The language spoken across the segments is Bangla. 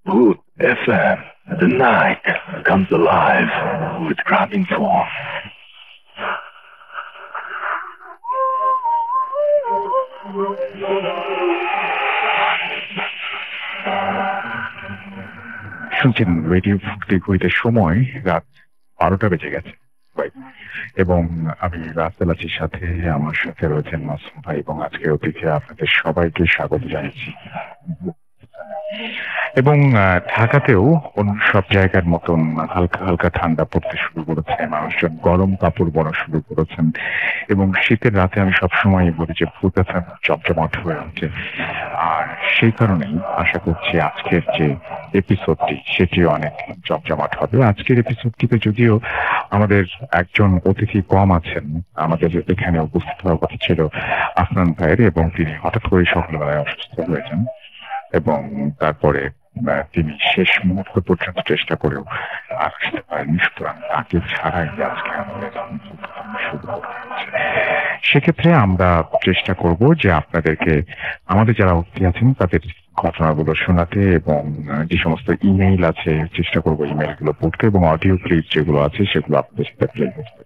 Hood FM. The night comes alive with grabbing form. শুনছেন রেডিও ফুর্তি কইতে সময় রাত 12টা বেজে গেছে এবং আমি রাসেল আছির সাথে আমার সাথে রয়েছেন মাসুম ভাই এবং আজকের অতিথি আপনাদের সবাইকে স্বাগত জানাচ্ছি। এবং ঢাকাতেও অন্য সব জায়গার মতন হালকা হালকা ঠান্ডা পড়তে শুরু করেছে, মানুষজন গরম কাপড় পরা শুরু করেছেন এবং শীতের রাতে আমি সবসময় বলি যে ভূত এফএম জমজমাট হয়ে ওঠে। আর সেই কারণেই আশা করছি আজকের যে এপিসোডটি সেটিও অনেক জমজমাট হবে। আজকের এপিসোডটিতে যদিও আমাদের একজন অতিথি কম আছেন, আমাদের এখানে উপস্থিত হওয়ার কথা ছিল আফনান ভাইয়ের, এবং তিনি হঠাৎ করে সকালবেলায় অসুস্থ হয়েছেন এবং তারপরে তিনি শেষ মুহূর্ত পর্যন্ত চেষ্টা করেও আসতে পারেননি। সুতরাং তাকে ছাড়াই আজকে আমাদের শুরু করতে হচ্ছে। সেক্ষেত্রে আমরা চেষ্টা করব যে আপনাদেরকে, আমাদের যারা অতিথি আছেন তাদের ঘটনাগুলো শোনাতে এবং যে সমস্ত ইমেইল আছে চেষ্টা করবো ইমেইলগুলো পড়তে এবং অডিও ক্লিপ যেগুলো আছে সেগুলো আপনাদের সাথে প্লে করতে।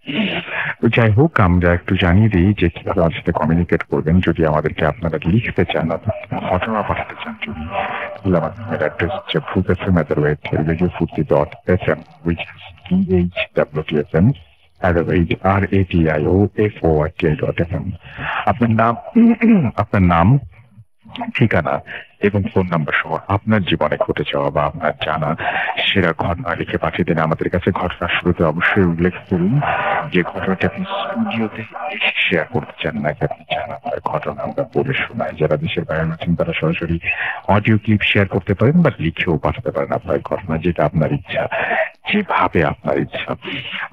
তো যাই হোক, আমরা একটু জানিয়ে দিই যে কিভাবে আমাদের সাথে কমিউনিকেট করবেন। যদি আমাদেরকে আপনারা লিখতে চান, ঘটনা পাঠাতে চান, যদি তাহলে আমাদের অ্যাড্রেস হচ্ছে futfm@radiofurti.fm, which is PHWTFM @RADIOFORTI.FM। আপনার নাম, ঠিকানা এবং ফোন নাম্বার সহ আপনার জীবনে ঘটে যাওয়া বা আপনার জানা সেরা ঘটনা লিখে পাঠিয়ে দেন আমাদের কাছে। ঘটনার শুরুতে অবশ্যই উল্লেখ করুন যে ঘটনাটি আপনি স্টুডিওতে শেয়ার করতে চান, নাকি আপনি চান আপনার ঘটনা আমরা পড়ে শোনাই। যারা দেশের বাইরে আছেন তারা সরাসরি অডিও ক্লিপ শেয়ার করতে পারেন বা লিখেও পাঠাতে পারেন আপনার ঘটনা, যেটা আপনার ইচ্ছা, যেভাবে আপনার ইচ্ছা।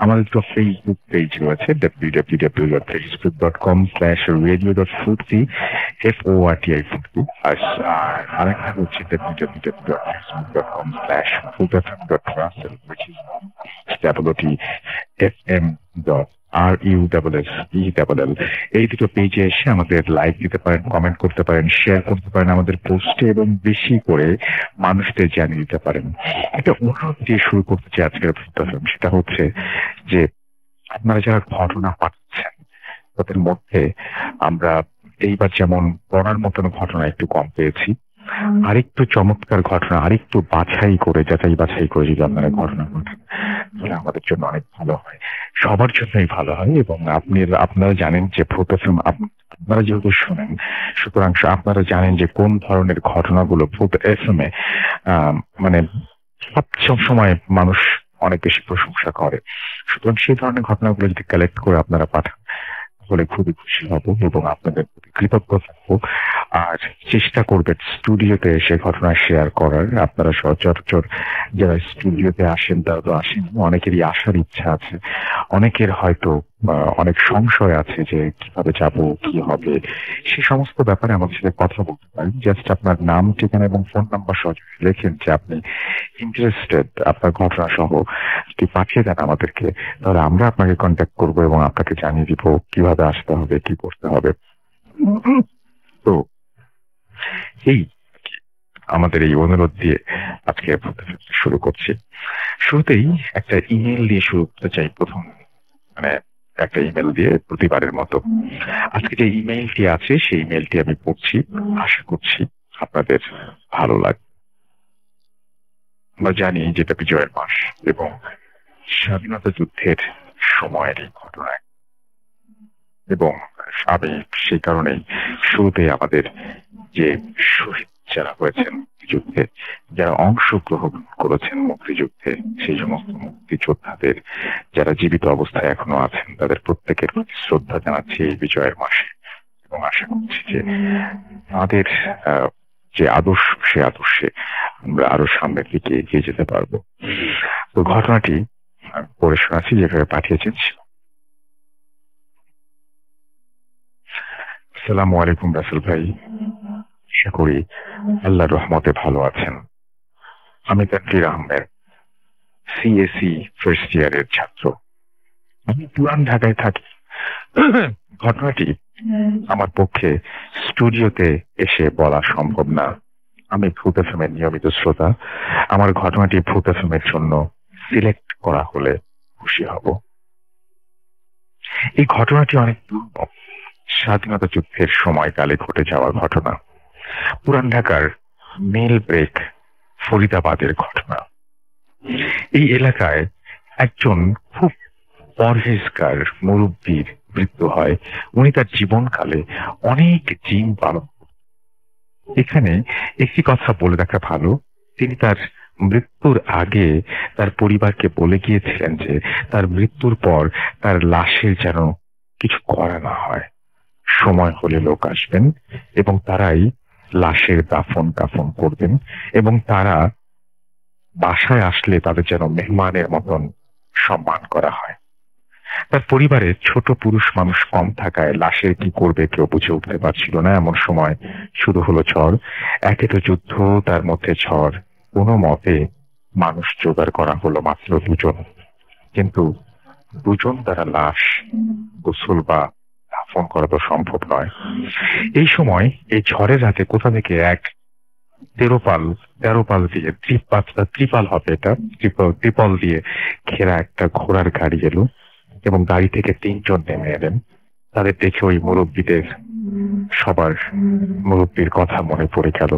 আমাদের তো ফেসবুক পেজ রয়েছে www.facebook.com/radio.furti, FORTI ফুর্তি। আর আরেকটা হচ্ছে www.facebook.com/futfm.russell, which is WTFM.RUSSELL। এই দুটো পেজে এসে আমাদের লাইক দিতে পারেন, কমেন্ট করতে পারেন, শেয়ার করতে পারেন আমাদের পোস্টে এবং বেশি করে মানুষদের জানিয়ে দিতে পারেন। একটা অনুরোধ দিয়ে শুরু করতে চাই আজকের প্রোগ্রাম, সেটা হচ্ছে যে আপনারা যারা ঘটনা পাঠাচ্ছেন তাদের মধ্যে আমরা এইবার যেমন পড়ার মতন ঘটনা একটু কম পেয়েছি, আরেকটু চমৎকার ঘটনা আরেকটু যাচাই বাছাই করে যদি আপনারা ঘটনা পাঠান তাহলে আমাদের জন্য অনেক ভালো হয়, সবার জন্যই ভালো হয়। এবং আপনারা জানেন যে ভূত এফএম আপনারা যেহেতু শোনেন, সুতরাং আপনারা জানেন যে কোন ধরনের ঘটনাগুলো ভূত এফএম এ মানে সব সময় মানুষ অনেক বেশি প্রশংসা করে। সুতরাং সেই ধরনের ঘটনাগুলো যদি কালেক্ট করে আপনারা পাঠান তাহলে খুবই খুশি হব এবং আপনাদের প্রতি কৃতজ্ঞ থাকবো। আর চেষ্টা করবেন স্টুডিওতে এসে ঘটনা শেয়ার করার। আপনারা সচরাচর যারা স্টুডিওতে আসেন তারা তো আসেন, অনেকেরই আসার ইচ্ছা আছে, অনেকের হয়তো অনেক সংশয় আছে যে কিভাবে যাব, কি হবে, সে সমস্ত ব্যাপারে আমাদের সাথে কথা বলতে পারেন। জাস্ট আপনার নাম, ঠিকানা এবং ফোন নাম্বার সহ লেখেন যে আপনি ইন্টারেস্টেড, আপনার ঘটনা সহ যদি পাঠিয়ে দেন আমাদেরকে, তাহলে আমরা আপনাকে কন্ট্যাক্ট করবো এবং আপনাকে জানিয়ে দিব কিভাবে আসতে হবে, কি করতে হবে। তো এই আমাদের এই অনুরোধ দিয়ে আজকে শুরু করছি। শুরুতেই একটা ইমেল দিয়ে শুরু করতে চাই। প্রথম একটা ইমেল দিয়ে প্রতিবারের মতো আজকে যে ইমেলটি আছে সেই ইমেলটি আমি পড়ছি, আশা করছি আপনাদের ভালো লাগবে। আমরা জানি যেটা বিজয়ের মাস এবং স্বাধীনতা যুদ্ধের সময়ের এই ঘটনায়, এবং আমি সেই কারণেই শুরুতে আমাদের যে শহীদ যারা হয়েছেন যুদ্ধে, যারা অংশগ্রহণ করেছেন মুক্তিযুদ্ধে, সেই সমস্ত মুক্তিযোদ্ধাদের যারা জীবিত অবস্থায় এখনো আছেন তাদের প্রত্যেকের প্রতি শ্রদ্ধা জানাচ্ছি এই বিজয়ের মাসে, এবং আশা করছি যে তাদের যে আদর্শ, সে আদর্শে আমরা আরো সামনের দিকে এগিয়ে যেতে পারবো। তো ঘটনাটি পড়ে শোনাচ্ছি যেভাবে পাঠিয়েছেন। আসসালামু আলাইকুম রাসেল ভাই, আশা করি আল্লাহর রহমতে ভালো আছেন। আমি তানভীর আহমেদ, সিএসি ফার্স্ট ইয়ারের ছাত্র। আমি পুরান ঢাকায় থাকি। ঘটনাটি আমার পক্ষে স্টুডিওতে এসে বলা সম্ভব না। আমি ভূত এফএমের নিয়মিত শ্রোতা। আমার ঘটনাটি ভূত এফএমের জন্য সিলেক্ট করা হলে খুশি হব। এই ঘটনাটি অনেক দুর্গম, স্বাধীনতা যুদ্ধের সময়কালে ঘটে যাওয়া ঘটনা। পুরান ঢাকার মেল ব্রেক ফরিদাবাদের ঘটনা। এই এলাকায় একজন খুব পরহেজগার মুরব্বীর মৃত্যু হয়। উনি তার জীবনকালে অনেক জিন পালন। এখানে একটি কথা বলে রাখা ভালো, তিনি তার মৃত্যুর আগে তার পরিবারকে বলে গিয়েছিলেন যে তার মৃত্যুর পর তার লাশের যেন কিছু করা না হয়। সময় হলে লোক আসবেন এবং তারাই লাশের দাফন কাফন করবেন, এবং তারা বাসায় আসলে তাদের যেন মেহমানের মতন সম্মান করা হয়। তার পরিবারের ছোট পুরুষ মানুষ কম থাকায় লাশের কি করবে কেউ বুঝে উঠতে পারছিল না। এমন সময় শুরু হলো ঝড়। একে তো যুদ্ধ, তার মধ্যে ঝড়। কোনো মতে মানুষ জোগাড় করা হলো মাত্র 2 জন, কিন্তু 2 জন দ্বারা লাশ গোসল বা দাফন করা তো সম্ভব নয়। এই সময় এই ঝড়ের রাতে কোথা থেকে এক তেরোপাল দিয়ে ত্রিপাল হবে, এটা ত্রিপল দিয়ে ঘেরা একটা ঘোড়ার গাড়ি এলো এবং গাড়ি থেকে 3 জন নেমে এলেন। তাদের দেখে ওই সবার মুরব্বীর কথা মনে পড়ে গেল।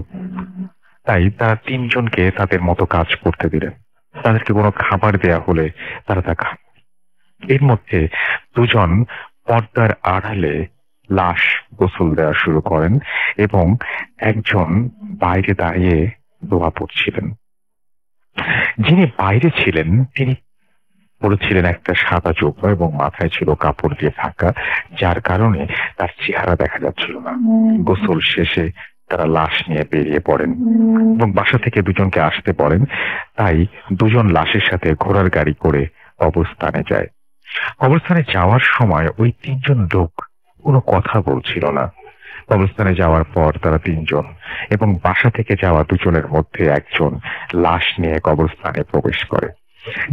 তাই তারা 3 জনকে তাদের মতো কাজ করতে দিলেন। তাদেরকে কোনো খাবার দেয়া হলে তারা তা খান। এর মধ্যে 2 জন পর্দার আড়ালে লাশ গোসল দেওয়া শুরু করেন এবং একজন বাইরে দাঁড়িয়ে দোয়া পড়ছিলেন। যিনি বাইরে ছিলেন তিনি পড়েছিলেন একটা সাদা জোব্বা এবং মাথায় ছিল কাপড় দিয়ে ঢাকা, যার কারণে তার চেহারা দেখা যাচ্ছিল না। গোসল শেষে তারা লাশ নিয়ে বেরিয়ে পড়েন এবং বাসা থেকে 2 জনকে আসতে বলেন। তাই 2 জন লাশের সাথে ঘোড়ার গাড়ি করে কবরস্থানে যায়। কবরস্থানে যাওয়ার সময় ওই 3 জন লোক কোনো কথা বলছিল না। কবরস্থানে যাওয়ার পর তারা 3 জন এবং বাসা থেকে যাওয়া 2 জনের মধ্যে একজন লাশ নিয়ে কবরস্থানে প্রবেশ করে।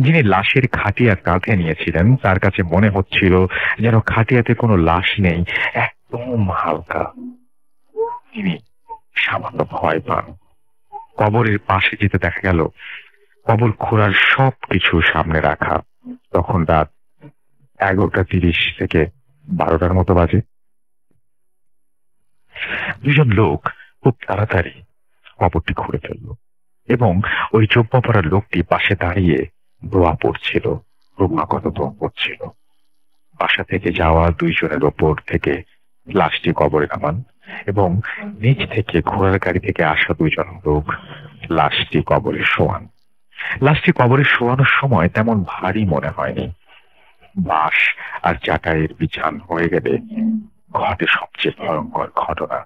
যিনি লাশের খাটিয়া কাঁধে নিয়েছিলেন তার কাছে মনে হচ্ছিল যেন খাটিয়াতে কোনো লাশ নেই, একদম হালকা। তিনি সামান্য ভয় পান। কবরের পাশে যেতে দেখা গেল কবর খোঁড়ার সবকিছু সামনে রাখা। তখন রাত 11:30 থেকে 12টার মতো বাজে। 2 জন লোক খুব তাড়াতাড়ি কবরটি খুঁড়ে ফেলল এবং ওই জোব্বা পরা লোকটি পাশে দাঁড়িয়ে দোয়া পড়ছিল, ক্রমাগত দোয়া পড়ছিল। বাসা থেকে যাওয়া 2 জনের ওপর থেকে লাশটি কবরে নামান এবং নিচ থেকে ঘোড়ার গাড়ি থেকে আসা 2 জন লোক লাশটি কবরে শোয়ান। লাশটি কবরে শোয়ানোর সময় তেমন ভারী মনে হয়নি। বাঁশ আর চাটাইয়ের বিছান হয়ে গেলে ঘটে সবচেয়ে ভয়ঙ্কর ঘটনা।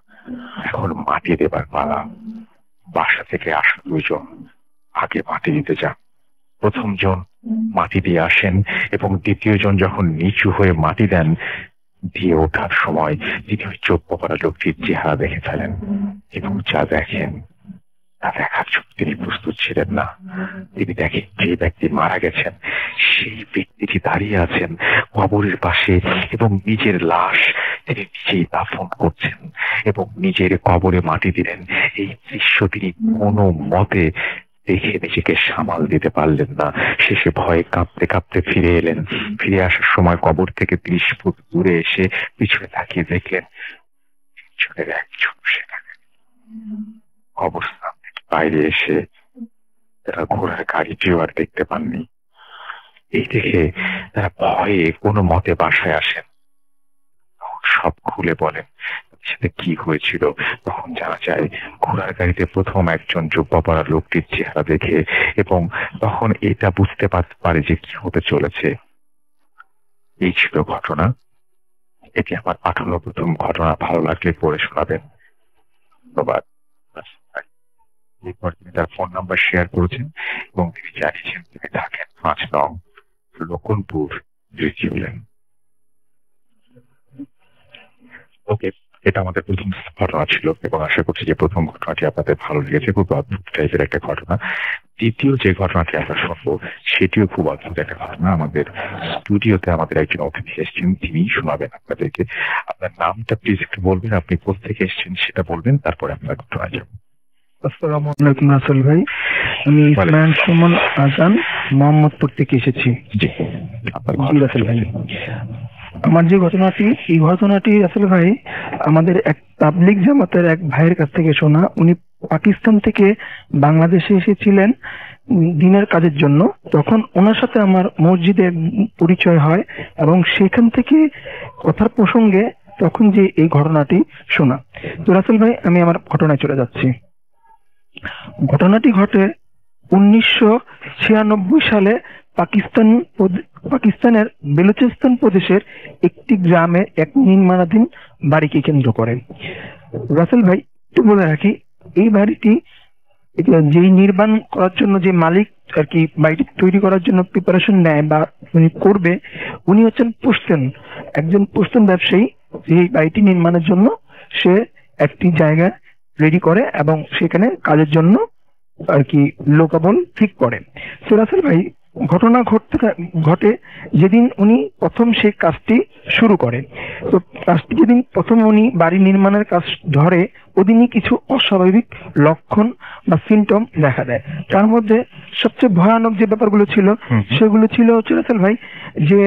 এখন মাটি দেবার পালা। বাসা থেকে আসা 2 জন আগে মাটি দিতে যান। প্রথম জন মাটি দিয়ে আসেন এবং দ্বিতীয় জন যখন নিচু হয়ে মাটি দেন, দিয়ে ওঠার সময় তিনি ওই চোখ পড়া লোকটির চেহারা দেখে ফেলেন এবং যা দেখেন তা দেখার জন্য তিনি প্রস্তুত ছিলেন না। তিনি দেখেন যে ব্যক্তি মারা গেছেন সেই ব্যক্তিটি দাঁড়িয়ে আছেন কবরের পাশে এবং নিজের লাশ তিনি নিজেই দাফন করছেন এবং নিজের কবরে মাটি দিলেন। এই দৃশ্য তিনি কোনো মতে দেখে নিজেকে সামাল দিতে পারলেন না। শেষে ভয়ে কাঁপতে কাঁপতে ফিরে এলেন। ফিরে আসার সময় কবর থেকে 30 ফুট দূরে এসে পিছনে তাকিয়ে দেখলেন 3 জনের একজন সেখানে। কবরস্থান থেকে বাইরে এসে তারা ঘোড়ার গাড়িটিও আর দেখতে পাননি। এই দেখে তারা ভয়ে কোনো মতে বাসায় আসেন, সব খুলে বলেন সাথে কি হয়েছিল। তখন জানা যায় ঘোড়ার গাড়িতে প্রথম একজন জুব্বা পরা লোকটির চেহারা দেখে এবং তখন এটা বুঝতে পারে যে কি হতে চলেছে। এই ছিল ঘটনা। এটি আমার পাঠানো প্রথম ঘটনা। ভালো লাগলে পড়ে শোনাবেন। ধন্যবাদ। এরপর তিনি তার ফোন নাম্বার শেয়ার করেছেন এবং তিনি জানিয়েছেন তিনি থাকেন 5 নং লক্ষণপুর রিজিউলেন। ওকে, এটা আমাদের প্রথম ঘটনা ছিল এবং আশা করছি যে প্রথম ঘটনাটি আপনাদের ভালো লেগেছে। খুব অদ্ভুত টাইপের একটা ঘটনা। দ্বিতীয় যে ঘটনাটি আমরা শুনবো সেটিও খুব অদ্ভুত একটা ঘটনা। আমাদের স্টুডিওতে আমাদের একজন অতিথি এসেছেন, তিনি শোনাবেন আপনাদেরকে। আপনার নামটা প্লিজ একটু বলবেন, আপনি কোথা থেকে এসেছেন সেটা বলবেন, তারপরে আপনার ঘটনায় যাবো। আসসালামু আলাইকুম রাসেল ভাই, আমি ইসমাইল সুমন আজান মোহাম্মদপুর থেকে এসেছি। জি রাসেল ভাই, আমার যে ঘটনাটি, এই ঘটনাটি রাসেল ভাই আমাদের এক তাবলিগ জামাতের এক ভাইয়ের কাছ থেকে শোনা। উনি পাকিস্তান থেকে বাংলাদেশে এসেছিলেন দিনের কাজের জন্য। তখন ওনার সাথে আমার মসজিদে পরিচয় হয় এবং সেখান থেকে কথার প্রসঙ্গে তখন যে এই ঘটনাটি শোনা। তো রাসেল ভাই, আমি আমার ঘটনায় চলে যাচ্ছি। ঘটনাটি ঘটে 1996 সালে পাকিস্তানের বেলুচিস্তান প্রদেশের একটি গ্রামে এক নির্মাণাধীন বাড়িকে কেন্দ্র করে। রাসেল ভাই, একটু বলে রাখি, এই বাড়িটি যেই নির্মাণ করার জন্য যে মালিক আর কি বাড়িটি তৈরি করার জন্য প্রিপারেশন নেয় বা উনি করবে, উনি হচ্ছেন একজন পশতুন ব্যবসায়ী। এই বাড়িটি নির্মাণের জন্য সে একটি জায়গা রেডি করে এবং সেখানে কাজের জন্য আর কি লোকাবল ঠিক করে। তো রাসেল ভাই, ঘটনা ঘটে যেদিন উনি প্রথম সেই কাজটি শুরু করে। তো কাজটি যেদিন প্রথম উনি বাড়ি নির্মাণের কাজ ধরে, ওদিনই কিছু অস্বাভাবিক লক্ষণ বা সিমটম দেখা দেয়। তার মধ্যে সবচেয়ে ভয়ানক যে ব্যাপারগুলো ছিল সেগুলো ছিল হচ্ছে রাসেল ভাই, যে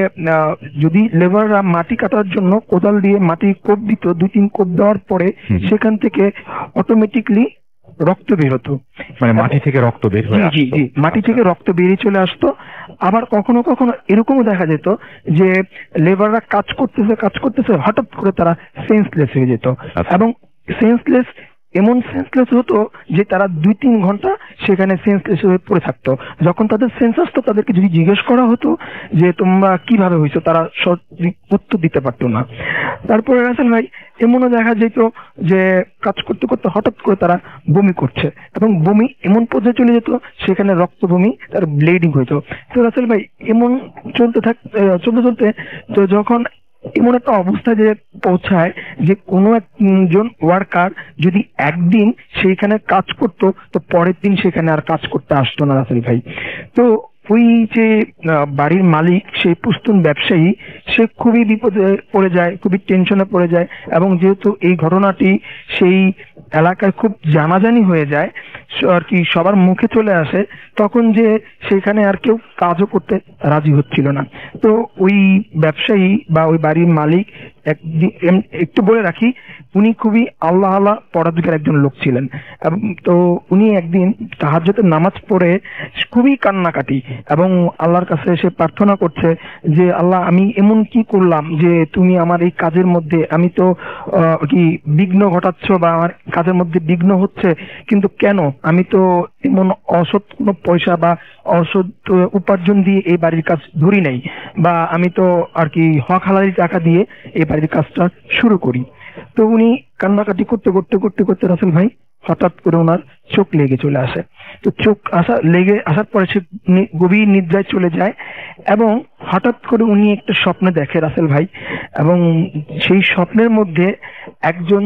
যদি লেবাররা মাটি কাটার জন্য কোদাল দিয়ে মাটি কোপ দিত, 2-3 কোপ দেওয়ার পরে সেখান থেকে অটোমেটিকলি রক্ত বের হতো। মানে মাটি থেকে রক্ত বের হয়ে আসতো? জি, মাটি থেকে রক্ত বেরিয়ে চলে আসতো। আবার কখনো কখনো এরকমও দেখা যেত যে লেবাররা কাজ করতেছে হঠাৎ করে তারা সেন্সলেস হয়ে যেত। এবং এমন সেন্সলেস হতো যে তারা 2-3 ঘন্টা সেখানে সেন্সলেস হয়ে পড়ে থাকতো। যখন তাদের সেন্স আসতো, তাদেরকে যদি জিজ্ঞেস করা হতো যে তোমরা কিভাবে হয়েছো, তারা সঠিক উত্তর দিতে পারতো না। তারপরে রাসেল ভাই, এমনও দেখা যেত যে কাজ করতে করতে হঠাৎ করে তারা বমি করছে এবং বমি এমন পর্যায়ে চলে যেত সেখানে রক্ত বমি, তার ব্লিডিং হইতো। তো রাসেল ভাই, এমন চলতে তো যখন এমন একটা অবস্থা যে পৌঁছায় যে কোনো একজন ওয়ার্কার যদি একদিন সেইখানে কাজ করতো, তো পরের দিন সেখানে আর কাজ করতে আসতো না রাসেল ভাই। তো ওই যে বাড়ির মালিক, সেই পুস্তুন ব্যবসায়ী, সে খুবই বিপদে পড়ে যায়, খুবই টেনশনে পড়ে যায়। এবং যেহেতু এই ঘটনাটি সেই এলাকায় খুব জানাজানি হয়ে যায় আর কি, সবার মুখে চলে আসে, তখন যে সেখানে আর কেউ কাজও করতে রাজি হচ্ছিল না। তো ওই ব্যবসায়ী বা ওই বাড়ির মালিক, একটু বলে রাখি, উনি খুবই আল্লাহ পরাধীকার একজন লোক ছিলেন। তো উনি একদিন তাহাজ্জুদের নামাজ পড়ে খুবই কান্নাকাটি এবং আল্লাহর কাছে এসে প্রার্থনা করছে যে আল্লাহ, আমি এমন কি করলাম যে তুমি আমার এই কাজের মধ্যে, আমি তো কি বিঘ্ন ঘটাচ্ছ বা আমার কাজের মধ্যে বিঘ্ন হচ্ছে, কিন্তু কেন? আমি তো এমন অসৎ কোনো পয়সা বা অসৎ উপার্জন দিয়ে এই বাড়ির কাজ ধরি নাই, বা আমি তো আর কি হক হালালি টাকা দিয়ে এই বাড়ির কাজটা শুরু করি। তো উনি কান্নাকাটি করতে করতে রাসেল ভাই, হঠাৎ করে ওনার চোখ লেগে চলে আসে। তো চোখ লেগে আসার পরে সে গভীর নিদ্রায় চলে যায় এবং হঠাৎ করে উনি একটা স্বপ্ন দেখে রাসেল ভাই। এবং সেই স্বপ্নের মধ্যে একজন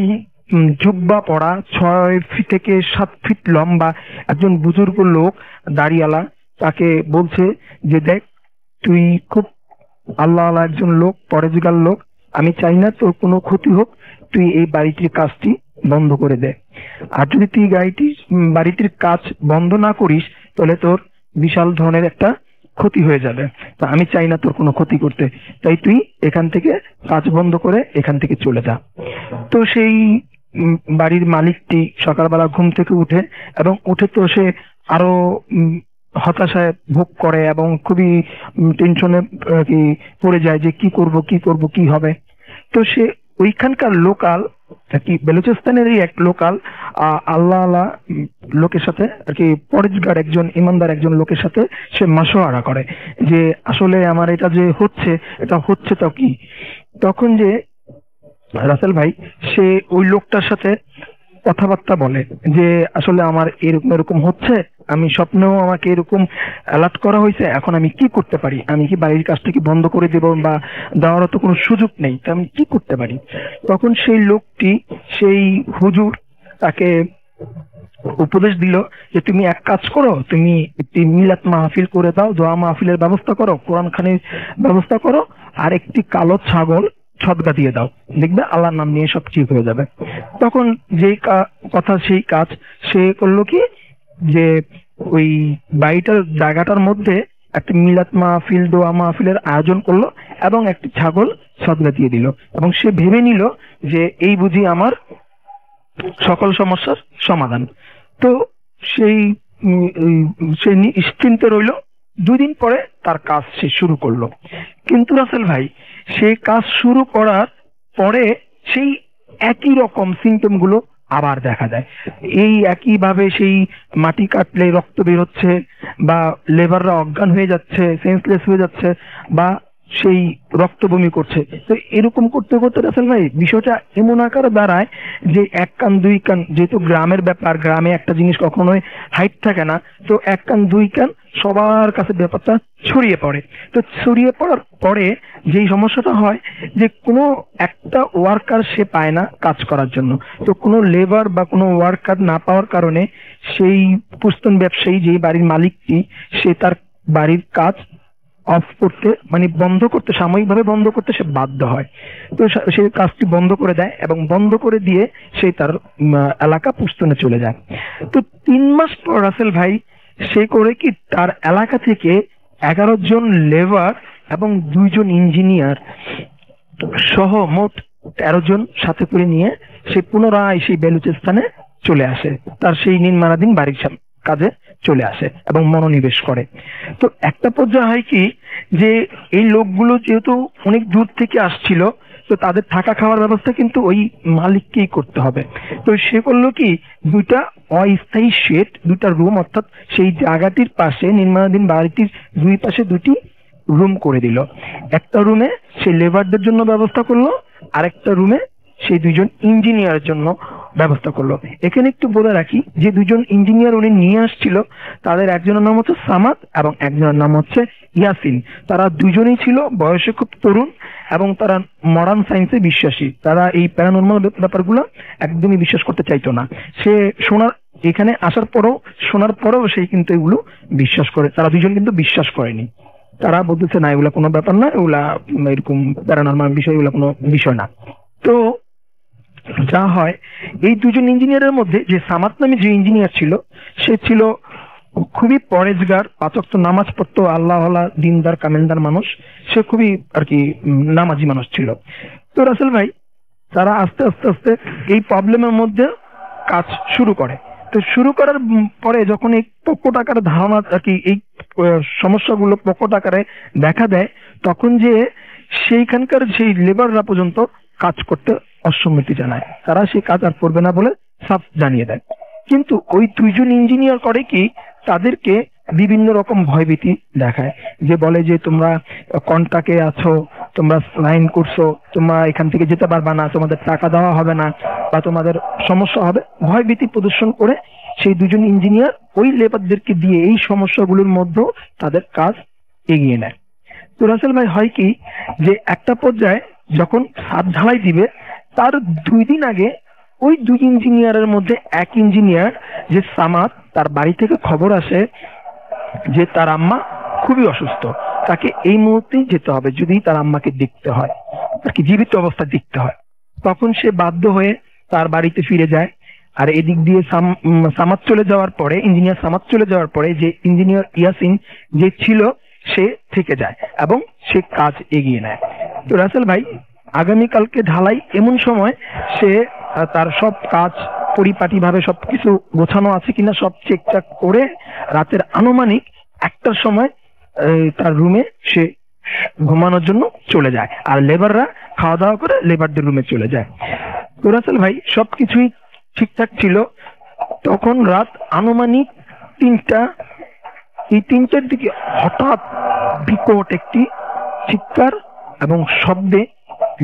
জুব্বা পরা 6 থেকে 7 ফিট লম্বা একজন বুজুর্গ লোক, দাড়িওয়ালা, তাকে বলছে যে দেখ, তুই খুব আল্লাহ একজন লোক, পরেজগার লোক, আমি চাই না তোর কোনো ক্ষতি হোক, তুই এই বাড়িটির কাজটি বন্ধ করে দে। আর যদি তুই বাড়িটির কাজ বন্ধ না করিস, তাহলে তোর বিশাল ধরনের একটা ক্ষতি হয়ে যাবে। তা আমি চাই না তোর কোনো ক্ষতি করতে, তাই তুই এখান থেকে কাজ বন্ধ করে এখান থেকে চলে যা। তো সেই বাড়ির মালিকটি সকালবেলা ঘুম থেকে উঠে এবং উঠে তো সে আরো হতাশায় ভোগ করে এবং খুবই টেনশনে পড়ে যায় যে কি করব কি হবে। তো সে ওইখানকার লোকাল আর কি, বেলুচিস্তানেরই এক লোকাল আল্লাহ লোকের সাথে আর কি, পরেজগার একজন ইমানদার একজন লোকের সাথে সে মাশওয়ারা করে যে আসলে আমার এটা যে হচ্ছে তো কি। তখন যে রাসেল ভাই, সে ওই লোকটার সাথে কথাবার্তা বলে যে আসলে আমার এরকম হচ্ছে, আমি স্বপ্নেও আমাকে এরকম অ্যালার্ট করা হয়েছে, এখন আমি কি করতে পারি? আমি কি বাড়ির কাজটা কি বন্ধ করে দেবো বা দেওয়ারও তো কোনো সুযোগ নেই, তা আমি কি করতে পারি? তখন সেই লোকটি, সেই হুজুর, তাকে উপদেশ দিল যে তুমি এক কাজ করো, তুমি একটি মিলাদ মাহফিল করে দাও, দোয়া মাহফিলের ব্যবস্থা করো, কোরআন খানির ব্যবস্থা করো, আর একটি কালো ছাগল সদকা দিয়ে দাও, দেখবে আল্লাহর নাম নিয়ে সব ঠিক হয়ে যাবে। তখন যেই কথা সেই কাজ, সে করলো কি যে ওই বাড়িটার জায়গাটার মধ্যে একটা মিলাদ মাহফিল, দোয়া মাহফিলের আয়োজন করলো এবং একটি ছাগল সদকা দিয়ে দিল, এবং সে ভেবে নিল যে এই বুঝি আমার সকল সমস্যার সমাধান। তো সেই সে নিশ্চিন্তে রইল। 2 দিন পরে তার কাজ সে শুরু করলো। কিন্তু রাসেল ভাই, সে কাজ শুরু করার পরে সেই একই রকম সিমটম গুলো আবার দেখা যায়। এই একই ভাবে সেই মাটি কাটলে রক্ত বের হচ্ছে, বা লেবাররা অজ্ঞান হয়ে যাচ্ছে, সেন্সলেস হয়ে যাচ্ছে, বা সেই রক্ত বমি করছে। তো এরকম করতে করতে রাসেল ভাই বিষয়টা এমন আকারে দাঁড়ায় যে 1 কান 2 কান, যেহেতু গ্রামের ব্যাপার, গ্রামে একটা জিনিস কখনোই হাইট থাকে না, তো 1 কান 2 কান সবার কাছে ব্যাপারটা ছড়িয়ে পড়ে। তো ছড়িয়ে পড়ার পরে যেই সমস্যাটা হয় যে কোনো একটা ওয়ার্কার সে পায় না কাজ করার জন্য। তো কোনো লেবার বা কোনো ওয়ার্কার না পাওয়ার কারণে সেই পুস্তন ব্যবসায়ী, যেই বাড়ির মালিকটি, সে তার বাড়ির কাজ অফ করতে, মানে বন্ধ করতে, সাময়িকভাবে বন্ধ করতে সে বাধ্য হয়। তো সে কাজটি বন্ধ করে দেয়, এবং বন্ধ করে দিয়ে সে তার এলাকা পুস্তনে চলে যায়। তো 3 মাস পর রাসেল ভাই সে করে কি, তার এলাকা থেকে 11 জন লেবার এবং 2 জন ইঞ্জিনিয়ার সহ মোট 13 জন সাথে করে নিয়ে সে পুনরায় সেই বেলুচিস্তানে চলে আসে, তার সেই নির্মাণাধীন বাড়ির কাজে চলে আসে এবং মনোনিবেশ করে। তো একটা পর্যায়ে হয় কি যে এই লোকগুলো যেহেতু অনেক দূর থেকে আসছিল, তো তাদের থাকা খাওয়ার ব্যবস্থা কিন্তু ওই মালিককেই করতে হবে। তো সে করলো কি, 2টা অস্থায়ী শেড, 2টা রুম, অর্থাৎ সেই জায়গাটির পাশে, নির্মাণাধীন বাড়িটির 2 পাশে 2টি রুম করে দিল। একটা রুমে সে লেবারদের জন্য ব্যবস্থা করলো, আরেকটা রুমে সেই 2 জন ইঞ্জিনিয়ারের জন্য ব্যবস্থা করলো। এখানে একটু বলে রাখি যে 2 জন ইঞ্জিনিয়ার উনি নিয়ে আসছিল, তাদের একজনের নাম হচ্ছে সামাদ এবং একজনের নাম হচ্ছে ইয়াসিন। তারা 2 জনেই ছিল বয়সে খুব তরুণ, এবং তারা মডার্ন সায়েন্সে বিশ্বাসী। তারা এই প্যারানর্মাল ব্যাপারগুলো একদমই বিশ্বাস করতে চাইতো না। সে এখানে আসার পরও, শোনার পরেও সে কিন্তু এগুলো বিশ্বাস করে। তারা 2 জন কিন্তু বিশ্বাস করেনি। তারা বলতেছে না, এগুলা কোনো ব্যাপার না, এগুলা এরকম প্যারানর্মাল বিষয়, এগুলা কোনো বিষয় না। তো যা হয়, এই 2 জন ইঞ্জিনিয়ারের মধ্যে যে সামাদ নামে যে ইঞ্জিনিয়ার ছিল, সে ছিল খুবই পরেজগার, 5 ওয়াক্ত নামাজ পড়তো, আল্লাহওয়ালা, দিনদার, কামেলদার মানুষ। সে খুবই আর কি নামাজি মানুষ ছিল। তো রাসেল ভাই, তারা আস্তে আস্তে আস্তে এই প্রবলেমের মধ্যে কাজ শুরু করে। তো শুরু করার পরে যখন এই প্রকট আকারে ধারণা আর কি, এই সমস্যাগুলো প্রকট আকারে দেখা দেয়, তখন যে সেইখানকার সেই লেবাররা পর্যন্ত কাজ করতে অসম্মতি জানায়। তারা সেই কাজ আর করবে না বলে সাফ জানিয়ে দেয়। কিন্তু ওই 2 জন ইঞ্জিনিয়ার করে কি, তাদেরকে বিভিন্ন রকম ভয়ভীতি দেখায়, যে বলে যে তোমরা কন্ট্রাক্টে আছো, তোমরা সাইন করছো, তোমরা এখান থেকে যেতে পারবা না, তোমাদের টাকা দেওয়া হবে না, বা তোমাদের সমস্যা হবে, ভয়ভীতি প্রদর্শন করে সেই 2 জন ইঞ্জিনিয়ার ওই লেবারদেরকে দিয়ে এই সমস্যাগুলোর মধ্যেও তাদের কাজ এগিয়ে নেয়। তো রাসেল ভাই হয় কি, যে একটা পর্যায়ে যখন ছাদ ঢালাই দিবে, তার 2 দিন আগে ওই 2 ইঞ্জিনিয়ারের মধ্যে এক ইঞ্জিনিয়ার যে সামাদ, তার বাড়ি থেকে খবর আসে যে তার আম্মা খুবই অসুস্থ, তাকে এই মুহূর্তেই যেতে হবে যদি তার আম্মাকে দেখতে হয়, আর কি জীবিত অবস্থা দেখতে হয়। তখন সে বাধ্য হয়ে তার বাড়িতে ফিরে যায়। আর এদিক দিয়ে সামাদ চলে যাওয়ার পরে, ইঞ্জিনিয়ার সামাদ চলে যাওয়ার পরে, যে ইঞ্জিনিয়ার ইয়াসিন যে ছিল সে থেকে যায় এবং সে কাজ এগিয়ে নেয়। তো রাসেল ভাই, আগামীকালকে ঢালাই, এমন সময় সে তার সব কাজ পরিপাটি ভাবে সবকিছু গোছানো আছে কিনা সব চেকচাক করে রাতের আনুমানিক 1টার সময় তার রুমে সে ঘুমানোর জন্য চলে যায়, আর লেবাররা খাওয়া দাওয়া করে লেবারদের রুমে চলে যায়। তো রাসেল ভাই, সবকিছুই ঠিকঠাক ছিল। তখন রাত আনুমানিক 3টা। এই 3টার দিকে হঠাৎ বিকট একটি চিৎকার এবং শব্দে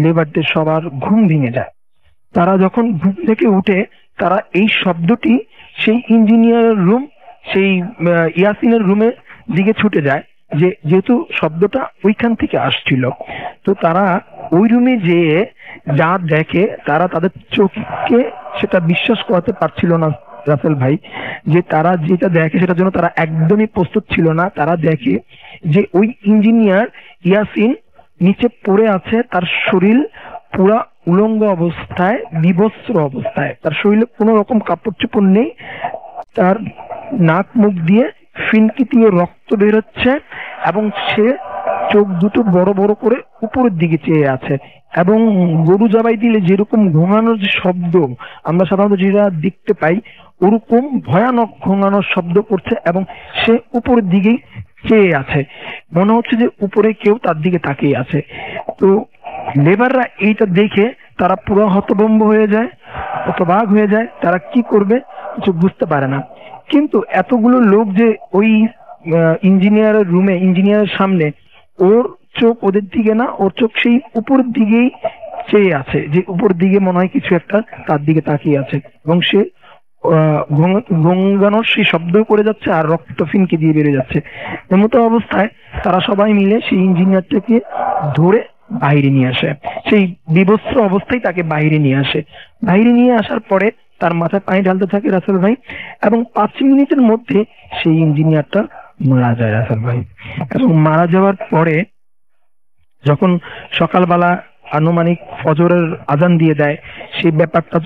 লেবারদের সবার ঘুম ভেঙে যায়। তারা যখন ঘুম থেকে উঠে, তারা এই শব্দটি সেই ইঞ্জিনিয়ারের রুম, সেই ইয়াসিনের রুমের দিকে ছুটে যায়, যেহেতু শব্দটা ওইখান থেকে আসছিল। তো তারা ওই রুমে যেয়ে যা দেখে, তারা তাদের চোখকে সেটা বিশ্বাস করাতে পারছিল না রাসেল ভাই, যে তারা যেটা দেখে সেটার জন্য তারা একদমই প্রস্তুত ছিল না। তারা দেখে যে ওই ইঞ্জিনিয়ার ইয়াসিন নিচে পড়ে আছে, তার শরীর পুরা উলঙ্গ অবস্থায়, বিবস্ত্র অবস্থায়, তার শরীরে কোনো রকম কাপড় চোপড় নেই, তার নাক মুখ দিয়ে ফিনকিতীয় রক্ত বেরোচ্ছে এবং সে চোখ দুটো বড় বড় করে উপরের দিকে চেয়ে আছে এবং গরু জবাই দিলে যেরকম ঘুমানোর যে শব্দ আমরা সাধারণত যেটা দেখতে পাই ওরকম ভয়ানক ঘুমানোর শব্দ করছে এবং সে উপরের দিকেই চেয়ে আছে, মনে হচ্ছে যে উপরে কেউ তার দিকে তাকিয়ে আছে। তো লেবাররা এইটা দেখে তারা পুরো হতভম্ব হয়ে যায়, হতবাক হয়ে যায়, তারা কি করবে কিছু বুঝতে পারে না। কিন্তু এতগুলো লোক যে ওই ইঞ্জিনিয়ারের রুমে, ইঞ্জিনিয়ারের সামনে, ওর চোখ ওদের দিকে না, ওর চোখ সেই উপরের দিকেই চেয়ে আছে, যে উপর দিকে মনে হয় কিছু একটা তার দিকে তাকিয়ে আছে এবং সে গঙ্গানোর সেই শব্দ করে যাচ্ছে আর রক্ত ফিনকে দিয়ে বেরিয়ে যাচ্ছে। এমতো অবস্থায় তারা সবাই মিলে সেই ইঞ্জিনিয়ারটাকে ধরে বাইরে নিয়ে আসে, সেই বিবস্ত্র অবস্থায় তাকে বাইরে নিয়ে আসে। বাইরে নিয়ে আসার পরে তার মাথায় পানি ঢালতে থাকে রাসেল ভাই এবং 5 মিনিটের মধ্যে সেই ইঞ্জিনিয়ারটা মারা যায় রাসেল ভাই। এবং মারা যাওয়ার পরে যখন সকালবেলা আনুমানিক ফজরের আজান দিয়ে দেয়, সেই ব্যাপারটা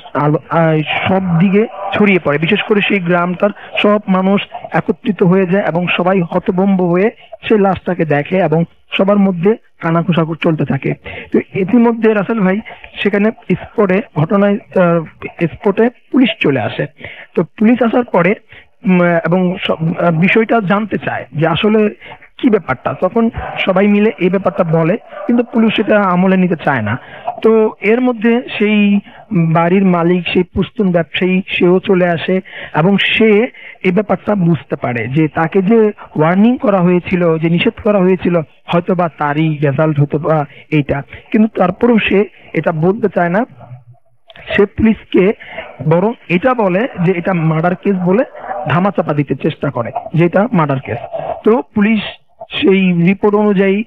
সব দিকে ছড়িয়ে পড়ে, বিশেষ করে সেই গ্রামটার সব মানুষ একত্রিত হয়ে যায় এবং সবাই হতভম্ব হয়ে সেই লাশটাকে দেখে এবং সবার মধ্যে কানাঘুষা চলতে থাকে। তো ইতিমধ্যে রাসেল ভাই সেখানে স্পটে পুলিশ চলে আসে। তো পুলিশ আসার পরে এবং বিষয়টা জানতে চায় যে আসলে কি ব্যাপারটা, তখন সবাই মিলে এই ব্যাপারটা বলে, কিন্তু পুলিশ এটা আমলে নিতে চায় না। তো এর মধ্যে সেই বাড়ির মালিক, সেই পুস্তুন ব্যবসায়ী, সেও চলে আসে এবং সে এই ব্যাপারটা বুঝতে পারে যে তাকে যে ওয়ার্নিং করা হয়েছিল, যে নিষেধ করা হয়েছিল, হয়তোবা তারই রেজাল্ট হতো বা এইটা, কিন্তু তারপরেও সে এটা বলতে চায় না। সে পুলিশকে বরং এটা বলে যে এটা মার্ডার কেস বলে ধামাচাপা দিতে চেষ্টা করে যে এটা মার্ডার কেস। তো পুলিশ সেই রিপোর্ট অনুযায়ী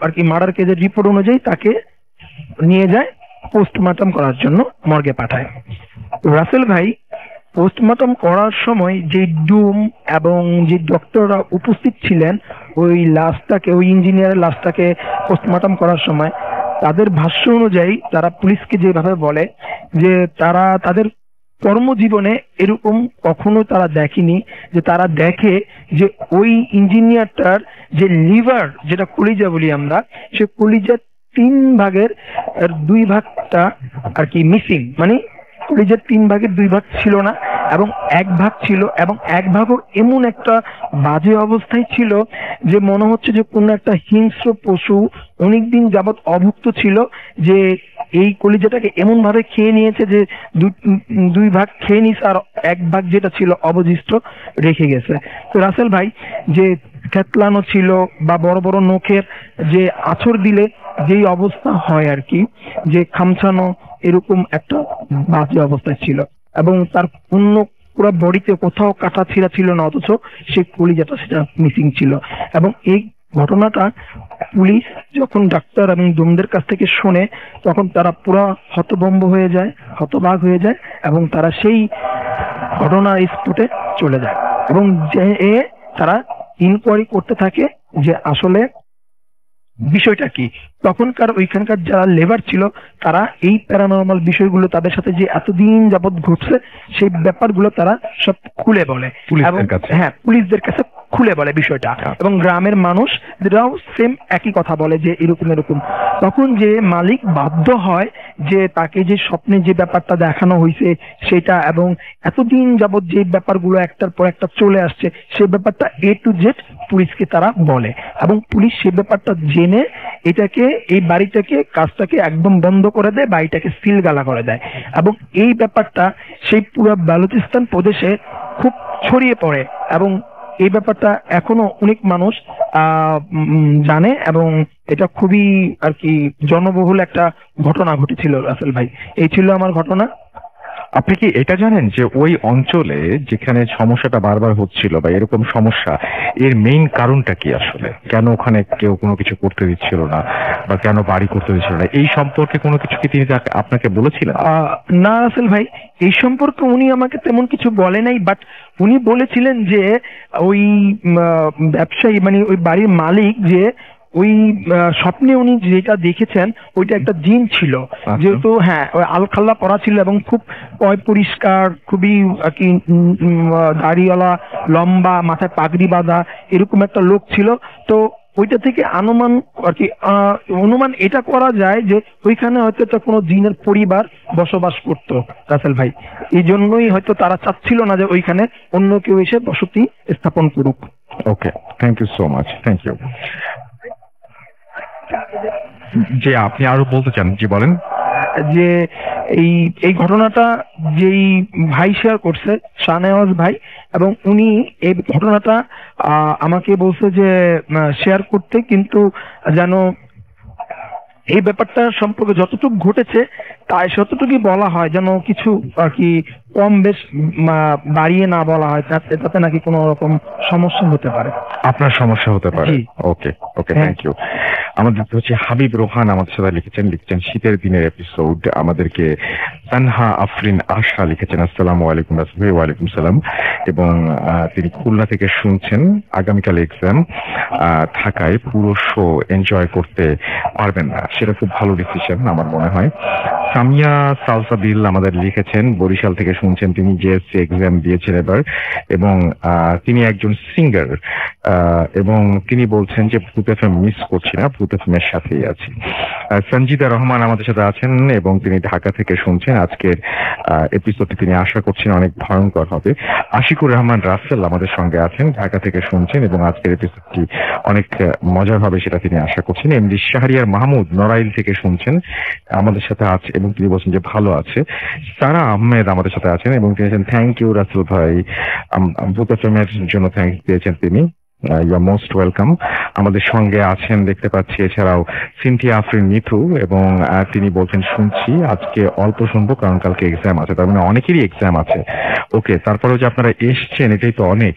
আর কি মার্ডার কেসের রিপোর্ট অনুযায়ী তাকে নিয়ে যায় পোস্টমর্টম করার জন্য, মর্গে পাঠায়। রাসেল ভাই পোস্টমর্টম করার সময় যে ডুম এবং যে ডক্টররা উপস্থিত ছিলেন ওই লাশটাকে, ওই ইঞ্জিনিয়ারের লাশটাকে পোস্টমর্টম করার সময়, তাদের ভাষ্য অনুযায়ী তারা পুলিশকে যেভাবে বলে যে তারা তাদের কর্মজীবনে এরকম কখনো তারা দেখেনি, যে তারা দেখে যে ওই ইঞ্জিনিয়ারটার যে লিভার, যেটা কলিজা বলি আমরা, সে কলিজার 3 ভাগের 2 ভাগটা আর কি মিসিং, মানে কলিজার 3 ভাগের 2 ভাগ ছিল না এবং 1 ভাগ ছিল, এবং 1 ভাগও এমন একটা বাজে অবস্থায় ছিল যে মনে হচ্ছে যে কোনো একটা হিংস্র পশু অনেকদিন যাবৎ অভুক্ত ছিল, যে এই কলিজাটাকে এমন ভাবে খেয়ে নিয়েছে যে 2 ভাগ খেয়ে নিছে আর 1 ভাগ যেটা ছিল অবশিষ্ট রেখে গেছে। তো রাসেল ভাই যে থেতলানো ছিল বা বড় বড় নখের যে আঁচড় দিলে যেই অবস্থা হয় আর কি, যে খামছানো, এরকম একটা বাজে অবস্থায় ছিল এবং তার অন্য পুরো বডিতে কোথাও কাটা ছিঁড়া ছিল না, অথচ সেই কলিজাটা সেটা মিসিং ছিল। এবং এই ঘটনাটা পুলিশ যখন ডাক্তার এবং ডুমদের কাছ থেকে শোনে তখন তারা পুরো হতভম্ব হয়ে যায়, হতবাক হয়ে যায় এবং তারা সেই ঘটনার স্পটে চলে যায় এবং তারা ইনকোয়ারি করতে থাকে যে আসলে বিষয়টা কি। তখনকার ওইখানকার যারা লেবার ছিল তারা এই প্যারানরমাল বিষয়গুলো তাদের সাথে যে এতদিন যাবৎ ঘটছে সেই ব্যাপারগুলো তারা সব খুলে বলে, হ্যাঁ পুলিশদের কাছে খুলে বলে বিষয়টা, এবং গ্রামের মানুষরাও সেম একই কথা বলে যে এরকম এরকম। তখন যে মালিক বাধ্য হয় যে তাকে যে স্বপ্নে যে ব্যাপারটা দেখানো হয়েছে সেটা এবং এতদিন যাবৎ যে ব্যাপারগুলো একটার পর একটা চলে আসছে সেই ব্যাপারটা A to Z পুলিশকে তারা বলে, এবং পুলিশ সেই ব্যাপারটা জেনে এটাকে, এই বাড়িটাকে, কাজটাকে একদম বন্ধ করে দেয়, বাড়িটাকে সিল গালা করে দেয়। এবং এই ব্যাপারটা সেই পুরো বালুচিস্তান প্রদেশে খুব ছড়িয়ে পড়ে এবং এই ব্যাপারটা এখনো অনেক মানুষ জানে এবং এটা খুবই আর কি জনবহুল একটা ঘটনা ঘটেছিল রাসেল ভাই। এই ছিল আমার ঘটনা। আপনি কি এটা জানেন যে ওই অঞ্চলে যেখানে সমস্যাটা বারবার হচ্ছিল বা এরকম সমস্যা, এর মেইন কারণটা কি আসলে? কেন ওখানে কেউ কোনো কিছু করতে দিচ্ছিল না বা কেন বাড়ি করতে দিচ্ছিল না, এই সম্পর্কে কোনো কিছু কি তিনি আপনাকে বলেছিলেন? না রাসেল ভাই, এই সম্পর্কে উনি আমাকে তেমন কিছু বলে নাই, বাট উনি বলেছিলেন যে ওই ব্যবসায়ী মানে ওই বাড়ির মালিক যে ওই স্বপ্নে উনি যেটা দেখেছেন ওইটা একটা জিন ছিল, যেহেতু হ্যাঁ ওই আলখাল্লা পরা ছিল এবং খুব পরিষ্কার, খুবই আর কি দাড়িওয়ালা, লম্বা, মাথায় পাগড়ি বাঁধা, এরকম একটা লোক ছিল। তো ওইটা থেকে অনুমান এটা করা যায় যে ওইখানে হয়তো একটা কোনো জিনের পরিবার বসবাস করতো রাসেল ভাই। এই জন্যই হয়তো তারা চাচ্ছিল না যে ওইখানে অন্য কেউ এসে বসতি স্থাপন করুক। Okay, thank you so much, thank you. যে আপনি আরো বলতে চান? জি বলেন। যে এই ঘটনাটা যেই ভাই শেয়ার করছে, শাহনেওয়াজ ভাই, এবং উনি এই ঘটনাটা আমাকে বলছে যে শেয়ার করতে, কিন্তু যেন এই ব্যাপারটা সম্পর্কে যতটুকু ঘটেছে তাই যতটুকুই বলা হয়, যেন কিছু আর কি কম বেশ বাড়িয়ে না বলা হয়, তাতে নাকি কোনো রকম সমস্যা হতে পারে। আপনার সমস্যা হতে পারে? ওকে ওকে, থ্যাংক ইউ। আমাদের হচ্ছে হাবিব রোহান আমাদের সাথে লিখেছেন শীতের দিনের এপিসোড। আমাদেরকে তানহা আফরিন আশা লিখেছেন আসসালামু আলাইকুম রাসূল ভাই। ওয়ালাইকুম সালাম। এবং তিনি খুলনা থেকে শুনছেন, আগামীকাল এক্সাম থাকায় পুরো শো এনজয় করতে পারবেন না, সেটা খুব ভালো ডিসিশন আমার মনে হয়। সামিয়া সালসাবিল আমাদের লিখেছেন বরিশাল থেকে শুনছেন, তিনি জেএসসি এক্সাম দিয়েছেন এবার, এবং তিনি একজন সিঙ্গার, এবং তিনি বলছেন যে ভূত এফএম মিস করছি না, ভূত এফএম এর সাথেই আছি। সঞ্জিদা রহমান আমাদের সাথে আছেন এবং তিনি ঢাকা থেকে শুনছেন। আজকের এপিসোডটি তিনি আশা করছেন অনেক ভয়ঙ্কর হবে। আশিকুর রহমান রাসেল আমাদের সঙ্গে আছেন, ঢাকা থেকে শুনছেন এবং আজকের এপিসোডটি অনেক মজার হবে সেটা তিনি আশা করছেন। এমডি শাহরিয়ার মাহমুদ নড়াইল থেকে শুনছেন, আমাদের সাথে আছে এবং তিনি বলছেন যে ভালো আছে। সারা আহমেদ আমাদের সাথে আছেন এবং তিনি থ্যাংক ইউ রাসেল ভাই, ভূত এফএম এর জন্য থ্যাংকস দিয়েছেন তিনি। You are most welcome. আমাদের সঙ্গে আছেন দেখতে পাচ্ছি এছাড়াও সিনথিয়া আফরিন মিথু, এবং তিনি বলছেন শুনছি, আজকে অল্প শুনবো কারণ কালকে এক্সাম আছে। তার মানে অনেকেরই এক্সাম আছে। ওকে, তারপরেও যে আপনারা এসছেন এটাই তো অনেক।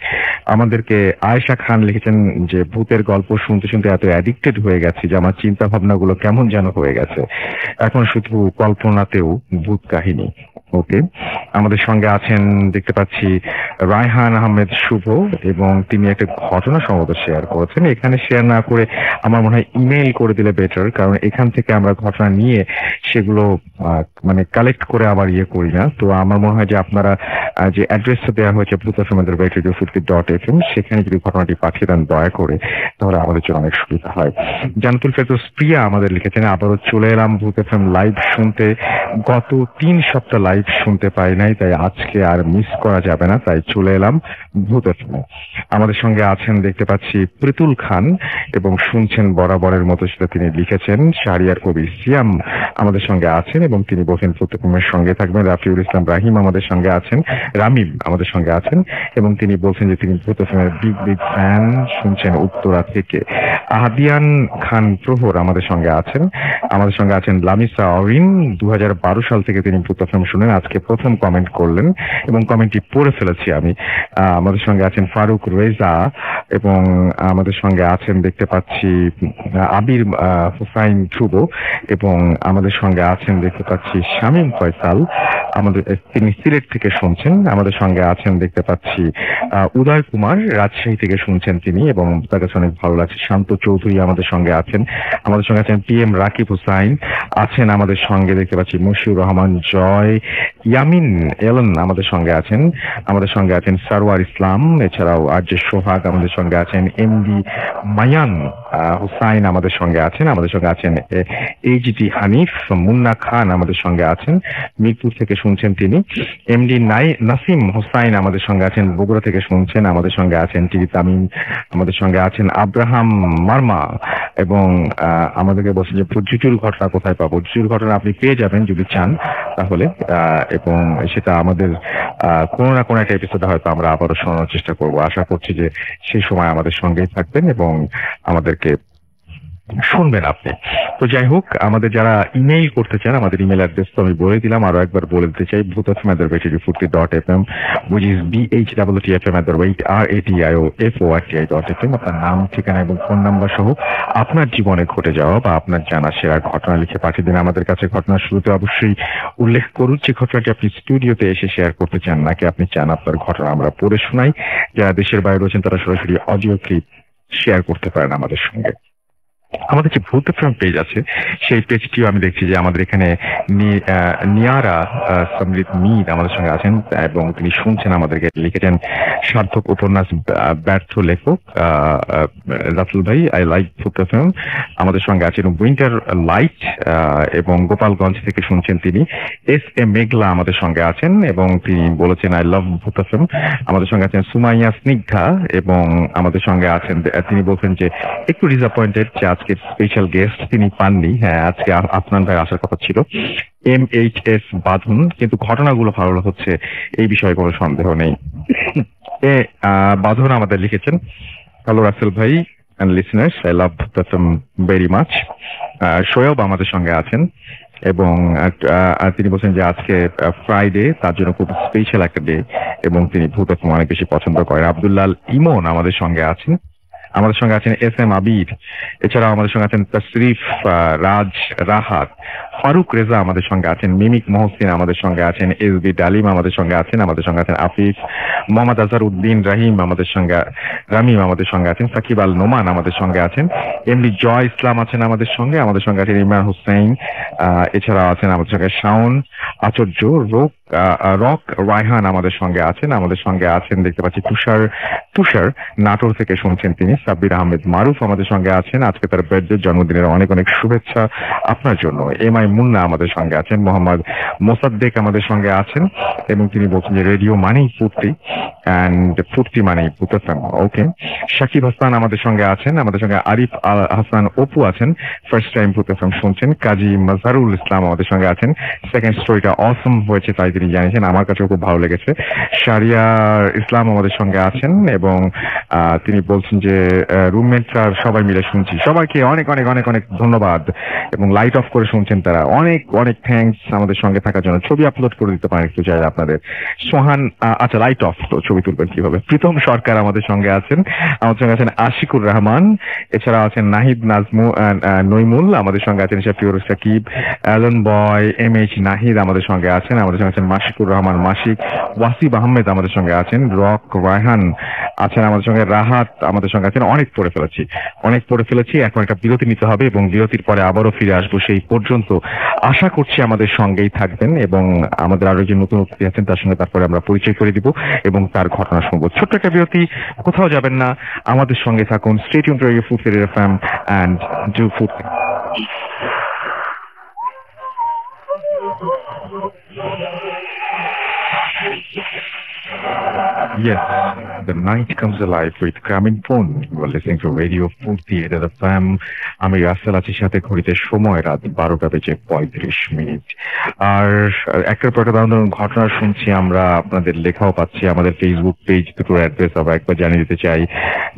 আমাদেরকে আয়েশা খান লিখেছেন যে ভূতের গল্প শুনতে শুনতে এত অ্যাডিক্টেড হয়ে গেছি যে আমার চিন্তা ভাবনাগুলো কেমন যেন হয়ে গেছে, এখন শুধু কল্পনাতেও ভূত কাহিনী। ওকে, আমাদের সঙ্গে আছেন দেখতে পাচ্ছি রায়হান আহমেদ শুভ, এবং তিনি একটা ঘটনা সম্ভবত শেয়ার করেছেন। এখানে শেয়ার না করে আমার মনে হয় ইমেইল করে দিলে বেটার, কারণ এখান থেকে আমরা ঘটনা নিয়ে সেগুলো মানে কালেক্ট করে আবার ইয়ে করি না। তো আমার মনে হয় যে আপনারা যে অ্যাড্রেসটা দেওয়া হয়েছে ভূতফম@radio50.fm, সেখানে যদি ঘটনাটি পাঠিয়ে দেন দয়া করে, তাহলে আমাদের জন্য অনেক সুবিধা হয়। জানাতুল ফেরদৌস প্রিয়া আমাদের লিখেছেন, আবারও চলে এলাম ভূত এফএম লাইভ শুনতে। গত 3 সপ্তাহ লাইভ শুনতে পাই নাই, তাই আজকে আর মিস করা যাবে না, তাই চলে এলাম ভূত এফএম। আমাদের সঙ্গে আছেন দেখতে পাচ্ছি প্রীতুল খান, এবং শুনছেন বরাবরের মতো সেটা তিনি লিখেছেন। শাহরিয়ার কবির সিয়াম আমাদের সঙ্গে আছেন এবং তিনি বলছেন ভূত এফএমের সঙ্গে থাকবেন। রাফিউল ইসলাম রাহিম আমাদের সঙ্গে আছেন, রামিম আমাদের সঙ্গে আছেন এবং তিনি বলছেন যে তিনি ভূত এফএমের বিগ ফ্যান, শুনছেন উত্তরা থেকে। আহাদিয়ান খান প্রহর আমাদের সঙ্গে আছেন। আমাদের সঙ্গে আছেন লামিসা অরিন, 2012 সাল থেকে তিনি ভূত এফএম শুনেন, আজকে প্রথম কমেন্ট করলেন এবং কমেন্টটি পড়ে ফেলেছি আমি। আমাদের সঙ্গে আছেন ফারুক রেজা, এবং আমাদের সঙ্গে আছেন দেখতে পাচ্ছি আবির হুসাইন ধ্রুব, এবং আমাদের সঙ্গে আছেন দেখতে পাচ্ছি শামীম ফয়সাল, আমাদের তিনি সিলেট থেকে শুনছেন। আমাদের সঙ্গে আছেন দেখতে পাচ্ছি উদয় কুমার, রাজশাহী থেকে শুনছেন তিনি, এবং তার কাছে অনেক ভালো লাগছে। শান্ত চৌধুরী আমাদের সঙ্গে আছেন। আমাদের সঙ্গে আছেন PM রাকিব হুসাইন আছেন। আমাদের সঙ্গে দেখতে পাচ্ছি মশিউর রহমান জয়, ইয়ামিন এলন আমাদের সঙ্গে আছেন। আমাদের সঙ্গে আছেন সারওয়ার ইসলাম, এছাড়াও আরজে সোহাগ আমাদের সঙ্গে আছেন। এমডি মায়ান হুসাইন আমাদের সঙ্গে আছেন। আমাদের সঙ্গে আছেন এইচডি হানিফ, মুন্না খান আমাদের সঙ্গে আছেন, মিরপুর থেকে শুনছেন তিনি। এমডি নাসিম হুসাইন আমাদের সঙ্গে আছেন, বগুড়া থেকে শুনছেন। আমাদের সঙ্গে আছেন টিভি তামিম, আমাদের সঙ্গে আছেন আব্রাহাম মার্মা, এবং আমাদেরকে বলছেন যে জুজুর ঘটনা কোথায় পাবো। জুজুর ঘটনা আপনি পেয়ে যাবেন যদি চান তাহলে, এবং সেটা আমাদের কোনো না কোনো একটা এপিসোডে হয়তো আমরা আবারও শোনানোর চেষ্টা করব। আশা করছি যে সেই সময় আমাদের সঙ্গেই থাকবেন এবং আমাদেরকে শুনবেন আপনি। তো যাই হোক, আমাদের যারা ইমেইল করতে চান, আমাদের ইমেল অ্যাড্রেস তো আমি বলে দিলাম, আরো একবার বলে দিতে চাই, bhutfm@radio50.fm, which is bhwtfm@radio50.fm। আপনার নাম, ঠিকানা এবং ফোন নাম্বার সহ আপনার জীবনে ঘটে যাওয়া বা আপনার জানা সেরা ঘটনা লিখে পাঠিয়ে দিন আমাদের কাছে। ঘটনার শুরুতে অবশ্যই উল্লেখ করুন যে ঘটনাটি আপনি স্টুডিওতে এসে শেয়ার করতে চান, নাকি আপনি চান আপনার ঘটনা আমরা পড়ে শোনাই। যারা দেশের বাইরে রয়েছেন তারা সরাসরি অডিও ক্লিপ শেয়ার করতে পারেন আমাদের সঙ্গে। আমাদের যে ভূত এফএম পেজ আছে সেই পেজটিও আমি দেখছি যে আমাদের এখানে নিয়ারা সমৃদ্ধ মীর আমাদের সঙ্গে আছেন এবং তিনি শুনছেন, আমাদেরকে লিখেছেন সার্থক উপন্যাস ব্যর্থ লেখক রাতুল ভাই, আই লাইক ভূত এফএম। আমাদের সঙ্গে আছেন উইন্টার লাইট এবং গোপালগঞ্জ থেকে শুনছেন তিনি। এস এ মেঘলা আমাদের সঙ্গে আছেন এবং তিনি বলেছেন আই লাভ ভূত এফএম। আমাদের সঙ্গে আছেন সুমাইয়া স্নিগ্ধা এবং আমাদের সঙ্গে আছেন, তিনি বলছেন যে একটু ডিসঅ্যাপয়েন্টেড যে আজকে স্পেশাল গেস্ট তিনি পাননি। হ্যাঁ, আজকে আফনান ভাই আসার কথা ছিল। MHS বাঁধন, কিন্তু ঘটনাগুলো ভালো হচ্ছে এই বিষয়ে কোনো সন্দেহ নেই। বাঁধন আমাদের লিখেছেন, হ্যালো রাসেল ভাই অ্যান্ড লিসনার্স, আই লাভ প্রথম ভেরি মাচ। শোয়েব আমাদের সঙ্গে আছেন এবং তিনি বলছেন যে আজকে ফ্রাইডে, তার জন্য খুব স্পেশাল একটা ডে এবং তিনি ভূত অনেক বেশি পছন্দ করেন। আব্দুল্লাহ ইমন আমাদের সঙ্গে আছেন। আমাদের সঙ্গে আছেন SM আবির, এছাড়াও আমাদের সঙ্গে আছেন তশরিফ রাজ রাহাত, ফারুক রেজা আমাদের সঙ্গে আছেন, মিমিক মহসিন আমাদের সঙ্গে আছেন, SB ডালিম আমাদের সঙ্গে আছেন, আমাদের সঙ্গে আছেন আফিফ, মোহাম্মদ আজহার উদ্দিন রাহিম আমাদের সঙ্গে, রামিম আমাদের সঙ্গে আছেন, সাকিব আল নোমান আমাদের সঙ্গে আছেন, এমডি জয় ইসলাম আছেন আমাদের সঙ্গে আছেন ইমরান হোসেন, এছাড়াও আছেন আমাদের সঙ্গে শাওন আচার্য, রক রায়হান আমাদের সঙ্গে আছেন দেখতে পাচ্ছি তুষার নাটোর থেকে শুনছেন তিনি, সাব্বির আহমেদ মারুফ আমাদের সঙ্গে আছেন, আজকে তার বার্থডে জন্মদিনের অনেক অনেক শুভেচ্ছা আপনার জন্য। MI মুন্না আমাদের সঙ্গে আছেন, মোহাম্মদ মোসাদ্দেক আমাদের সঙ্গে আছেন এবং তিনি বলছেন যে রেডিও মানেই ফুর্তি অ্যান্ড ফুর্তি মানেই ভূত এফএম। ওকে, শাকিব হাসান আমাদের সঙ্গে আছেন, আমাদের সঙ্গে আরিফ আল হাসান অপু আছেন, ফার্স্ট টাইম ভূত এফএম শুনছেন। কাজী মাজহারুল ইসলাম আমাদের সঙ্গে আছেন, সেকেন্ড স্টোরিটা অসম হয়েছে তাই তিনি জানিয়েছেন, আমার কাছেও খুব ভালো লেগেছে। শারিয়ার ইসলাম আমাদের সঙ্গে আছেন এবং তিনি বলছেন যে রুমমেটরা সবাই মিলে শুনছি, সবাইকে অনেক অনেক অনেক অনেক ধন্যবাদ এবং লাইট অফ করে শুনছেন তারা, অনেক অনেক থ্যাঙ্কস আমাদের সঙ্গে থাকার জন্য। ছবি আপলোড করে দিতে পারেন একটু চাইলে আপনাদের। সোহান, আচ্ছা লাইট অফ, তো ছবি তুলবেন কিভাবে? প্রীতম সরকার আমাদের সঙ্গে আছেন, আমাদের সঙ্গে আছেন আশিকুর রহমান, এছাড়া আছেন নাহিদ নাজমু নইমুল, আমাদের সঙ্গে আছেন শাফিউর সাকিব, অ্যালন বয়, MH নাহিদ আমাদের সঙ্গে আছেন, আমাদের সঙ্গে আছেন মাশিকুর রহমান মাসিক, ওয়াসিব আহমেদ আমাদের সঙ্গে আছেন, রক রায়হান আছেন আমাদের সঙ্গে, রাহাত আমাদের সঙ্গে আছেন। অনেক পড়ে ফেলেছি, এখন একটা বিরতি নিতে হবে এবং বিরতির পরে আবারও ফিরে আসবো। সেই পর্যন্ত আশা করছি আমাদের সঙ্গেই থাকবেন এবং আমাদের আরো যে নতুন অতিথি আছেন তার সঙ্গে তারপরে আমরা পরিচয় করে দিব এবং তার ঘটনা শুনবো। ছোট্ট একটা বিরতি, কোথাও যাবেন না, আমাদের সঙ্গে থাকুন। Stay tuned to radio food FM and do food. Yes, the night comes alive with Gramophone. You are listening to Radio Food Theater FM. আমি রাসেল আছি, সাথে ঘড়িতে সময় রাত 12:35। আর একটার পর একটা দারুণ ঘটনা শুনছি আমরা, আপনাদের লেখাও পাচ্ছি। আমাদের ফেসবুক পেজ দুটোর অ্যাড্রেস আবার একবার জানিয়ে দিতে চাই,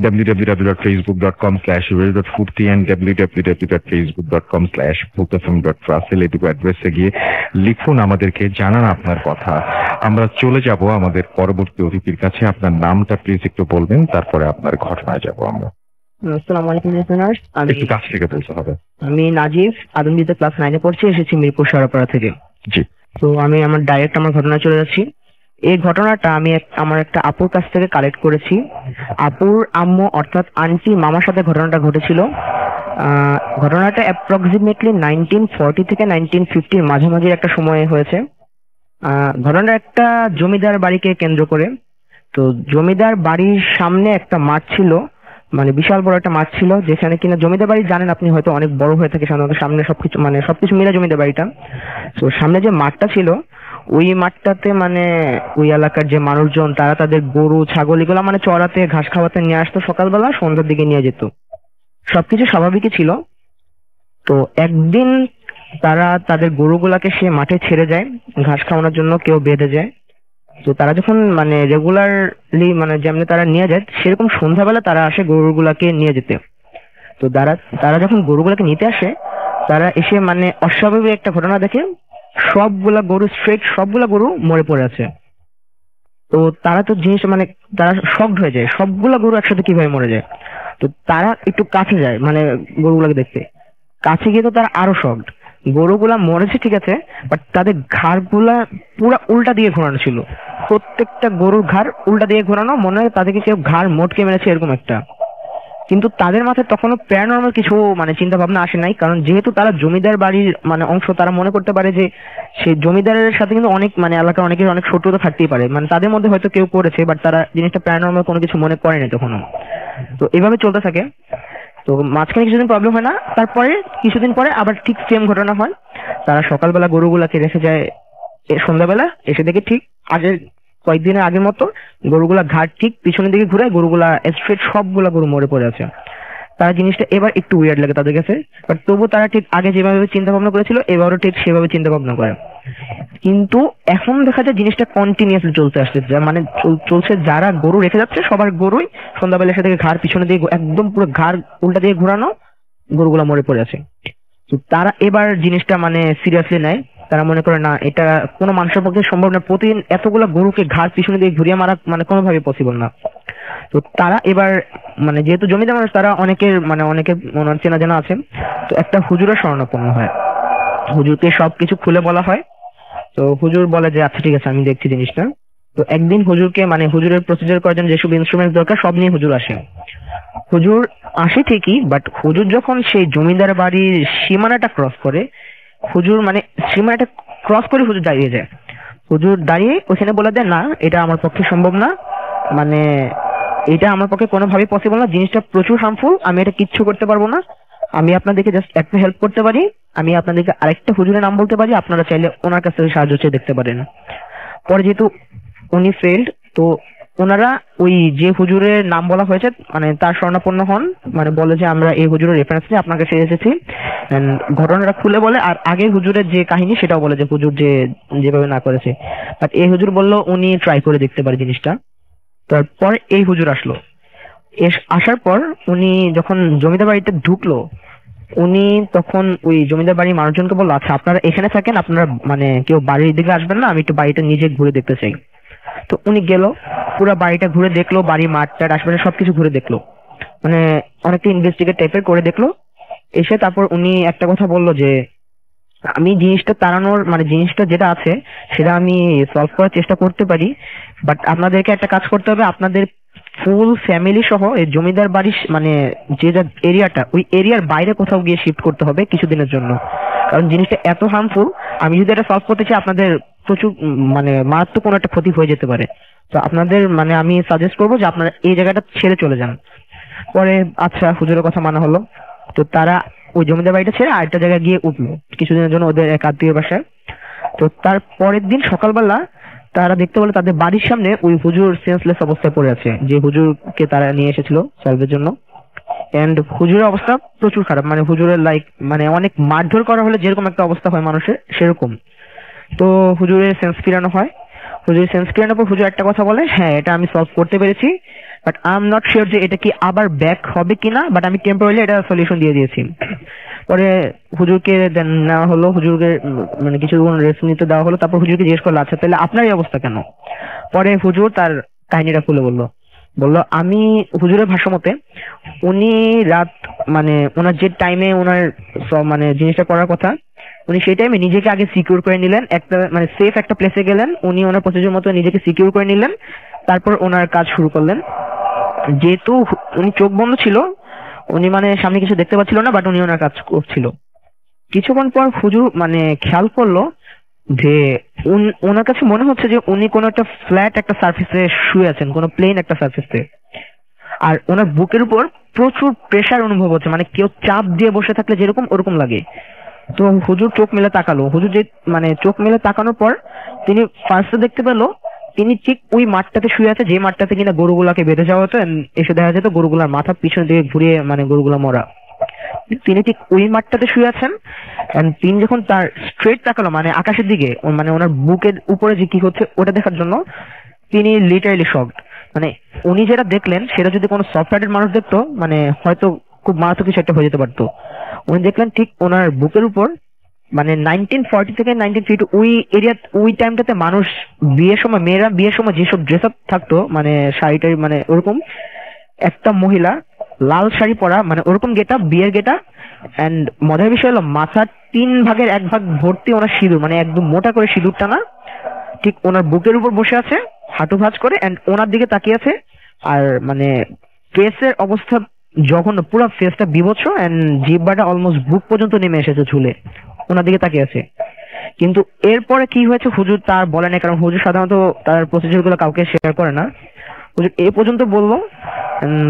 www.facebook.com/radio.foodthi and www.facebook.com/bhootfm.russell, এই দুটো অ্যাড্রেসে গিয়ে লিখুন, আমাদেরকে জানান আপনার কথা। আমরা চলে যাব আমাদের পরবর্তী অতিথির কাছে। আপনার নামটা প্লিজ একটু বলবেন, তারপরে আপনার ঘটনায় যাব আমরা। আসসালামু আলাইকুম লিসেনার্স, একটু কাছ থেকে বলতে হবে। আমি নাজিফ, আদমদীতে ক্লাস 9-এ পড়ছি, এসেছি মিরপুর সরাপাড়া থেকে। জি, তো আমি আমার ঘটনায় চলে যাচ্ছি। এই ঘটনাটা আমি আমার একটা আপুর কাছ থেকে কালেক্ট করেছি। আপুর আম্মু অর্থাৎ আন্টি মামার সাথে ঘটনাটা ঘটেছিল। ঘটনাটা অ্যাপ্রক্সিমেটলি 1940 থেকে 1950 মাঝামাঝি একটা সময়ে হয়েছে। ঘটনাটা একটা জমিদার বাড়িকে কেন্দ্র করে। তো জমিদার বাড়ির সামনে একটা মাঠ ছিল, মানে বিশাল বড় একটা মাঠ ছিল, যেখানে কিনা জমিদার বাড়ি জানেন আপনি হয়তো অনেক বড় হয়ে থাকে সাধারণত, সামনে সবকিছু মিলে জমিদার বাড়িটা। তো সামনে যে মাঠটা ছিল ওই মাঠটাতে ওই এলাকার যে মানুষজন তারা তাদের গরু ছাগল এগুলো চড়াতে ঘাস খাওয়াতে নিয়ে আসতো, সকালবেলা সন্ধ্যার দিকে নিয়ে যেত, সবকিছু স্বাভাবিকই ছিল। তো একদিন তারা তাদের গরুগুলাকে সে মাঠে ছেড়ে যায় ঘাস খাওয়ানোর জন্য, কেউ বেঁধে যায়। তো তারা যখন রেগুলারলি যেমনি তারা নিয়ে যায়, সেরকম সন্ধ্যাবেলা তারা আসে গরুগুলাকে নিয়ে যেতে। তো তারা যখন গরুগুলাকে নিতে আসে, তারা এসে অস্বাভাবিক একটা ঘটনা দেখে, সবগুলা গরু মরে পড়ে আছে। তো তারা তো তারা শকড হয়ে যায়, সবগুলা গরু একসাথে কিভাবে মরে যায়। তো তারা একটু কাছে যায় গরুগুলাকে দেখতে, কাছে গিয়ে তো তারা আরো শকড। গরুগুলা মরেছে ঠিক আছে, বাট তাদের ঘাড়গুলা পুরো উল্টা দিয়ে ঘোরানো ছিল, প্রত্যেকটা গরুর ঘাড় উল্টা দিয়ে ঘোরানো, মনে হয় তাদেরকে কেউ ঘাড় মোটকে মেরেছে এরকম একটা। কিন্তু তাদের মাথায় তখনও প্যারানর্মাল কিছু মানে চিন্তা ভাবনা আসে নাই, কারণ যেহেতু তারা জমিদার বাড়ির মানে অংশ, তারা মনে করতে পারে যে সেই জমিদারের সাথে কিন্তু অনেক মানে এলাকার অনেকের অনেক শত্রুতা থাকতেই পারে, মানে তাদের মধ্যে হয়তো কেউ করেছে, বাট তারা জিনিসটা প্যারানর্মাল কোনো কিছু মনে করেনি তখনও। তো এভাবে চলতে থাকে। তো মাঝখানে কিছুদিন প্রবলেম হয় না, তারপরে কিছুদিন পরে আবার ঠিক সেম ঘটনা হয়। তারা সকালবেলা গরুগুলাকে রেখে যায়, সন্ধ্যাবেলা এসে দেখে ঠিক আগের কয়েকদিনের আগের মতো গরুগুলা ঘাট ঠিক পিছনের দিকে ঘুরে গরুগুলা স্ট্রেট সবগুলা গরু মরে পড়ে আছে। তারা জিনিসটা এবার একটু উইয়ার্ড লাগে তাদের কাছে, বাট তবু তারা ঠিক আগে যেভাবে চিন্তা ভাবনা করেছিল এবারও ঠিক সেভাবে চিন্তা ভাবনা করে। কিন্তু এখন দেখা যায় জিনিসটা কন্টিনিউয়াসলি চলতে আসছে, মানে চলছে, যারা গরু রেখে যাচ্ছে সবার গরুই সন্ধ্যাবেলা এসে থেকে ঘাড় পিছনে দিয়ে একদম পুরো ঘাড় উল্টা দিয়ে ঘোরানো, গরুগুলা মরে পড়ে আছে। তো তারা এবার জিনিসটা মানে সিরিয়াসলি নেয়। তারা মনে করে না এটা কোনো মানুষের পক্ষে সম্ভব না, প্রতিদিন এতগুলা গরুকে ঘাড় পিছনে দিয়ে ঘুরিয়ে মারা মানে কোনোভাবে পসিবল না। তো তারা এবার মানে যেহেতু জমিদার মানুষ, তারা অনেকের ওনার চেনা জানা আছে, তো একটা হুজুরের শরণাপন্ন হয়। হুজুরকে সবকিছু খুলে বলা হয়। তো হুজুর বলে যে আচ্ছা ঠিক আছে, আমি দেখছি জিনিসটা। তো একদিন হুজুরকে মানে হুজুরের প্রসিজার করার জন্য যেসব ইনস্ট্রুমেন্ট দরকার সব নিয়ে হুজুর আসে। হুজুর আসে ঠিকই, বাট হুজুর যখন সেই জমিদার বাড়ির সীমানাটা ক্রস করে, হুজুর মানে সীমানাটা ক্রস করে হুজুর দাঁড়িয়ে যায়। হুজুর দাঁড়িয়ে ওখানে বলে দেয় না, এটা আমার পক্ষে সম্ভব না, মানে এটা আমার পক্ষে কোনোভাবেই পসিবল না, জিনিসটা প্রচুর হার্মফুল, আমি এটা কিচ্ছু করতে পারবো না। আমি আপনাদেরকে জাস্ট একটা হেল্প করতে পারি, আমি আপনাদেরকে আরেকটা হুজুরের নাম বলতে পারি, আপনারা চাইলে ওনার কাছ থেকে সাহায্য চেয়ে দেখতে পারেন। পরে যেহেতু উনি ফেল্ড, তো ওনারা ওই যে হুজুরের নাম বলা হয়েছে মানে তার শরণাপন্ন হন, মানে বলে যে আমরা এই হুজুরের রেফারেন্স নিয়ে আপনার কাছে এসেছি। ঘটনাটা খুলে বলে, আর আগের হুজুরের যে কাহিনী সেটাও বলে যে হুজুর যেভাবে না করেছে, বাট এই হুজুর বললো উনি ট্রাই করে দেখতে পারে জিনিসটা। তারপর এই হুজুর আসলো। আসার পর উনি যখন জমিদার বাড়িতে ঢুকলো, উনি তখন ওই জমিদার বাড়ির মানুষজনকে বললো আচ্ছা আপনারা এখানে থাকেন, আপনারা মানে কেউ বাড়ির দিকে আসবেন না, আমি একটু বাড়িটা নিজে ঘুরে দেখতে চাই। তো উনি গেল, পুরো বাড়িটা ঘুরে দেখলো, বাড়ির মাঠটার আশপাশে সবকিছু ঘুরে দেখলো, মানে অনেকটা ইনভেস্টিগেট টাইপের করে দেখলো। এসে তারপর উনি একটা কথা বললো যে আমি জিনিসটা তাড়ানোর মানে জিনিসটা যেটা আছে সেটা আমি সলভ করার চেষ্টা করতে পারি, বাট আপনাদেরকে একটা কাজ করতে হবে, আপনাদের ফুল ফ্যামিলি সহ এই জমিদার বাড়ির মানে যে এরিয়াটা, ওই এরিয়ার বাইরে কোথাও গিয়ে শিফট করতে হবে কিছুদিনের জন্য, কারণ জিনিসটা এত হার্মফুল, আমি যদি এটা সলভ করতে চাই আপনাদের প্রচুর মানে মারাত্মক কোনো একটা ক্ষতি হয়ে যেতে পারে। তো আপনাদের মানে আমি সাজেস্ট করবো যে আপনারা এই জায়গাটা ছেড়ে চলে যান। পরে আচ্ছা হুজুরের কথা মানা হলো। তো তারা ওই জমিদার বাড়িটা ছেড়ে আরেকটা জায়গায় গিয়ে উঠলো কিছুদিনের জন্য ওদের এক আত্মীয় বাসায়। তো তার পরের দিন সকালবেলা তারা দেখতে পেলো তাদের বাড়ির সামনে ওই হুজুর সেন্সলেস অবস্থায় পড়ে আছে, যে হুজুরকে তারা নিয়ে এসেছিল সলভের জন্য। এন্ড হুজুরের অবস্থা প্রচুর খারাপ, মানে হুজুরের লাইক মানে অনেক মারধর করা হলে যেরকম একটা অবস্থা হয় মানুষের সেরকম। তো হুজুরের সেন্স ফিরানো হয়। হুজুরের সেন্স ফিরানোর পর হুজুর একটা কথা বলে, হ্যাঁ এটা আমি সলভ করতে পেরেছি, but I am not sure যে এটা কি আবার ব্যাক হবে কিনা, বাট আমি টেম্পোরারি এটা সলিউশন দিয়ে দিয়েছি। পরে হুজুরকে নেওয়া হলো, হুজুরকে মানে কিছুক্ষণ রেস্ট নিতে দেওয়া হলো। তারপর হুজুরকে জিজ্ঞেস করলো আচ্ছা তাহলে আপনার এই অবস্থা কেন? পরে হুজুর তার কাহিনীটা খুলে বললো আমি হুজুরের ভাষ্য মতে উনি রাত মানে ওনার যে টাইমে ওনার মানে জিনিসটা করার কথা, উনি সেই টাইমে নিজেকে আগে সিকিউর করে নিলেন, একটা মানে সেফ একটা প্লেসে গেলেন, উনি ওনার প্রসিজার মতো নিজেকে সিকিউর করে নিলেন, তারপর ওনার কাজ শুরু করলেন। যেহেতু উনি চোখ বন্ধ ছিল, উনি মানে সামনে কিছু দেখতে পাচ্ছিল না, বাট উনি ওনার কাজ করছিল। কিছুক্ষণ পর হুজুর মানে খেয়াল করলো যে ওনার কাছে মনে হচ্ছে যে উনি কোনো একটা ফ্ল্যাট একটা সার্ফেসে শুয়ে আছেন, কোনো প্লেন একটা সার্ফেসে, আর ওনার বুকের উপর প্রচুর প্রেসার অনুভব হচ্ছে, মানে কেউ চাপ দিয়ে বসে থাকলে যেরকম ওরকম লাগে। তো হুজুর চোখ মেলে তাকালো, হুজুর যে মানে চোখ মেলে তাকানোর পর তিনি ফার্স্টে দেখতে পেলো তিনি ঠিক ওই মাঠটাতে শুয়ে আছে যে মাঠটাতে কিনা গরুগুলাকে বেঁধে যাওয়া হতো, এসে দেখা যেত গরুগুলার মাথা পিছনে দিকে ঘুরিয়ে মানে গরুগুলা মরা। তিনি ঠিক ওই মাঠটাতে শুয়ে আছেন। তিনি যখন তার স্ট্রেট তাকালো মানে আকাশের দিকে, মানে ওনার বুকের উপরে যে কি হচ্ছে ওটা দেখার জন্য, তিনি লিটারালি শকড। মানে উনি যেটা দেখলেন সেটা যদি কোনো সফটওয়্যারের মানুষ দেখতো মানে হয়তো খুব মারাত্মক কিছু একটা হয়ে যেতে পারতো। উনি দেখলেন ঠিক ওনার বুকের উপর মানে 1940 থেকে 1950 ওই এরিয়া, ওই টাইমটাতে মানুষ বিয়ের সময়, মেয়েরা বিয়ের সময় যেসব ড্রেস আপ থাকতো মানে শাড়িটাই মানে ওরকম একটা মহিলা লাল শাড়ি পরা, মানে ওরকম গেটা বিয়ের গেটা। এন্ড মজার বিষয় হলো মাথার 3 ভাগের 1 ভাগ ভর্তি ওনার সিঁদুর, মানে একদম মোটা করে সিঁদুর টানা, ঠিক ওনার বুকের উপর বসে আছে হাঁটু ভাঁজ করে, এন্ড ওনার দিকে তাকিয়ে আছে। আর মানে কেসের অবস্থা যখন পুরো ফেসটা বিভৎস এন্ড জিহ্বাটা অলমোস্ট বুক পর্যন্ত নেমে এসেছে ঝুলে, ওনার দিকে তাকিয়ে আছে। কিন্তু এরপরে কি হয়েছে হুজুর তার বলে না, কারণ হুজুর সাধারণত তার প্রসিডিউর গুলো কাউকে শেয়ার করে না। হুজুর এ পর্যন্ত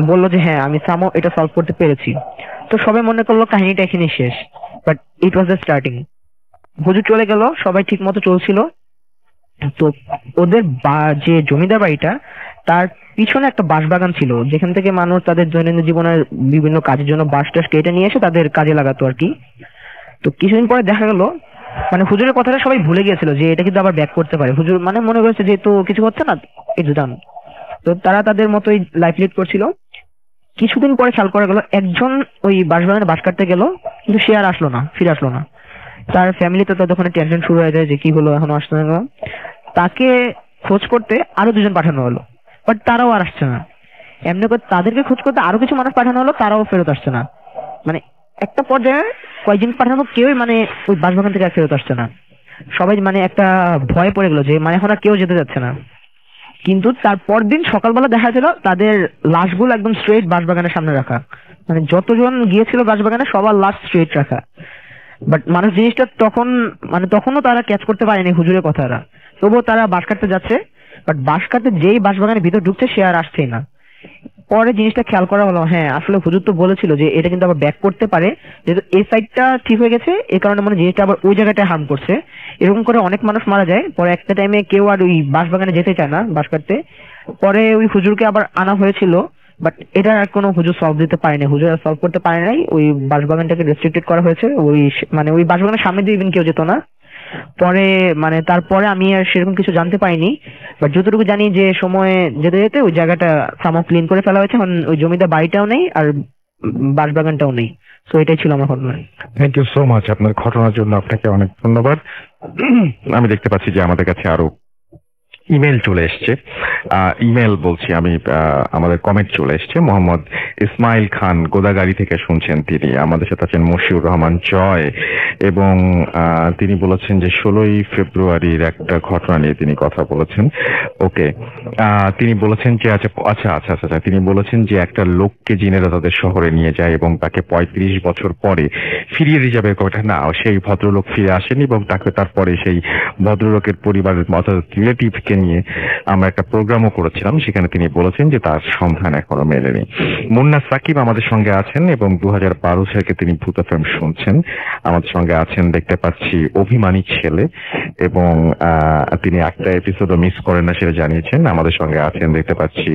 বললো যে হ্যাঁ আমি সামো এটা সলভ করতে পেরেছি। তো সবাই মনে করলো কাহিনীটা এখানে শেষ, but it was the starting. হুজুর চলে গেল, সবাই ঠিক মতো চলছিল। তো ওদের যে জমিদার বাড়িটা, তার পিছনে একটা বাঁশবাগান ছিল, যেখান থেকে মানুষ তাদের দৈনন্দিন জীবনের বিভিন্ন কাজের জন্য বাঁশ টাস কেটে নিয়ে এসে তাদের কাজে লাগাতো আর কি। তো কিছুদিন পরে দেখা গেল মানে হুজুরের কথাটা সবাই ভুলে গিয়েছিল যে এটা কিন্তু আবার ব্যাক করতে পারে। হুজুর মানে মনে করেছে যে তো কিছু হচ্ছে না, ইটস ডান। তো তারা তাদের মতোই লাইফ লিড করছিল। কিছুদিন পরে খেয়াল করা গেল একজন ওই বাঁশবাগানে বাঁশ কাটতে গেল, কিন্তু সে আর ফিরে আসলো না। তার ফ্যামিলিতে ততক্ষণে টেনশন শুরু হয়ে যায় যে কি হলো, এখনো আসছে না। তাকে খোঁজ করতে আরো দুজন পাঠানো হলো, বাট তারাও আর আসছে না। এমনি করে তাদেরকে খোঁজ করতে আরো কিছু মানুষ পাঠানো হলো, তারাও ফেরত আসছে না। মানে একটা পর্যায়ে কয়েকজন পাঠানো কেউই মানে ওই বাঁশবাগান থেকে আর ফেরত আসছে না। সবাই মানে একটা ভয় পড়ে গেলো যে মানে এখন আর কেউ যেতে যাচ্ছে না। কিন্তু তার পরদিন সকালবেলা দেখা গেল তাদের লাশগুলো একদম স্ট্রেট বাঁশবাগানের সামনে রাখা। মানে যতজন গিয়েছিল বাঁশবাগানে সবার লাশ স্ট্রেট রাখা। বাট মানুষ জিনিসটা তখনও তারা ক্যাচ করতে পারেনি হুজুরের কথাটা। তবুও তারা বাঁশ কাটতে যাচ্ছে, বাট বাঁশ কাটতে যেই বাঁশবাগানের ভিতর ঢুকছে সে আর আসছেই না। পরে জিনিসটা খেয়াল করা হলো, হ্যাঁ আসলে হুজুর তো বলেছিল যে এটা কিন্তু আবার ব্যাক করতে পারে, যেহেতু এই সাইডটা ঠিক হয়ে গেছে এই কারণে মানে জিনিসটা আবার ওই জায়গাটায় হার্ম করছে। এরকম করে অনেক মানুষ মারা যায়। পরে একটা টাইমে কেউ আর ওই বাঁশবাগানে যেতে চায় না বাঁশ কাটতে। পরে ওই হুজুরকে আবার আনা হয়েছিল, বাট এটা আর কোনো হুজুর সলভ দিতে পারেনি, হুজুর আর সলভ করতে পারে নাই। ওই বাঁশবাগানটাকে রেস্ট্রিক্টেড করা হয়েছে, মানে ওই বাঁশবাগানের সামনে দিয়ে ইভেন কেউ যেত না। পরে মানে তারপরে আমি আর সেরকম কিছু জানতে পাইনি, বাট যতটুকু জানি যে সময় যেতে যেতে ওই জায়গাটা সামহাও ক্লিন করে ফেলা হয়েছে। এখন ওই জমিদার বাড়িটাও নেই আর বাঁশবাগানটাও নেই। তো এটাই ছিল আমার ঘটনা। থ্যাংক ইউ সো মাচ আপনার ঘটনার জন্য, আপনাকে অনেক ধন্যবাদ। আমি দেখতে পাচ্ছি যে আমাদের কাছে আরো ইমেল চলে এসছে, ইমেল বলছি আমি, আমাদের কমেন্ট চলে এসছে। মোহাম্মদ ইসমাইল খান গোদাগাড়ি থেকে শুনছেন, তিনি আমাদের সাথে আছেন মশিউর রহমান জয়, এবং তিনি বলেছেন যে 16ই ফেব্রুয়ারির একটা ঘটনা নিয়ে তিনি কথা বলেছেন। ওকে, তিনি বলেছেন যে আচ্ছা তিনি বলেছেন যে একটা লোককে জিনেরা তাদের শহরে নিয়ে যায় এবং তাকে 35 বছর পরে ফিরিয়ে দিয়ে যাবে কথা না, সেই ভদ্রলোক ফিরে আসেনি এবং তাকে তারপরে সেই ভদ্রলোকের পরিবারের রিলেটিভকে নিয়ে আমরা একটা প্রোগ্রামও করেছিলাম, সেখানে তিনি বলেছেন যে তার সন্ধান এখনো মেলেনি। মুন্না সাকিব আমাদের সঙ্গে আছেন এবং 2012 থেকে তিনি ভূত এফএম শুনছেন। আমাদের সঙ্গে আছেন দেখতে পাচ্ছি অভিমানী ছেলে, এবং তিনি একটা এপিসোডও মিস করেন না সেটা জানিয়েছেন। আমাদের সঙ্গে আছেন দেখতে পাচ্ছি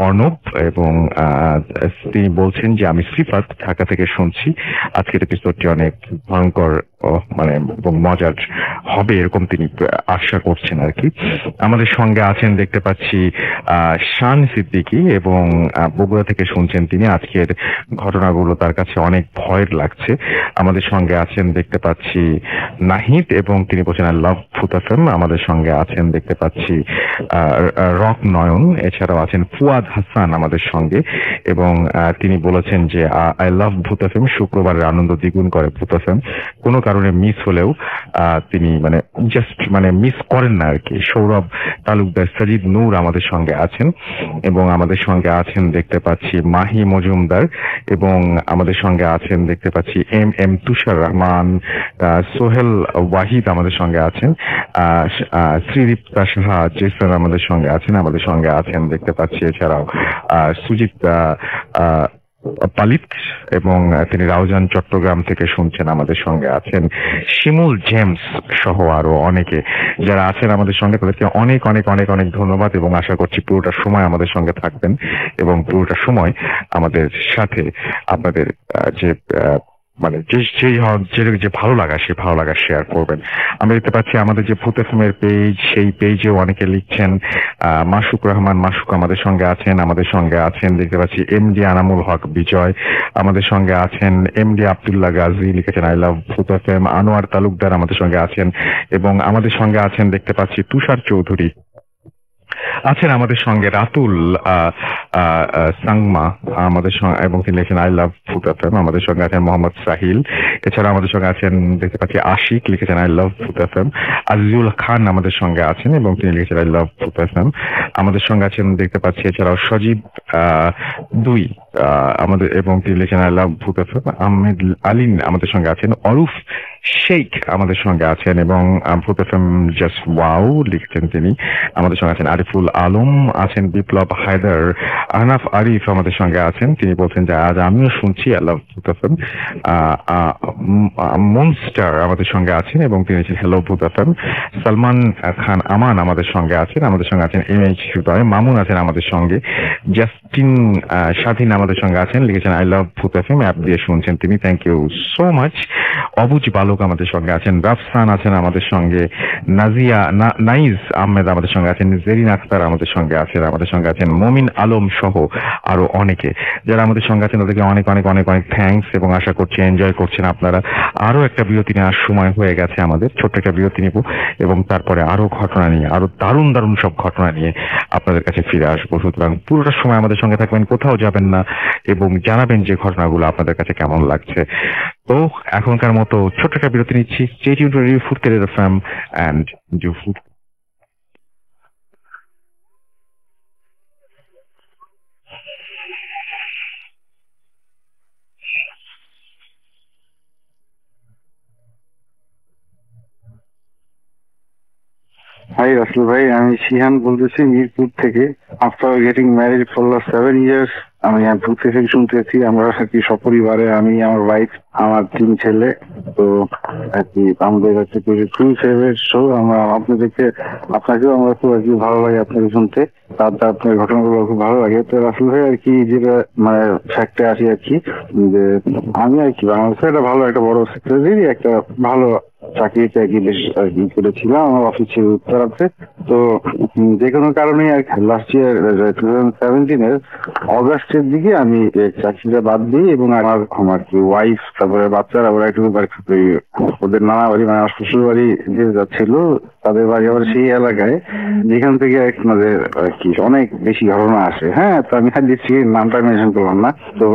অর্ণব, এবং তিনি বলছেন যে আমি সিফাত ঢাকা থেকে শুনছি, আজকের এপিসোডটি অনেক ভয়ঙ্কর মানে এবং মজার হবে এরকম তিনি আশা করছেন আর কি। আমাদের সঙ্গে আছেন দেখতে পাচ্ছি শান সিদ্দিকী, এবং বগুড়া থেকে শুনছেন তিনি, আজকের ঘটনাগুলো তার কাছে অনেক ভয়ের লাগছে। আমাদের সঙ্গে আছেন দেখতে পাচ্ছি নাহিদ, এবং তিনি বলছেন আই লাভ ভূত এফএম। আমাদের সঙ্গে আছেন দেখতে পাচ্ছি রক নয়ন, এছাড়াও আছেন ফুয়াদ হাসান আমাদের সঙ্গে, এবং তিনি বলেছেন যে আই লাভ ভূত এফএম, শুক্রবারের আনন্দ দ্বিগুণ করে ভূত এফএম, কোনো কারণে মিস হলেও তিনি মানে জাস্ট মানে মিস করেন না আর কি। সৌরভ তালুকদার, সাজিদ নূর আমাদের সঙ্গে আছেন, এবং আমাদের সঙ্গে আছেন দেখতে পাচ্ছি মাহি মজুমদার, এবং আমাদের সঙ্গে আছেন দেখতে পাচ্ছি এম তুষার রহমান, সোহেল ওয়াহিদ আমাদের সঙ্গে আছেন, শ্রীদীপ্তা সাহা জেসন আমাদের সঙ্গে আছেন, আমাদের সঙ্গে আছেন দেখতে পাচ্ছি এছাড়াও সুজিত পালিত, এবং তিনি রাউজান চট্টগ্রাম থেকে শুনছেন। আমাদের সঙ্গে আছেন শিমুল জেমস সহ আরো অনেকে যারা আছেন আমাদের সঙ্গে, তাদেরকে অনেক অনেক অনেক অনেক ধন্যবাদ, এবং আশা করছি পুরোটা সময় আমাদের সঙ্গে থাকবেন এবং পুরোটা সময় আমাদের সাথে আপনাদের যে মানে যে ভালো লাগা সেই ভালো লাগা শেয়ার করবেন। আমরা দেখতে পাচ্ছি আমাদের যে ভূত এফএম এর পেজ, সেই পেজেও অনেকে লিখছেন। মাসুক রহমান মাসুক আমাদের সঙ্গে আছেন, আমাদের সঙ্গে আছেন দেখতে পাচ্ছি এমডি আনামুল হক বিজয়, আমাদের সঙ্গে আছেন এমডি আব্দুল্লাহ গাজী, লিখেছেন আই লাভ ভূত এফএম। আনোয়ার তালুকদার আমাদের সঙ্গে আছেন, এবং আমাদের সঙ্গে আছেন দেখতে পাচ্ছি তুষার চৌধুরী আছেন, আমাদের সঙ্গে রাতুল সাংমা আমাদের সঙ্গে, এবং তিনি লিখেছেন আই লাভ ভূত এফএম। আমাদের সঙ্গে আছেন মোহাম্মদ সাহিল, এছাড়া আমাদের সঙ্গে আছেন দেখতে পাচ্ছি আশিক, লিখেছেন আই লাভ ভূত এফএম। আজিজুল খান আমাদের সঙ্গে আছেন, এবং তিনি লিখেছেন আই লাভ ভূত এফএম। আমাদের সঙ্গে আছেন দেখতে পাচ্ছি এছাড়াও সজীব দুই, আমাদের এবং তিনি লিখেছেন আই লাভ ভূত এফএম। আহমেদ আলিন আমাদের সঙ্গে আছেন, অরুফ শেখ আমাদের সঙ্গে আছেন এবং ভূত এফএম জাস্ট ওয়াও লিখছেন তিনি আমাদের সঙ্গে আছেন। আরিফুল আলম আছেন, বিপ্লব হায়দার, আহনাফ আরিফ আমাদের সঙ্গে আছেন, তিনি বলছেন যে আজ আমিও শুনছি আই লাভ ভূত এফএম। মনস্টার আমাদের সঙ্গে আছেন এবং তিনি হ্যালো ভূত এফএম। সালমান খান আমান আমাদের সঙ্গে আছেন এম এইচ হৃদয়। মামুন আছেন আমাদের সঙ্গে। জাস্টিন স্বাধীন আমাদের সঙ্গে আছেন, লিখেছেন আই লাভ ভূত এফএম, অ্যাপ দিয়ে শুনছেন তিনি, থ্যাংক ইউ সো মাচ। অবুজ বালক আমাদের সঙ্গে আছেন, রাফসান আছেন আমাদের সঙ্গে, নাইজ আহমেদ আমাদের সঙ্গে আছেন, জেরিন আক্তার আমাদের সঙ্গে আছেন, মমিন আলম সহ আরো অনেকে যারা আমাদের সঙ্গে আছেন তাদেরকে অনেক অনেক অনেক অনেক থ্যাঙ্কস এবং আশা করছি এনজয় করছেন আপনারা। আরো একটা বিরতি নেওয়ার সময় হয়ে গেছে আমাদের, ছোট্ট একটা বিরতি নিব এবং তারপরে আরো ঘটনা নিয়ে, আরো দারুণ দারুণ সব ঘটনা নিয়ে আপনাদের কাছে ফিরে আসবো। সুতরাং পুরোটা সময় আমাদের সঙ্গে থাকবেন, কোথাও যাবেন না এবং জানাবেন যে ঘটনাগুলো আপনাদের কাছে কেমন লাগছে। তো এখনকার মতো ছোট্ট একটা বিরতি নিচ্ছি। স্টে টিউনড টু রেডিও ফুরতের FM and do food. Hi Rasel ভাই, আমি শিহান বলতেছি মিরপুর থেকে। After getting married for last 7 years আমি ভূত থেকে শুনতেছি। আমরা আর কি সপরিবারে, আমি, আমার ওয়াইফ, আমার 3 ছেলে। তো আর কি আমাদের কাছে খুবই ফেভারিট শো। আমরা আপনাকেও আমরা খুব আর কি ভালো লাগে আপনাকে শুনতে, আপনার ঘটনাগুলো খুব ভালো লাগে। তো রাসেল ভাই আর কি যেটা মানে ফ্যাক্টে আসি আর কি, যে আমি আর কি বাংলাদেশে একটা ভালো একটা বড় সেক্টরেরই একটা ভালো চাকরিতে আর কি বেশ আর কি করেছিলাম। আমার অফিস ছিল উত্তরাতে। তো যে কোনো কারণে আর কি লাস্ট ইয়ার 2017 অগাস্টের দিকে আমি চাকরিটা বাদ দিই এবং আমার কি ওয়াইফ, তারপরে বাচ্চারা, ওরা একটু ওদের নানা বাড়ি মানে আমার শ্বশুর বাড়ি যে যাচ্ছিল, তাদের বাড়ি আবার সেই এলাকায় যেখান থেকে আমাদের আর কি অনেক বেশি ঘটনা আসে। হ্যাঁ, তো আমি দিচ্ছি, নামটা মেনশন করলাম না। তো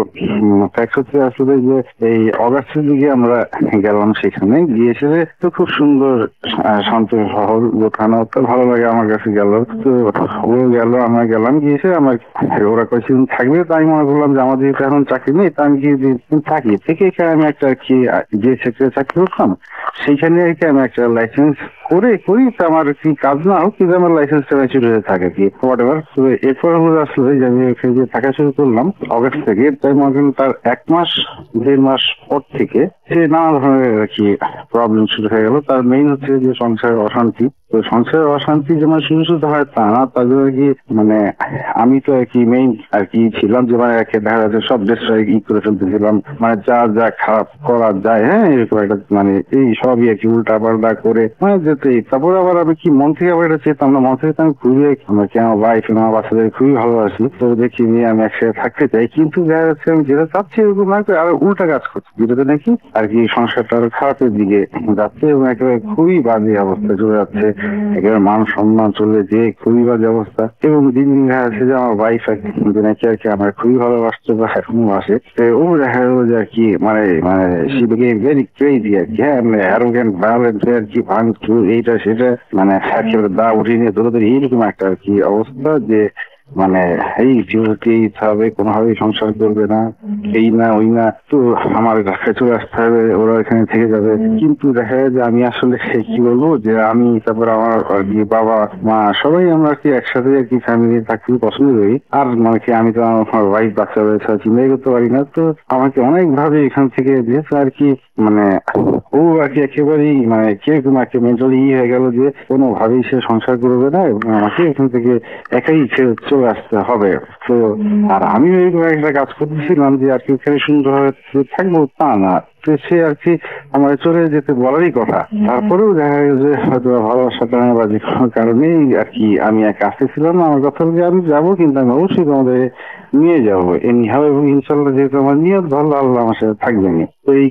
ফ্যাক্ট হচ্ছে আসলে যে এই অগাস্টের দিকে আমরা গেলাম, সেখানে গিয়ে এসে তো খুব সুন্দর শান্ত শহর, গোছানো, তো ভালো লাগে আমার কাছে। গেল তো ও গেল, আমরা গেলাম, গিয়েছে আমার ওরা কয়েকদিন থাকবে। তো আমি মনে করলাম যে আমাদের এখন চাকরি নেই, তা আমি গিয়ে থাকি থেকে এখানে আমি একটা কি যে সেক্টরে চাকরি করতাম সেইখানে আর কি আমি একটা লাইসেন্স করি। তো আমার কি কাজ না হোক, কিন্তু আমার লাইসেন্সটা ম্যাচুর হয়ে থাকে কি হোয়াট এভার। তো এরপর হলো আসলে যে আমি ওখানে যে থাকা শুরু করলাম অগাস্ট থেকে, তাই মনে করেন তার 1-1.5 মাস পর থেকে সে নানা ধরনের আর কি প্রবলেম শুরু হয়ে গেল। তার মেইন হচ্ছে যে সংসারের অশান্তি। তো সংসারের অশান্তি যেমন শুরু হয় তা না, তার জন্য কি মানে আমি তো আর কি মেইন আর কি ছিলাম যে মানে দেখা যাচ্ছে সব ডিস্ট্রয় করে ফেলতেছিলাম, মানে যা খারাপ করা যায়, হ্যাঁ, এরকম একটা মানে এই সবই আর কি উল্টা পাল্টা করে মানে যেতেই। তারপরে আবার আমি কি মন থেকে আবার এটা চেতাম না, মন থেকে আমি খুবই আমার ওয়াইফ আমার বাচ্চাদের খুবই ভালোবাসি। তো দেখি নিয়ে আমি একসাথে থাকতে চাই, কিন্তু দেখা যাচ্ছে আমি যেটা চাচ্ছি এরকম না করে আরো উল্টা কাজ করছি, যেটাতে নাকি আর কি সংসারটা আরো খারাপের দিকে যাচ্ছে এবং একেবারে খুবই বাজে অবস্থা চলে যাচ্ছে। একেবারে মান সম্মান চলে যে খুবই বাজে অবস্থা। এবং দিন দিন দেখা যাচ্ছে যে আমার ওয়াইফ নাকি আর কি আমার খুবই ভালোবাসতে বা এখনো আসে। ও দেখা গেল যে আর কি মানে সে became very crazy আর কি, হ্যাঁ, মানে arrogant, violent আর কি, ভাঙচুর এইটা সেটা, মানে একেবারে দা উঠিয়ে নিয়ে দৌড়াদৌড়ি, এইরকম একটা আর কি অবস্থা যে মানে এই জীবনকেই হবে, কোনোভাবেই সংসার করবে না, এই না ওই না। তো আমার ঢাকায় চলে আসতে হবে, ওরা এখানে থেকে যাবে। কিন্তু দেখা যায় যে আমি আসলে কি বলবো, যে আমি তারপর আমার আর কি বাবা মা সবাই আমরা আর কি একসাথে আর কি ফ্যামিলি থাকতে পছন্দ করি। আর মানে কি আমি তো আমার ওয়াইফ বাচ্চা রয়েছে, চিন্তাই করতে পারি না। তো আমাকে অনেক ভাবে এখান থেকে যেহেতু আর কি মানে ও আর কি একেবারেই মানে কিরকম একটা মেন্টালি হয়ে গেল যে কোনোভাবেই সে সংসার করবে না এবং আমাকে এখান থেকে একাই চলে আসতে হবে। তো আর আমি এরকম একটা কাজ করতেছিলাম যে আর কি ওখানে সুন্দরভাবে থাকবো তা না, তো সে আর কি আমার চলে যেতে বলারই কথা। তারপরেও দেখা গেল যে হয়তো ভালোবাসার কারণে বা যে কোনো কারণেই আর কি আমি একা আসতেছিলাম না। আমার কথা হলো যে আমি যাবো, কিন্তু আমি অবশ্যই তোমাদের নিয়ে যাবো এমনি হবে এবং ইনশাল্লাহ যেহেতু আমার নিয়ত ভালো, আল্লাহ আমার সাথে থাকবেনি। তো এই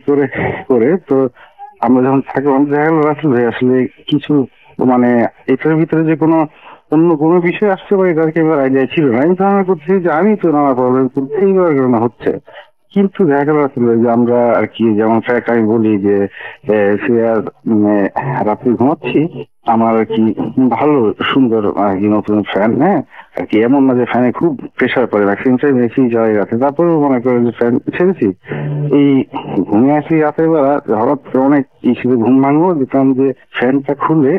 করে তো আমরা যখন থাকলাম দেখা গেল আসলে কিছু মানে এটার ভিতরে যে কোনো অন্য কোনো বিষয় আসতে পারে তার কি আইডিয়া ছিল না। আমি ধারণা করছি যে আমি তো নানা প্রবলেম কিন্তু এইবার কারণে হচ্ছে। কিন্তু দেখা গেল আসলে যে আমরা আর কি যেমন ফ্যাক্ট আমি বলি যে সে আর রাত্রে ঘুমাচ্ছি, আমার আর কি ভালো সুন্দর আর কি নতুন ফ্যান, হ্যাঁ আর কি এমন না যে ফ্যানে খুব প্রেশার পড়ে, ম্যাক্সিমাম টাইম এসি জায়গাতে, তারপরেও মনে করে যে ফ্যান ছেড়েছি, এই ঘুমিয়ে আসি রাতের বেলা, হঠাৎ করে অনেক শুধু ঘুম ভাঙবো, দেখলাম যে ফ্যানটা খুলে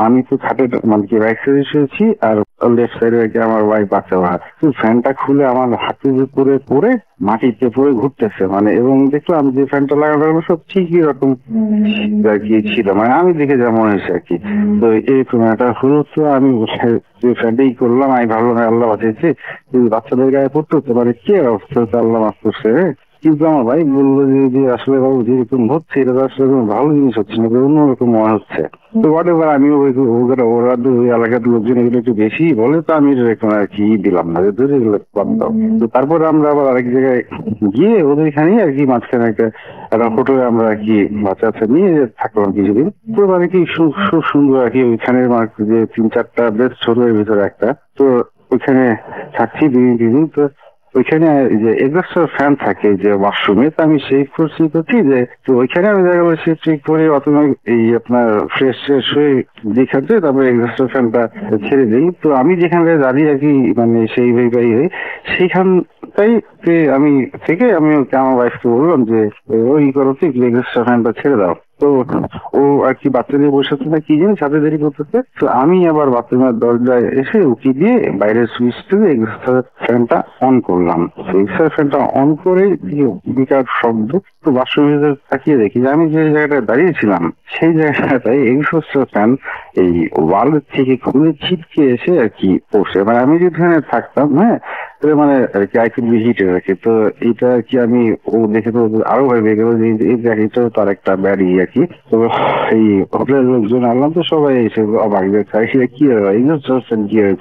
আমি তো খাটে মানে কি রাইট সাইডে শুয়েছি আর লেফট সাইডে রেখে আমার ওয়াইফ বাচ্চা ভাত, তো ফ্যানটা খুলে আমার হাতের উপরে পড়ে মাটিতে পড়ে ঘুরতেছে, মানে এবং দেখলাম যে ফ্যানটা লাগানো সব ঠিকই রকম আর কি ছিল, মানে আমি দেখে যা মনে হয়েছে আর কি। তো এরকম একটা হলো, তো আমি ফ্যানটাই করলাম, আমি ভাবলাম আল্লাহ বাঁচিয়েছে, বাচ্চাদের গায়ে পড়তে হতে পারে, কি অবস্থা হচ্ছে, আল্লাহ মাফ করছে। কিন্তু আমার ভাই বললো যে আসলে বাবু যেরকম হচ্ছে এটা তো আসলে কোনো ভালো জিনিস হচ্ছে না, অন্যরকম মনে হচ্ছে। তো হোয়াট এভার, আমি ওরা তো ওই এলাকার লোকজন এগুলো একটু বেশি বলে, তো আমি এরকম আর কি দিলাম না, ধরে এগুলো বাদ দাও। তো তারপরে আমরা আবার আরেক জায়গায় গিয়ে ওদের এখানেই আর কি মাঝখানে একটা হোটেলে আমরা আর কি বাচ্চা বাচ্চা নিয়ে থাকলাম কিছুদিন। তো মানে কি খুব সুন্দর আর কি, ওইখানের যে 3-4টা বেস্ট হোটেলের ভিতরে একটা, তো ওইখানে থাকছি দুদিন। তো ওইখানে যে এক্সস্টার ফ্যান থাকে যে ওয়াশরুমে, তো আমি সেই করছি যে তো ওইখানে আমি দেখা গেলো ঠিক করে অথবা এই আপনার ফ্রেশ হয়ে যেখানে তারপরে এক্সস্টার ফ্যানটা ছেড়ে দিই। তো আমি যেখানটায় দাঁড়িয়ে আর কি মানে সেই বাইরে সেইখানটাই আমি আমার ওয়াইফকে বললাম যে ওই করো তো এক্সস্টার ফ্যানটা ছেড়ে দাও। তো ও আর কি বাথরুমে বসে আছে না কি জিনিস সাথে দেরি করতেছে, তো আমি আবার বাথরুমের দরজায় এসে উকি দিয়ে বাইরের সুইচ থেকে এক্সস্টার ফ্যানটা অন করলাম। এক্সস্টার ফ্যানটা অন করে বিকার শব্দ, তো বাথরুমের ভিতরে তাকিয়ে দেখি যে আমি যে জায়গাটায় দাঁড়িয়েছিলাম সেই জায়গাটায় এক্সস্টার ফ্যান এই ওয়ালের থেকে খুলে ছিটকে এসে আর কি পড়ছে, মানে আমি যেখানে থাকতাম, হ্যাঁ মানে আর কি আই কুড বি হিটেড আর কি। তো এটা আর কি আমি ও দেখে তো আরো ভয় পেয়ে গেল যে এই জায়গাটাও তার একটা ব্যাডি আর কি। তো এই হোটেলের লোকজন আনলাম, তো সবাই এসে অবাক যে কি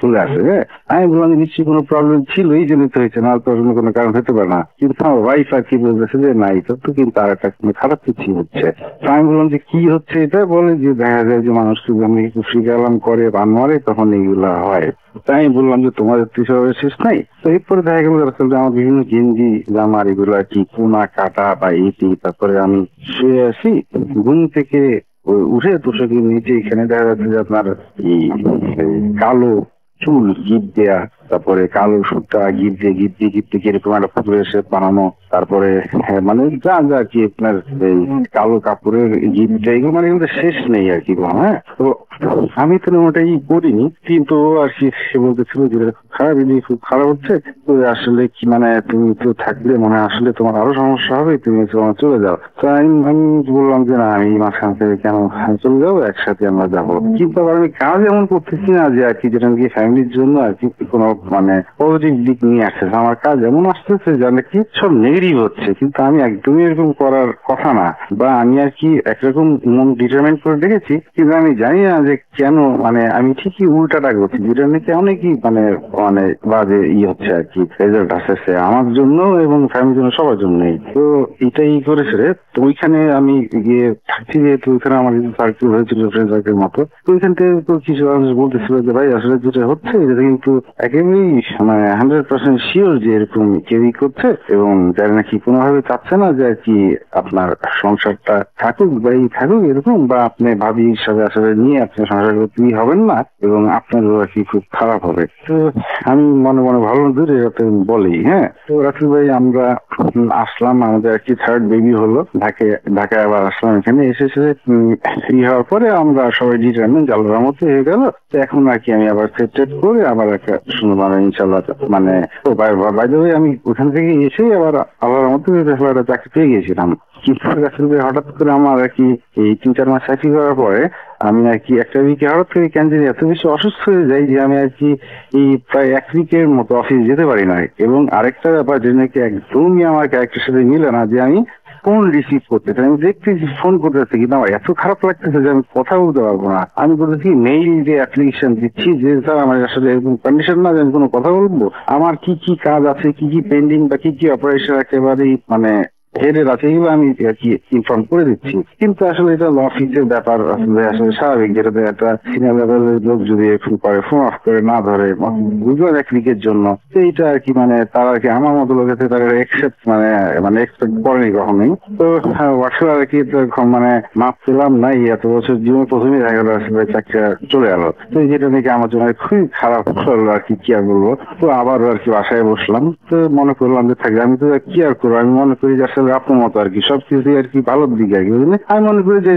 চলে আসে। হ্যাঁ আমি বললাম নিশ্চয়ই কোনো প্রবলেম ছিল এই জন্য তো হয়েছে, না তো কোনো কারণ হতে পারে না। কিন্তু আমার ওয়াইফ আর কি বলতেছে যে না এটা তো কিন্তু আর একটা খারাপ কিছু হচ্ছে। তো আমি বললাম যে কি হচ্ছে, এটা বলে যে দেখা যায় যে মানুষ যখন একটু ফ্রি কালাম করে বান মারে তখন এইগুলা হয়। তাই আমি বললাম যে তোমাদের তো সবের শেষ নাই। তো এরপরে দেখা গেল আসলে আমার বিভিন্ন গেঞ্জি জামার এগুলো আর কি কোনা কাটা বা এটি, তারপরে আমি শুয়ে আসি, ঘুম থেকে উঠে তোষকের নিচে এখানে দেখা যাচ্ছে যে আপনার এই কালো চুল গিট দেয়া, তারপরে কালো সুতা গিট দিয়ে কিরকম একটা পুতুলের শেপ বানানো, তারপরে মানে যা আর কি আপনার এই কালো কাপড়ের গিট দেয়া, এগুলো মানে কিন্তু শেষ নেই আর কি। হ্যাঁ তো আমি তো ওটাই করিনি, কিন্তু আর কি সে বলতেছিল যে খুব খারাপ হচ্ছে, তো আসলে কি মানে তুমি তো থাকলে মানে আসলে তোমার আরো সমস্যা হবে, তুমি চলে যাও। তো আমি বললাম যে না আমি মাঝখান থেকে কেন চলে যাবো, একসাথে আমরা যাবো। কিন্তু আবার আমি কাজ এমন করতেছি না যে আর কি যেটা নাকি ফ্যামিলির জন্য আর কি কোনো মানে পজিটিভ দিক নিয়ে আসতেছে, আমার কাজ এমন আসতেছে যে কি সব নেগেটিভ হচ্ছে, কিন্তু আমি একদমই এরকম করার কথা না, বা আমি আর কি একরকম মন ডিটারমেন্ট করে রেখেছি, কিন্তু আমি জানি না যে কেন মানে আমি ঠিকই উল্টাটা করছি, যেটা নাকি অনেকই মানে মানে বাজে হচ্ছে আর কি, রেজাল্ট আসতেছে আমার জন্য এবং ফ্যামিলির জন্য সবার জন্যই। তো এটাই করেছে রে। তো ওইখানে আমি গিয়ে থাকছি, যেহেতু ওইখানে আমার সার্কেল হয়েছিল ফ্রেন্ড সার্কেল মতো, তো ওইখান থেকে তো কিছু মানুষ বলতেছিল যে ভাই আসলে যেটা হচ্ছে এটা কিন্তু একেবারেই মানে 100% শিওর যে এরকম কেউই করছে, এবং যারা নাকি কোনোভাবে চাচ্ছে না যে আর কি আপনার সংসারটা থাকুক বা এই থাকুক এরকম, বা আপনি ভাবি হিসাবে আসলে নিয়ে আপনি সংসার করতেই হবেন না এবং আপনারও আর কি খুব খারাপ হবে। তো আমি মনে মনে ভালো দূরে বলি। হ্যাঁ তো রাসেল ভাই আমরা আসলাম, আমাদের আর কি থার্ড বেবি হলো, ঢাকায় আবার আসলাম, এখানে এসে হওয়ার পরে আমরা সবাই ডিটারমেন্ট আল্লাহর মতো হয়ে গেল। তো এখন আর কি আমি আবার সেটেড করে আবার একটা সুন্দর মানে ইনশাল্লাহ মানে বাইরে আমি ওখান থেকে এসেই আবার আল্লাহর মতো একটা চাকরি পেয়ে গেছিলাম। কিন্তু রাসেল ভাই হঠাৎ করে আমার আর কি এই 3-4 মাস চাকরি করার পরে আমি আর কি একটা উইকে হঠাৎ করে ক্যান্সারে এত বেশি অসুস্থ হয়ে যাই যে আমি আর কি এই প্রায় 1 উইকের মতো অফিস যেতে পারি না। এবং আরেকটা ব্যাপার যে নাকি একদমই আমার ক্যারেক্টারের সাথে মিলে না, যে আমি ফোন রিসিভ করতেছি, আমি দেখতেছি ফোন করতেছি কিন্তু আমার এত খারাপ লাগতেছে যে আমি কথা বলতে পারবো না। আমি বলতেছি মেইল যে অ্যাপ্লিকেশন দিচ্ছি যে স্যার আমার আসলে এরকম কন্ডিশন না যে আমি কোনো কথা বলবো, আমার কি কি কাজ আছে, কি কি পেন্ডিং বা কি কি অপারেশন একেবারেই মানে হেডের আছে এগুলো আমি আর কি ইনফর্ম করে দিচ্ছি, কিন্তু আসলে এটা অফিসের ব্যাপার, আসলে স্বাভাবিক, যেটাতে একটা সিনিয়র লেভেলের লোক যদি একটু করে ফোন অফ করে না ধরে বুঝলেন এক লিকের জন্য, তো এইটা আর কি মানে তারা আর কি আমার মতো লোক আছে তারা এক্সেপ্ট মানে এক্সপেক্ট করেনি কখনোই। তো ওয়ার্কশপ আর কি মানে মাপ পেলাম নাই এত বছর জীবনে প্রথমেই দেখা গেল আসলে চাকরিটা চলে গেল। তো যেটা নাকি আমার জন্য খুবই খারাপ হলো আর কি আর বলবো। তো আবারও আর কি বাসায় বসলাম, তো মনে করলাম যে থাকবে আমি তো কি আর করবো, আমি মনে করি যে আসলে আপনার মতো আর কি সবকিছু আর কি ভালোর দিকে আর কি বুঝলেন। আমি মনে করি যে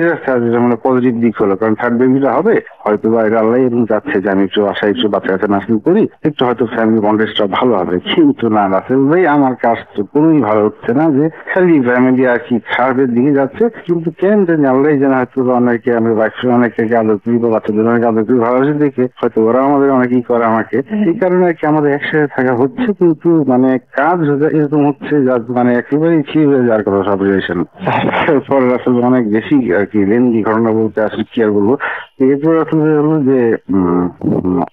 মানে পজিটিভ দিক হলো, কারণ থার্ড বেবিটা হবে হয়তো বা এটা আল্লাহ এরকম যাচ্ছে যে আমি একটু বাসায় একটু বাচ্চা কাছে নার্সিং করি, একটু হয়তো ফ্যামিলি কন্টেক্সটটা ভালো হবে। কিন্তু না রাসেল ভাই, আমার কাজ তো কোনোই ভালো হচ্ছে না, যে খালি ফ্যামিলি আর কি খারাপের দিকে যাচ্ছে। কিন্তু কেন জানি আল্লাহ যেন হয়তো অনেকে আমরা বাচ্চা অনেকে আদর করি বা বাচ্চাদের অনেক আদর করি ভালোবাসে দেখে হয়তো ওরা আমাদের অনেকেই করে আমাকে, এই কারণে আর কি আমাদের একসাথে থাকা হচ্ছে, কিন্তু মানে কাজ এরকম হচ্ছে মানে একেবারেই ছিল যার কথা সব রিলেশন। পরে আসলে অনেক বেশি আর কি লেন্দি ঘটনা বলতে আসলে কি আর বলবো। এরপর আসলে হলো যে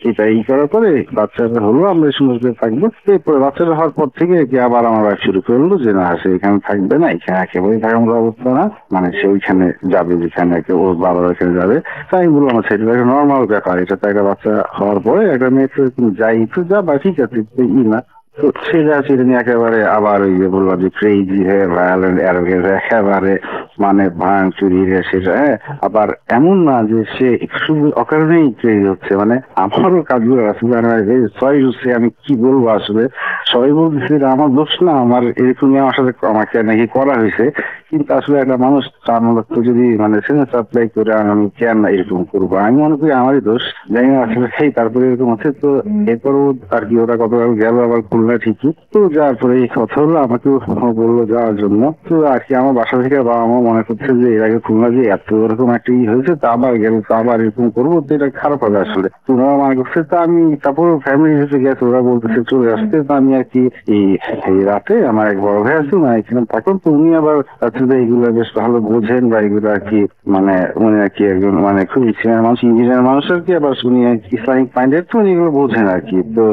এটা ই করার পরে বাচ্চাটা হলো, আমরা সুন্দর করে থাকবো। এরপরে বাচ্চাটা হওয়ার পর থেকে কি আবার আমার ওয়াইফ শুরু করলো যে না সে এখানে থাকবে না, এখানে একেবারেই থাকার মতো অবস্থা না, মানে সে ওইখানে যাবে যেখানে ওর বাবার ওইখানে যাবে। তাই বললাম আচ্ছা এটা একটা নর্মাল ব্যাপার, এটা তো একটা বাচ্চা হওয়ার পরে একটা মেয়ে তো যাই তো যা বা ঠিক আছে ই না। তো সেটা নিয়ে একেবারে আবার ওই যে বললাম যে ক্রেজি হয়ে ভায়োলেন্ট অ্যারোগেন্স একেবারে মানে ভাঙচুরি সেটা। আবার এমন না যে সে শুধু অকারণেই ক্রেজি হচ্ছে, মানে আমারও কাজগুলো আসলে সরি হচ্ছে, আমি কি বলবো আসলে সবাই বলতেছে এটা আমার দোষ না, আমার এরকমই আমার সাথে আমাকে নাকি করা হয়েছে। কিন্তু আসলে একটা মানুষ তো যদি মানে সেন্স অ্যাপ্লাই করে আমি কেন এরকম করবো, আমি মনে করি আমারই দোষ, জানি না আসলে সেই তারপরে এরকম হচ্ছে। তো এরপরও আর কি ওরা গতকাল গেল আবার খুলনা ঠিকই, তো যাওয়ার পরে এই কথা হলো, আমাকেও বললো যাওয়ার জন্য। তো আর কি আমার বাসা থেকে বাবা মা মনে করছে যে এর আগে খুলনা যে এত এরকম একটা ই হয়েছে, তো আবার গেল তো আবার এরকম করবো, তো এটা খারাপ হবে আসলে। তো ওরা মনে করছে, তো আমি তারপর ফ্যামিলি হিসেবে গেছে, ওরা বলতেছে চলে আসতে। তো আমি আর কি এই রাতে আমার এক বড় ভাই আছে মানে এখানে থাকুন, তো উনি আবার আসলে এইগুলো বেশ ভালো বোঝেন বা এগুলো আর কি মানে উনি আর কি একজন মানে খুব সিনিয়র মানুষ, ইঞ্জিনিয়ার মানুষ আর কি, আবার উনি ইসলামিক মাইন্ডেড, তো উনি এগুলো বোঝেন আর কি। তো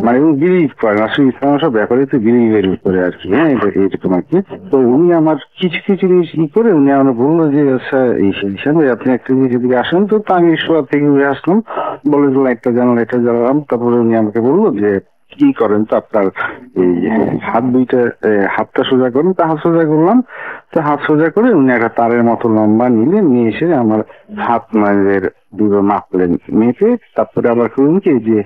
মানে উনি বিলিভ করেন আসলে ইসলাম সব ব্যাপারে, তো বিলিভের উপরে আর কি। হ্যাঁ এরকম আর কি। তো উনি আমার কিছু কিছু জিনিস ই করে উনি আমার বললো যে আচ্ছা এই হিসাবে আপনি একটা জিনিস এদিকে আসেন। তো আমি শোয়া থেকে উঠে আসলাম, বলে একটা জানালাম। তারপরে উনি আমাকে বললো যে কি করেন, তো আপনার এই হাত দুইটা হাতটা সোজা করেন। তো হাত সোজা করলাম, তো হাত সোজা করে উনি একটা তারের মতো লম্বা নিলেন, নিয়ে এসে আমার হাত মায়ের দুটো মাপলেন, মেপে তারপরে আবার করুন কি যে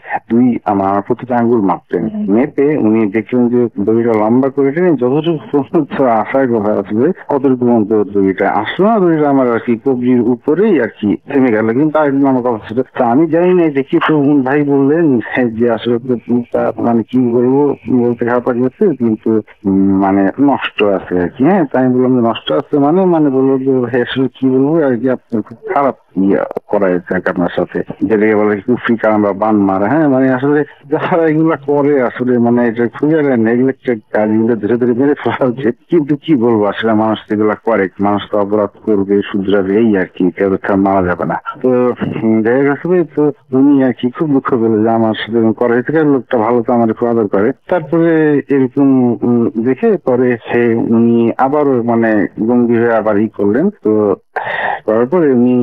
আমার প্রতিটা আঙ্গুল মাপলেন, মেপে উনি দেখলেন যে দড়িটা লম্বা করে টেনে যতটুকু আসার কথা আসবে কতটুকু মধ্যে দড়িটা আসলো না, দড়িটা আমার আর কি কবজির উপরেই আর কি থেমে গেল। কিন্তু আরেকদিন আমার কথা ছিল, তো আমি জানি না দেখি, তো ভাই বললেন যে আসলে মানে কি বলবো বলতে খারাপ লাগছে, কিন্তু মানে নষ্ট আছে আর কি। হ্যাঁ তাই আমি বললাম যে নষ্ট আছে মানে বললো যে আসলে কি বলবো আর কি, আপনার খুব খারাপ করা হয়েছে আপনার সাথে, যেটাকে বলে কুফরি কালাম বা বান মারা। হ্যাঁ মানে আসলে যারা এগুলা করে আসলে মানে এটা খুবই নেগলেক্টেড কাজ, এগুলো ধীরে ধীরে মেরে ফেলা উচিত। কিন্তু কি বলবো আসলে মানুষ এগুলা করে, মানুষ তো অপরাধ করবে শুধরাবে এই আর কি, কেউ মারা যাবে না। তো যাই হোক আসলে তো উনি আর কি খুব দুঃখ পেলো যে আমার সাথে করা হয়েছে, লোকটা ভালো তো আমার খুব আদর করে। তারপরে এরকম দেখে পরে সে উনি আবারও মানে গম্ভীর হয়ে আবার ই করলেন। তো করার পরে উনি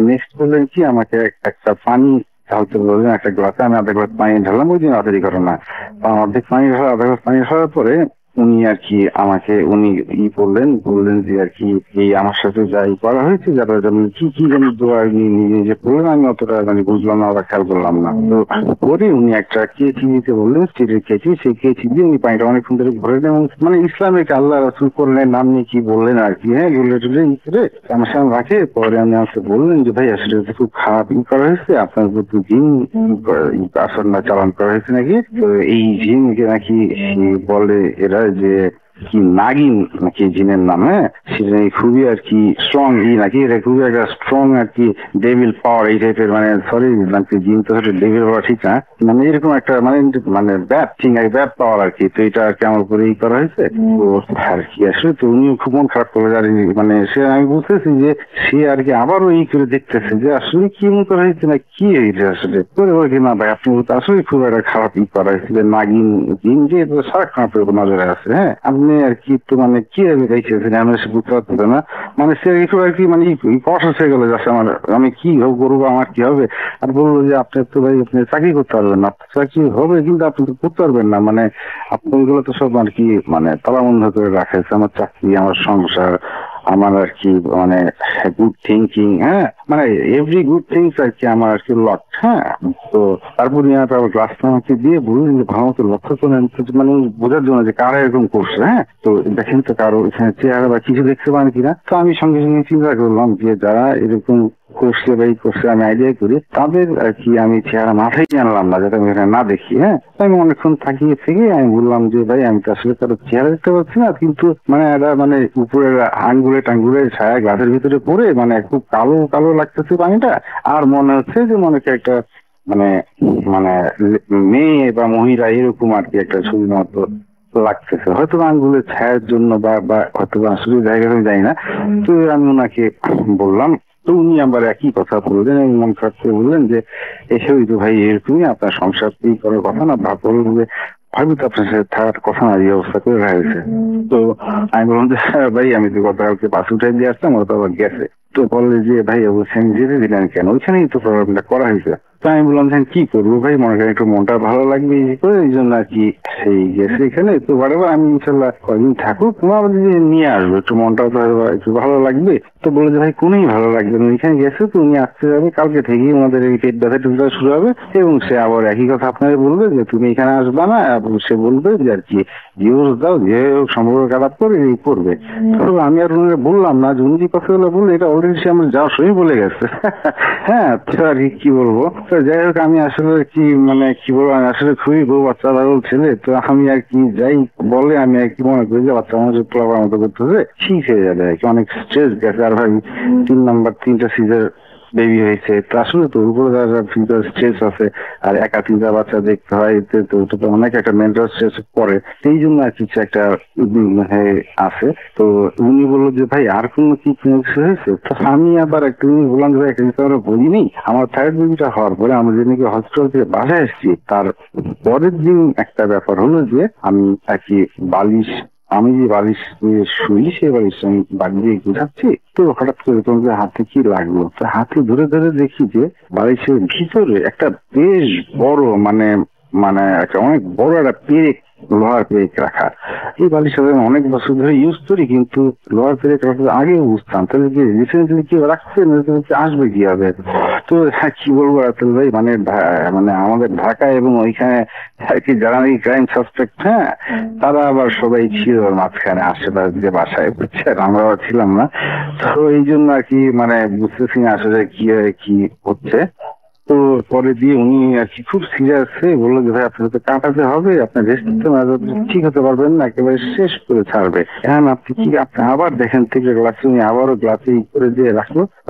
নেক্সট বললেন কি আমাকে একটা পানি ঢালতে বললেন একটা গ্লাসে। আমি আধা গ্লাস পানি ঢাললাম, ওই দিন রাতেরই ঘটনা। অর্ধেক পানি ঢালা, আধা গ্লাস পানি ঢালার পরে উনি আর কি আমাকে উনি বললেন যে আর কি এই আমার সাথে যাই করা হয়েছে যারা যেমন কি কি যেন দোয়া নিজে বললেন, আমি অতটা মানে বুঝলাম না বা খেয়াল করলাম না। তো পরে উনি একটা কেচি দিতে বললেন, স্টিলের কেচি, সেই কেচি দিয়ে উনি পানিটা অনেকক্ষণ ধরে ভরে নেন, মানে ইসলামিক আল্লাহ রাসূল করলেন নাম নিয়ে কি বললেন আর কি। হ্যাঁ গুলে টুলে ই করে আমার সামনে রাখে। পরে আমি আমাকে বললেন যে ভাই আসলে খুব খারাপ ই করা হয়েছে, আপনার প্রতি জিন আসর না চালান করা হয়েছে নাকি। তো এই জিনকে নাকি বলে এরা যে কি নাগিন নাকি জিনের নাম। হ্যাঁ সেটা খুবই আর কি স্ট্রং নাকি, এটা খুবই একটা স্ট্রং আর কি ডেভিল পাওয়ার এই টাইপের, মানে সরি নাকি জিন তো ডেভিল পাওয়ার ঠিক না, মানে এরকম একটা মানে ব্যাড থিং আর ব্যাড পাওয়ার আর কি। তো এটা আর কি আমার উপরে ই করা হয়েছে। তো আর কি আসলে তো উনিও খুব মন খারাপ করে আর মানে সে আমি বুঝতেছি যে সে আর কি আবারও ই করে দেখতেছে যে আসলে কি মন করা হয়েছে না কি হয়েছে আসলে। করে বলে কি না ভাই আপনি আসলে খুব একটা খারাপ ই করা হয়েছে, নাগিন জিন যে সারাক্ষণ আপনার নজরে আছে। হ্যাঁ আপনি আপনি আর কি তো মানে কি দেখেছেন আমি সে বুঝতে পারতেছে না, মানে সে একটু আর কি মানে কষ্ট হয়ে গেল যাচ্ছে আমার, আমি কি করবো আমার কি হবে। আর বললো যে আপনি তো ভাই আপনি চাকরি করতে পারবেন না, চাকরি হবে কিন্তু আপনি তো করতে পারবেন না, মানে আপনি ওইগুলো তো সব আর কি মানে তালা বন্ধ করে রাখেছে, আমার চাকরি আমার সংসার আমার আর কি মানে গুড থিঙ্কিং, হ্যাঁ মানে এভরি গুড থিংস আর কি আমার আর কি লট। হ্যাঁ তো তারপর গ্লাসটা আমাকে দিয়ে বললেন যে ভালো মতো লক্ষ্য করেন, মানে বোঝার জন্য যে কারা এরকম করছে। হ্যাঁ তো দেখেন তো কারো এখানে চেহারা বা কিছু দেখতে পান কিনা। তো আমি সঙ্গে সঙ্গে চিন্তা করলাম যে যারা এরকম করছে বা করছে আমি আইডিয়া করি তাদের আর কি আমি চেহারা মাথায় জানলাম না, যাতে আমি এখানে না দেখি। হ্যাঁ আমি অনেকক্ষণ থাকিয়ে থেকে আমি বললাম যে ভাই আমি তো আসলে কারো চেহারা দেখতে পাচ্ছি না, কিন্তু মানে এরা মানে উপরের আঙ্গুলে টাঙ্গুলে ছায়া গ্লাসের ভিতরে পড়ে মানে খুব কালো কালো লাগতেছে পানিটা, আর মনে হচ্ছে যে মনে হচ্ছে একটা মানে মানে মেয়ে বা মহিলা এরকম আর কি একটা ছবির মতো লাগতেছে, হয়তো আঙ্গুলের ছায়ার জন্য বা হয়তো আসলে জায়গা আমি জানি না। তো আমি ওনাকে বললাম, তো উনি আবার একই কথা বললেন, মন খারাপ করে বললেন যে এসবই তো ভাই এরকমই, আপনার সংসার করার কথা না, বললেন যে ভাবি তো আপনার সাথে থাকার কথা না, এই অবস্থা করে রাখছে। তো আমি বললাম যে ভাই আমি তো গতকালকে বাস উঠাই দিয়ে আসতাম, ওরা তো আবার গেছে। তো বললে যে ভাই অবশ্যই যেতে দিলেন কেন, ওইখানেই তো প্রবলেমটা করা হয়েছে। তো আমি বললাম যে কি করবো ভাই, মনে করেন একটু মনটা ভালো লাগবে এই জন্য আর কি সেই গেছে এখানে। তো বারবার আমি ইনশাল্লাহ কয়েকদিন থাকুক তোমার নিয়ে আসবো, একটু মনটাও তো একটু ভালো লাগবে। তো বলে যে ভাই কোনই ভালো লাগবে না, ওইখানে গেছে তো উনি আসতে যাবে, কালকে থেকেই ওনাদের এই পেট ব্যথা টুকটা শুরু হবে, এবং সে আবার একই কথা আপনাদের বলবে যে তুমি এখানে আসবা না, এবং সে বলবে যে আর কি ডিভোর্স দাও, যে সম্পর্ক খারাপ করে এই করবে। তো আমি আর ওনারা বললাম না যে উনি যে কথাগুলো বললে এটা অলরেডি সে আমার যাওয়ার সময় বলে গেছে। হ্যাঁ তো আর কি বলবো, তো যাই হোক আমি আসলে কি মানে কি বলবো, আমি আসলে খুবই বউ বাচ্চা পাগল ছেলে, তো আমি আর কি যাই বলে আমি আর কি মনে করি যে বাচ্চা মানুষের পোলাপার মতো করতেছে ঠিক হয়ে যাবে আর কি, অনেক স্ট্রেস গেছে। আর ভাই 3টা সিজার বেবি হয়েছে, তো আসলে তো উপরে যারা ফিজিক্যাল স্ট্রেস আছে, আর একা 3টা বাচ্চা দেখতে হয়, তো ওটা তো অনেক একটা মেন্টাল স্ট্রেস পড়ে, সেই জন্য আর কিছু একটা আছে। তো উনি বললো যে ভাই আর কোনো কি কিছু হয়েছে, তো আমি আবার একটা জিনিস বললাম যে ভাই একটা জিনিস আমরা বলিনি, আমার থার্ড বেবিটা হওয়ার পরে আমরা যেদিনকে হসপিটাল থেকে বাসায় এসেছি তার পরের দিন একটা ব্যাপার হলো যে আমি আর কি আমি যে বালিশ নিয়ে শুই সেই বালিশ আমি বাড়ি দিয়ে গুছাচ্ছি, তো হঠাৎ করে তোমাদের হাতে কি লাগলো, তো হাতে ধরে ধরে দেখি যে বালিশের ভিতরে একটা বেশ বড় মানে মানে একটা অনেক বড় একটা পেরেক, লোহার পেরেক রাখা। এই বালিশটা আমি অনেক বছর ধরে ইউজ করি, কিন্তু লোহার পেরেক রাখার আগেও বুঝতাম, তাহলে কি রিসেন্টলি কেউ রাখছে না, আসবে কি হবে। তো হ্যাঁ কি বলবো রাতুল ভাই, মানে মানে আমাদের ঢাকা এবং ওইখানে আর কি যারা নাকি ক্রাইম সাসপেক্ট, হ্যাঁ তারা আবার সবাই ছিল মাঝখানে আশেপাশে যে বাসায়, বুঝছেন আমরা ছিলাম না। তো এই জন্য আর কি মানে বুঝতেছি না আসলে কি হচ্ছে। তো পরে দিয়ে উনি আর কি খুব সিরিয়াস হয়ে বললো যে ভাই আপনার তো কাটাতে হবে, আপনার রেস্ট নিতে না ঠিক হতে পারবেন না, একেবারে শেষ করে ছাড়বে। এখন আপনি কি আপনি আবার দেখেন থেকে গ্লাসে, উনি আবারও গ্লাসে করে দিয়ে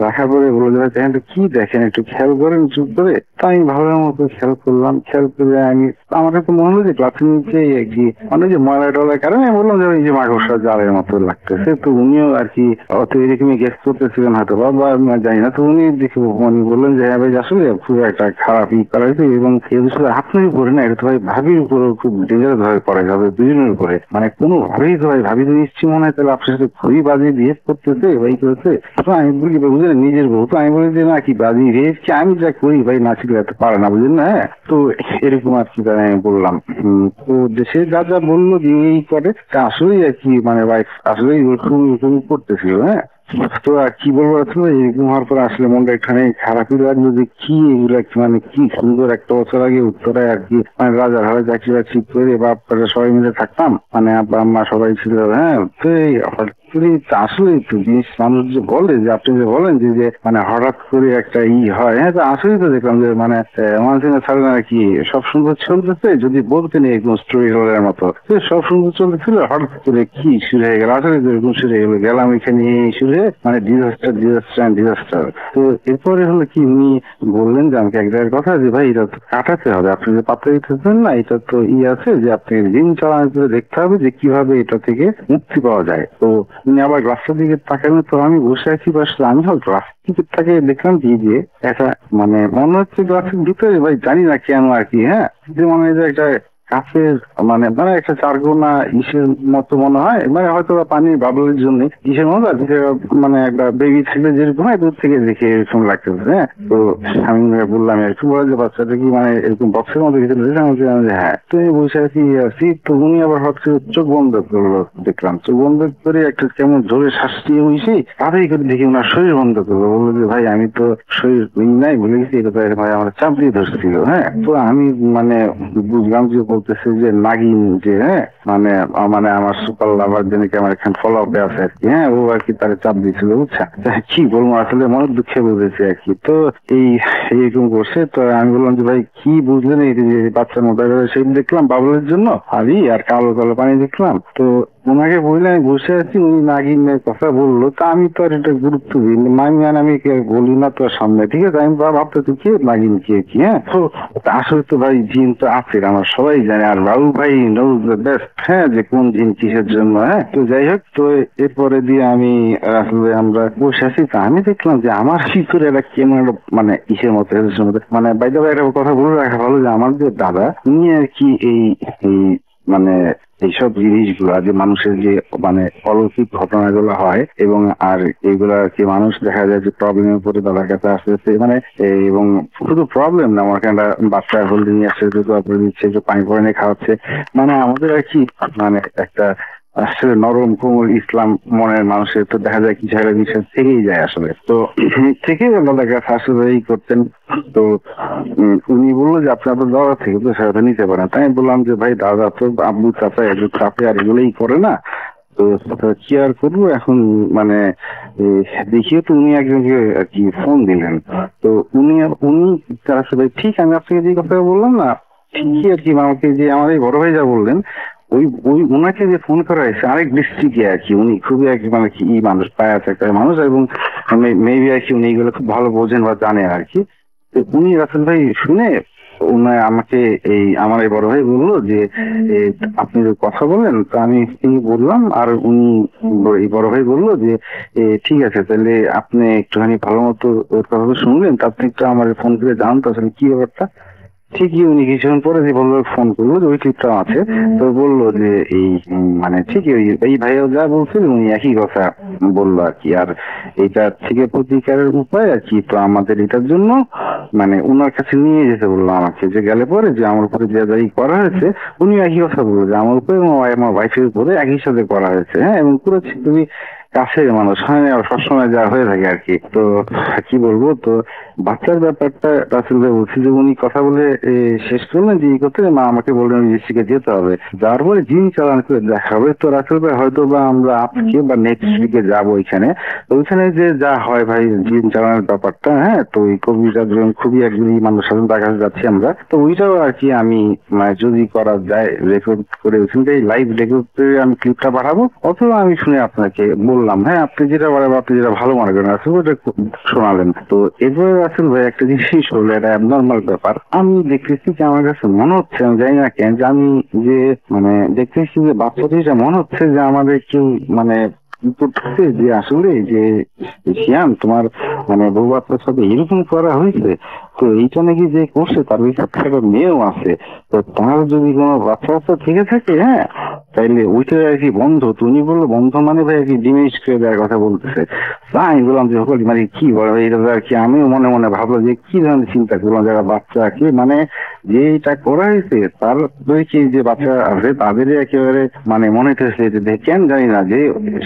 রাখার পরে বললো যে ভাই দেখেন তো কি দেখেন, একটু খেয়াল করেন চুপ করে। তো আমি ভালো মতো খেয়াল করলাম, খেয়াল করে আমি আমার তো মনে হলো যে গ্লাসের নিচে কি মানে যে ময়লা টলার কারণে আমি বললাম যে এই যে মাকড়সা জালের মতো লাগতেছে। তো উনিও আর কি অত এরকমই গেস করতেছিলেন হয়তো বা জানি না। তো উনি দেখে উনি বললেন যে হ্যাঁ ভাই আসলে খুব একটা খারাপ করা হয়েছে, এবং এই শুধু আপনার উপরে না, এটা তো ভাই ভাবির উপরে খুব ডেঞ্জারাস ভাবে পড়া যাবে, দুজনের উপরে, মানে কোনো ভাবেই তো ভাই ভাবি তো নিশ্চয় মনে হয় তাহলে আপনার সাথে খুবই বাজে বিহেভ করতেছে ভাই করেছে। তো আমি বলি বুঝলেন নিজের বউ, তো আমি বলি যে না কি বাজে বিহেভ কি আমি যা করি ভাই না ছিল এত পারে না, বুঝলেন না। হ্যাঁ তো এরকম আর কি আমি বললাম। তো সে যা যা বললো যে এই করে তা আসলেই আর কি মানে ওয়াইফ আসলেই ওরকম করতেছিল। হ্যাঁ তো আর কি বলবো আসলে এরকম হওয়ার পর আসলে মনটা একখানে খারাপই লাগলো যে কি এগুলা মানে কি সুন্দর একটা বছর আগে উত্তরায় আর কি মানে রাজার হারে চাকরি বাকরি করে বাপরা সবাই মিলে থাকতাম, মানে আব্বা আম্মা সবাই ছিল। হ্যাঁ তো আসলে একটু জিনিস মানুষ যে বলে যে আপনি যে বলেন যে মানে হঠাৎ করে একটা হয়, হ্যাঁ তো আসলেই তো দেখলাম যে মানে মানুষের ছাড়ে না কি সব সুন্দর চলতেছে, যদি বলতেন একদম স্টোরি টেলারের মতো সব সুন্দর চলতেছিল, হঠাৎ করে কি শুরু হয়ে গেল, আসলে এরকম শুরু হয়ে গেল, গেলাম এখানে শুরু হয়ে মানে ডিজাস্টার। তো এরপরে হলো কি উনি বললেন যে আমাকে এক জায়গার কথা যে ভাই এটা তো কাটাতে হবে, আপনি যে পাত্র দিতেছেন না এটা তো আছে যে আপনি দিন চালানোর করে দেখতে হবে যে কিভাবে এটা থেকে মুক্তি পাওয়া যায়। তো উনি আবার গ্লাসটার দিকে তাকালেন, তো আমি বসে আছি পাশে, আমি হল গ্লাস দিকে তাকে দেখলাম কি যে একটা মানে মনে হচ্ছে গ্লাসের ভিতরে ভাই জানি না কেন আর কি, হ্যাঁ যে মনে হয় যে একটা কাছের মানে মানে একটা চারগোনা ইসের মতো মনে হয়, মানে হয়তো বা পানির বাবলের জন্য ইসের মতো আর কি, মানে একটা বেবি থাকলে যেরকম হয় দূর থেকে দেখে এরকম লাগতেছে। হ্যাঁ, তো আমি বললাম একটু বলে যে বাচ্চাটা কি মানে এরকম বক্সের মধ্যে ভিতরে দিয়েছে? আমি বললাম যে হ্যাঁ। তো আমি বসে আছি আছি, তো উনি আবার হঠাৎ করে চোখ বন্ধ করলো, দেখলাম চোখ বন্ধ করে একটা কেমন জোরে শ্বাস নিয়ে বসি, তাড়াতাড়ি করে দেখি ওনার শরীর বন্ধ করলো। বললো যে ভাই আমি তো শরীর নাই ভুলে গেছি, এটা তো ভাই আমার চাপ দিয়ে ধরছিল। হ্যাঁ, তো আমি মানে বুঝলাম যে বলতেছে যে নাগিন, যে হ্যাঁ মানে মানে আমার সুপার লাভার জন্য আমার এখানে ফলো আপে আছে আর কি। হ্যাঁ, ও আর কি তার চাপ দিয়েছিল, বুঝছা? কি বলবো আসলে মনের দুঃখে বলেছে আর কি। তো এই এইরকম করছে। তো আমি বললাম যে ভাই কি বুঝলেন এই যে বাচ্চার মতো? সেই দেখলাম বাবলের জন্য হাবি আর কালো কালো পানি দেখলাম। তো ওনাকে বললে আমি বসে আছি, উনি নাগিনের কথা বললো, তা আমি তো আর এটা গুরুত্ব দিই আমি বলি না তো সামনে, ঠিক আছে? আমি ভাবতে তো কি নাগিন কে কি। হ্যাঁ, তো আসলে তো ভাই জিন তো আছে, আমরা সবাই জানি, আর বাবু ভাই নোজ দ্য বেস্ট, হ্যাঁ, যে কোন জিন কিসের জন্য। হ্যাঁ, তো যাই হোক, তো এরপরে দিয়ে আমি আসলে আমরা বসে আছি, তা আমি দেখলাম যে আমার ভিতরে একটা কেমন একটা মানে ইসের মতো মানে বাইরে বাইরে কথা বলে রাখা ভালো যে আমার যে দাদা উনি আর কি এই এই মানে এইসব জিনিসগুলা যে মানুষের যে মানে অলৌকিক ঘটনাগুলো হয় এবং আর এইগুলা আর কি মানুষ দেখা যায় যে প্রবলেমের পরে দাদার কাছে আসতেছে, মানে এবং শুধু প্রবলেম না, আমার একটা বাচ্চা হলদি নিয়ে আসছে, তারপরে দিচ্ছে, যে পানি পরে নিয়ে খাওয়াচ্ছে, মানে আমাদের আর কি মানে একটা আসলে নরম কোমল ইসলাম মনের মানুষের তো দেখা যায় কিছু একটা বিশ্বাস থেকেই যায় আসলে। তো থেকেই দাদার কাছে আসলে এই করতেন। তো উনি বললো যে আপনি আপনার দাদা থেকে তো সেটা নিতে পারেন। তাই আমি বললাম যে ভাই দাদা তো আব্বু চাচা একটু চাপে আর এগুলোই করে না, তো কি আর করবো এখন, মানে দেখিও তো উনি একজনকে আর কি ফোন দিলেন। তো উনি উনি তার আসলে ঠিক আমি আপনাকে যে কথা বললাম না, ঠিকই আর কি আমাকে যে আমার এই বড় ভাই যা বললেন, ওই ওই ওনাকে যে ফোন করা হয়েছে আরেক ডিস্ট্রিক্টে আর কি, উনি খুবই আর কি মানে কি মানুষ পায় আছে একটা মানুষ, এবং মেবি আর কি উনি এগুলো খুব ভালো বোঝেন বা জানেন আর কি। তো উনি রাসেল ভাই শুনে উনি আমাকে এই আমার এই বড় ভাই বললো যে আপনি যে কথা বলেন, তো আমি বললাম, আর উনি এই বড় ভাই বললো যে ঠিক আছে তাহলে আপনি একটুখানি ভালো মতো ওর কথা শুনলেন, তা আপনি একটু আমার ফোন করে জানান তো আসলে কি ব্যাপারটা। ঠিকই উনি কিছুক্ষণ পরে যে বললো, ফোন করলো যে ওই ক্লিপটা আছে, তো বললো যে এই মানে ঠিকই এই ভাইও যা বলছে উনি একই কথা বললো আর কি। আর এইটা থেকে প্রতিকারের উপায় আর কি, তো আমাদের এটার জন্য মানে উনার কাছে নিয়ে যেতে বললো আমাকে, যে গেলে পরে যে আমার উপরে যা যাই করা হয়েছে উনি একই কথা বললো যে আমার উপরে এবং আমার ওয়াইফের উপরে একই সাথে করা হয়েছে। হ্যাঁ, এবং পুরো খুবই কাছের মানুষ হয় না, সবসময় যা হয়ে থাকে আর কি। তো কি বলবো, তো বাচ্চার ব্যাপারটা রাসেল ভাই বলছি যে উনি কথা বলে শেষ করলেন যে এই করতে মা আমাকে বললেন রেজিস্ট্রিকে যেতে হবে, যাওয়ার পরে জিন চালান করে দেখা হবে। তো রাসেল ভাই হয়তো বা আমরা আজকে বা নেক্সট উইকে যাবো ওইখানে। তো ওইখানে যে যা হয় ভাই জিন চালানোর ব্যাপারটা, হ্যাঁ, তো ওই কবিটা খুবই একজন মানুষ সাথে তার কাছে যাচ্ছি আমরা, তো ওইটাও আর কি আমি মানে যদি করা যায় রেকর্ড করে ওইখানটাই লাইভ রেকর্ড করে আমি ক্লিপটা পাঠাবো, অথবা আমি শুনে আপনাকে বললাম। হ্যাঁ, আপনি যেটা বলেন, আপনি যেটা ভালো মনে করেন আসলে ওটা শোনালেন। তো এরপরে আসল ভাই একটা জিনিস হলো, এটা অ্যাবনর্মাল ব্যাপার। আমি দেখতেছি যে আমার কাছে মনে হচ্ছে, আমি জানি না কেন, যে আমি যে মানে দেখতেছি যে বাচ্চাটা মনে হচ্ছে যে আমাদের কেউ মানে করতেছে যে আসলে যে শিয়ান তোমার মানে বউ বাচ্চার সাথে এরকম করা হয়েছে, তো এইটা নাকি যে করছে তার ওই সাথে একটা মেয়েও আছে, তো তার যদি কোনো বাচ্চা বাচ্চা থেকে থাকে, হ্যাঁ, তাইলে ওইটা আর কি বন্ধ। তুমি বললো বন্ধ মানে ভাই আর কি ডিমিনিশ করে দেওয়ার কথা বলতেছে। তাই আমি বললাম যে সকল মানে কি বলে এটা আর কি, আমিও মনে মনে ভাবলাম যে কি ধরনের চিন্তা করলাম, যারা বাচ্চা কি মানে যে এটা করা হয়েছে তার কি যে বাচ্চা আছে তাদেরই একেবারে মানে মনে হচ্ছে যে কেন জানি না, যে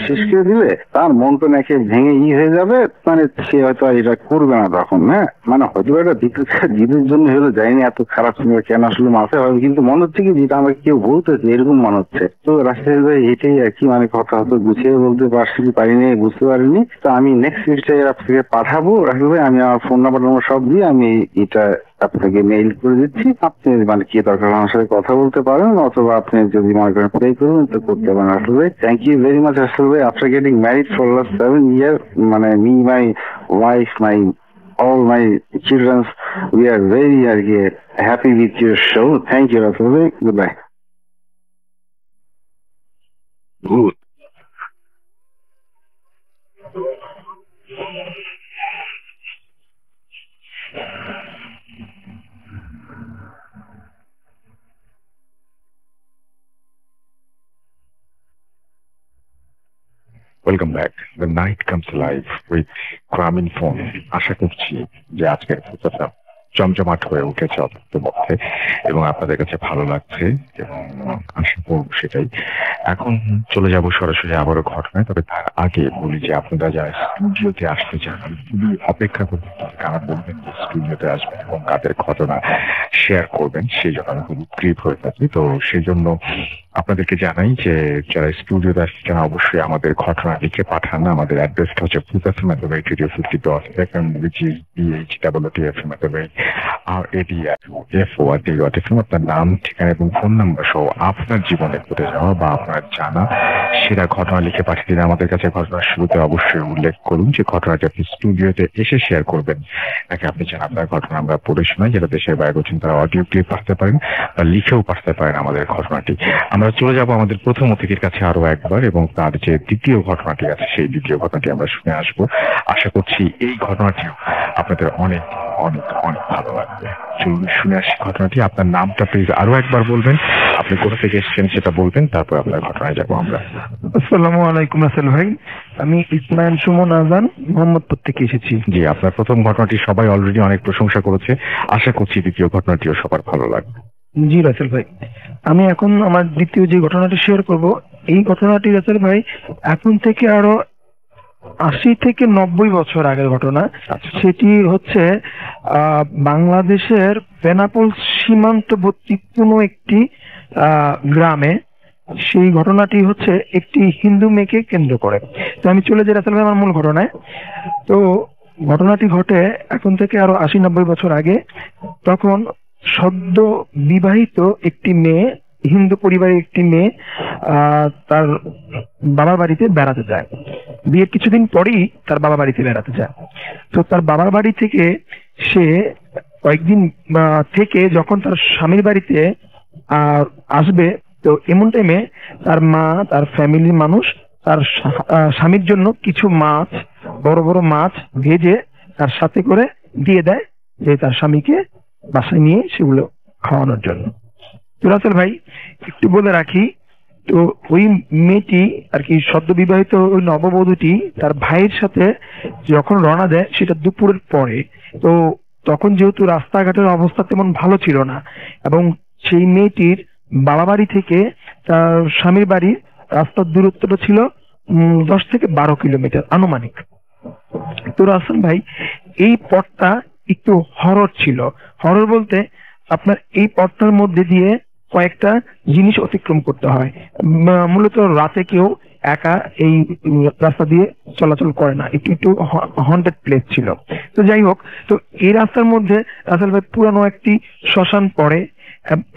শেষ করে দিলে তার মনটা নাকি ভেঙে হয়ে যাবে, মানে সে হয়তো আর এটা করবে না তখন। হ্যাঁ, মানে হয়তো এটা জিদের জন্য হলো যায়নি, এত খারাপ সময় কেন আসলে মাথায় হবে, কিন্তু মনে হচ্ছে কি যেটা আমাকে কেউ বলতেছে এরকম মনে হচ্ছে। তো রাশিদ ভাই এটাই আর কি, মানে কথা হয়তো গুছিয়ে বলতে পারিনি, বুঝতে পারিনি। তো আমি নেক্সট উইকটা আপনাকে পাঠাবো রাশিদ ভাই, আমি আমার ফোন নাম্বার সব দিয়ে আমি এটা আপনাকে মেইল করে দিচ্ছি। আপনি মানে কি দরকার আমার সাথে কথা বলতে পারেন, অথবা আপনি যদি মনে করেন প্রে করবেন তো করতে পারেন। আসল ভাই থ্যাংক ইউ ভেরি মাচ আসল ভাই, after getting married for last 7 years, মানে me my wife my all my children, we are very happy with your show. Thank you Rasul bhai, goodbye. Good. Welcome back. The night comes live with গ্রামীণ ফোন। আশা করছি যে আজকের ফুটবলটা জমজমাট হয়ে উঠেছে অত্যন্ত মধ্যে এবং আপনাদের কাছে ভালো লাগছে এবং আশা করব সেটাই। এখন চলে যাব সরাসরি আবারও ঘটনায়, তবে তার আগে বলি যে আপনারা যারা স্টুডিওতে আসতে চান খুবই অপেক্ষা করবেন কারা বলবেন যে স্টুডিওতে আসবেন এবং কাদের ঘটনা শেয়ার করবেন, সেই জন্য আমি খুব উদ্গ্রীব হয়ে থাকি। তো সেই জন্য আপনাদেরকে জানাই যে যারা স্টুডিওতে আসতে চান অবশ্যই আমাদের ঘটনা লিখে পাঠান। আমাদের অ্যাড্রেসটা হচ্ছে আপনার নাম, ঠিকানা এবং ফোন নাম্বার সহ আপনার জীবনে ঘটে যাওয়া বা আপনার জানা সেরা ঘটনা লিখে পাঠিয়ে দিন আমাদের কাছে। ঘটনার শুরুতে অবশ্যই উল্লেখ করুন যে ঘটনাটি আপনি স্টুডিওতে এসে শেয়ার করবেন নাকি আপনি চান আপনার ঘটনা আমরা পড়ে শোনাই। যারা দেশের বাইরে করছেন তারা অডিও ক্লিপ পাঠাতে পারেন বা লিখেও পাঠাতে পারেন আমাদের ঘটনাটি। আমরা চলে যাব আমাদের প্রথম অতিথির কাছে আরো একবার এবং তার যে দ্বিতীয় ঘটনাটি আছে সেই দ্বিতীয় ঘটনাটি আমরা শুনে আসবো। আশা করছি এই ঘটনাটিও আপনাদের অনেক অনেক অনেক ভালো লাগবে। চলুন শুনে আসি ঘটনাটি। আপনার নামটা প্লিজ আরো একবার বলবেন, আপনি কোথা থেকে এসেছেন সেটা বলবেন, তারপর আপনার ঘটনায় যাবো আমরা। আসসালামু আলাইকুম রাসেল ভাই, আমি ইসমাইল সুমন আজান মোহাম্মদপুর থেকে এসেছি। জি, আপনার প্রথম ঘটনাটি সবাই অলরেডি অনেক প্রশংসা করেছে, আশা করছি দ্বিতীয় ঘটনাটিও সবার ভালো লাগবে। জি রাসেল ভাই, আমি এখন আমার দ্বিতীয় যে ঘটনাটি শেয়ার করব, এই ঘটনাটি রাসেল ভাই এখন থেকে আরো 80 থেকে 90 বছর আগের ঘটনা। সেটি হচ্ছে বাংলাদেশের বেনাপোল সীমান্তবর্তী কোনো একটি গ্রামে। সেই ঘটনাটি হচ্ছে একটি হিন্দু মেয়েকে কেন্দ্র করে। তো আমি চলে যাই রাসেল ভাই আমার মূল ঘটনায়। তো ঘটনাটি ঘটে এখন থেকে আরো 80-90 বছর আগে। তখন সদ্য বিবাহিত একটি মেয়ে, হিন্দু পরিবারের একটি মেয়ে তার বাবার বাড়িতে বেড়াতে যায়। বিয়ের কিছুদিন পরেই তার বাবা বাড়িতে বেড়াতে যায়। তো তার বাবার বাড়ি থেকে সে কয়েকদিন থেকে যখন তার স্বামীর বাড়িতে আসবে, তো এমন টাইমে তার মা, তার ফ্যামিলির মানুষ তার স্বামীর জন্য কিছু মাছ, বড় বড় মাছ ভেজে তার সাথে করে দিয়ে দেয় যে তার স্বামীকে বাসায় নিয়ে সেগুলো খাওয়ানোর জন্য। তো রাসেল ভাই একটু বলে রাখি, তো ওই মেয়েটি আর কি সদ্য বিবাহিত ওই নববধূটি তার ভাইয়ের সাথে যখন রওনা দেয় সেটা দুপুরের পরে। তো তখন যেহেতু রাস্তাঘাটের অবস্থা তেমন ভালো ছিল না এবং সেই মেয়েটির বাবা বাড়ি থেকে তার স্বামীর বাড়ির রাস্তার দূরত্বটা ছিল 10 থেকে 12 কিলোমিটার আনুমানিক। তো রাসেল ভাই এই পথটা একটু হরর ছিল। হরর বলতে আপনার এই পথটার মধ্যে দিয়ে কয়েকটা জিনিস অতিক্রম করতে হয়। মূলত রাতে কেউ একা এই রাস্তা দিয়ে চলাচল করে না, একটু একটু হন্টেড প্লেস ছিল। তো যাই হোক, তো এই রাস্তার মধ্যে রাসেল ভাই পুরানো একটি শ্মশান পড়ে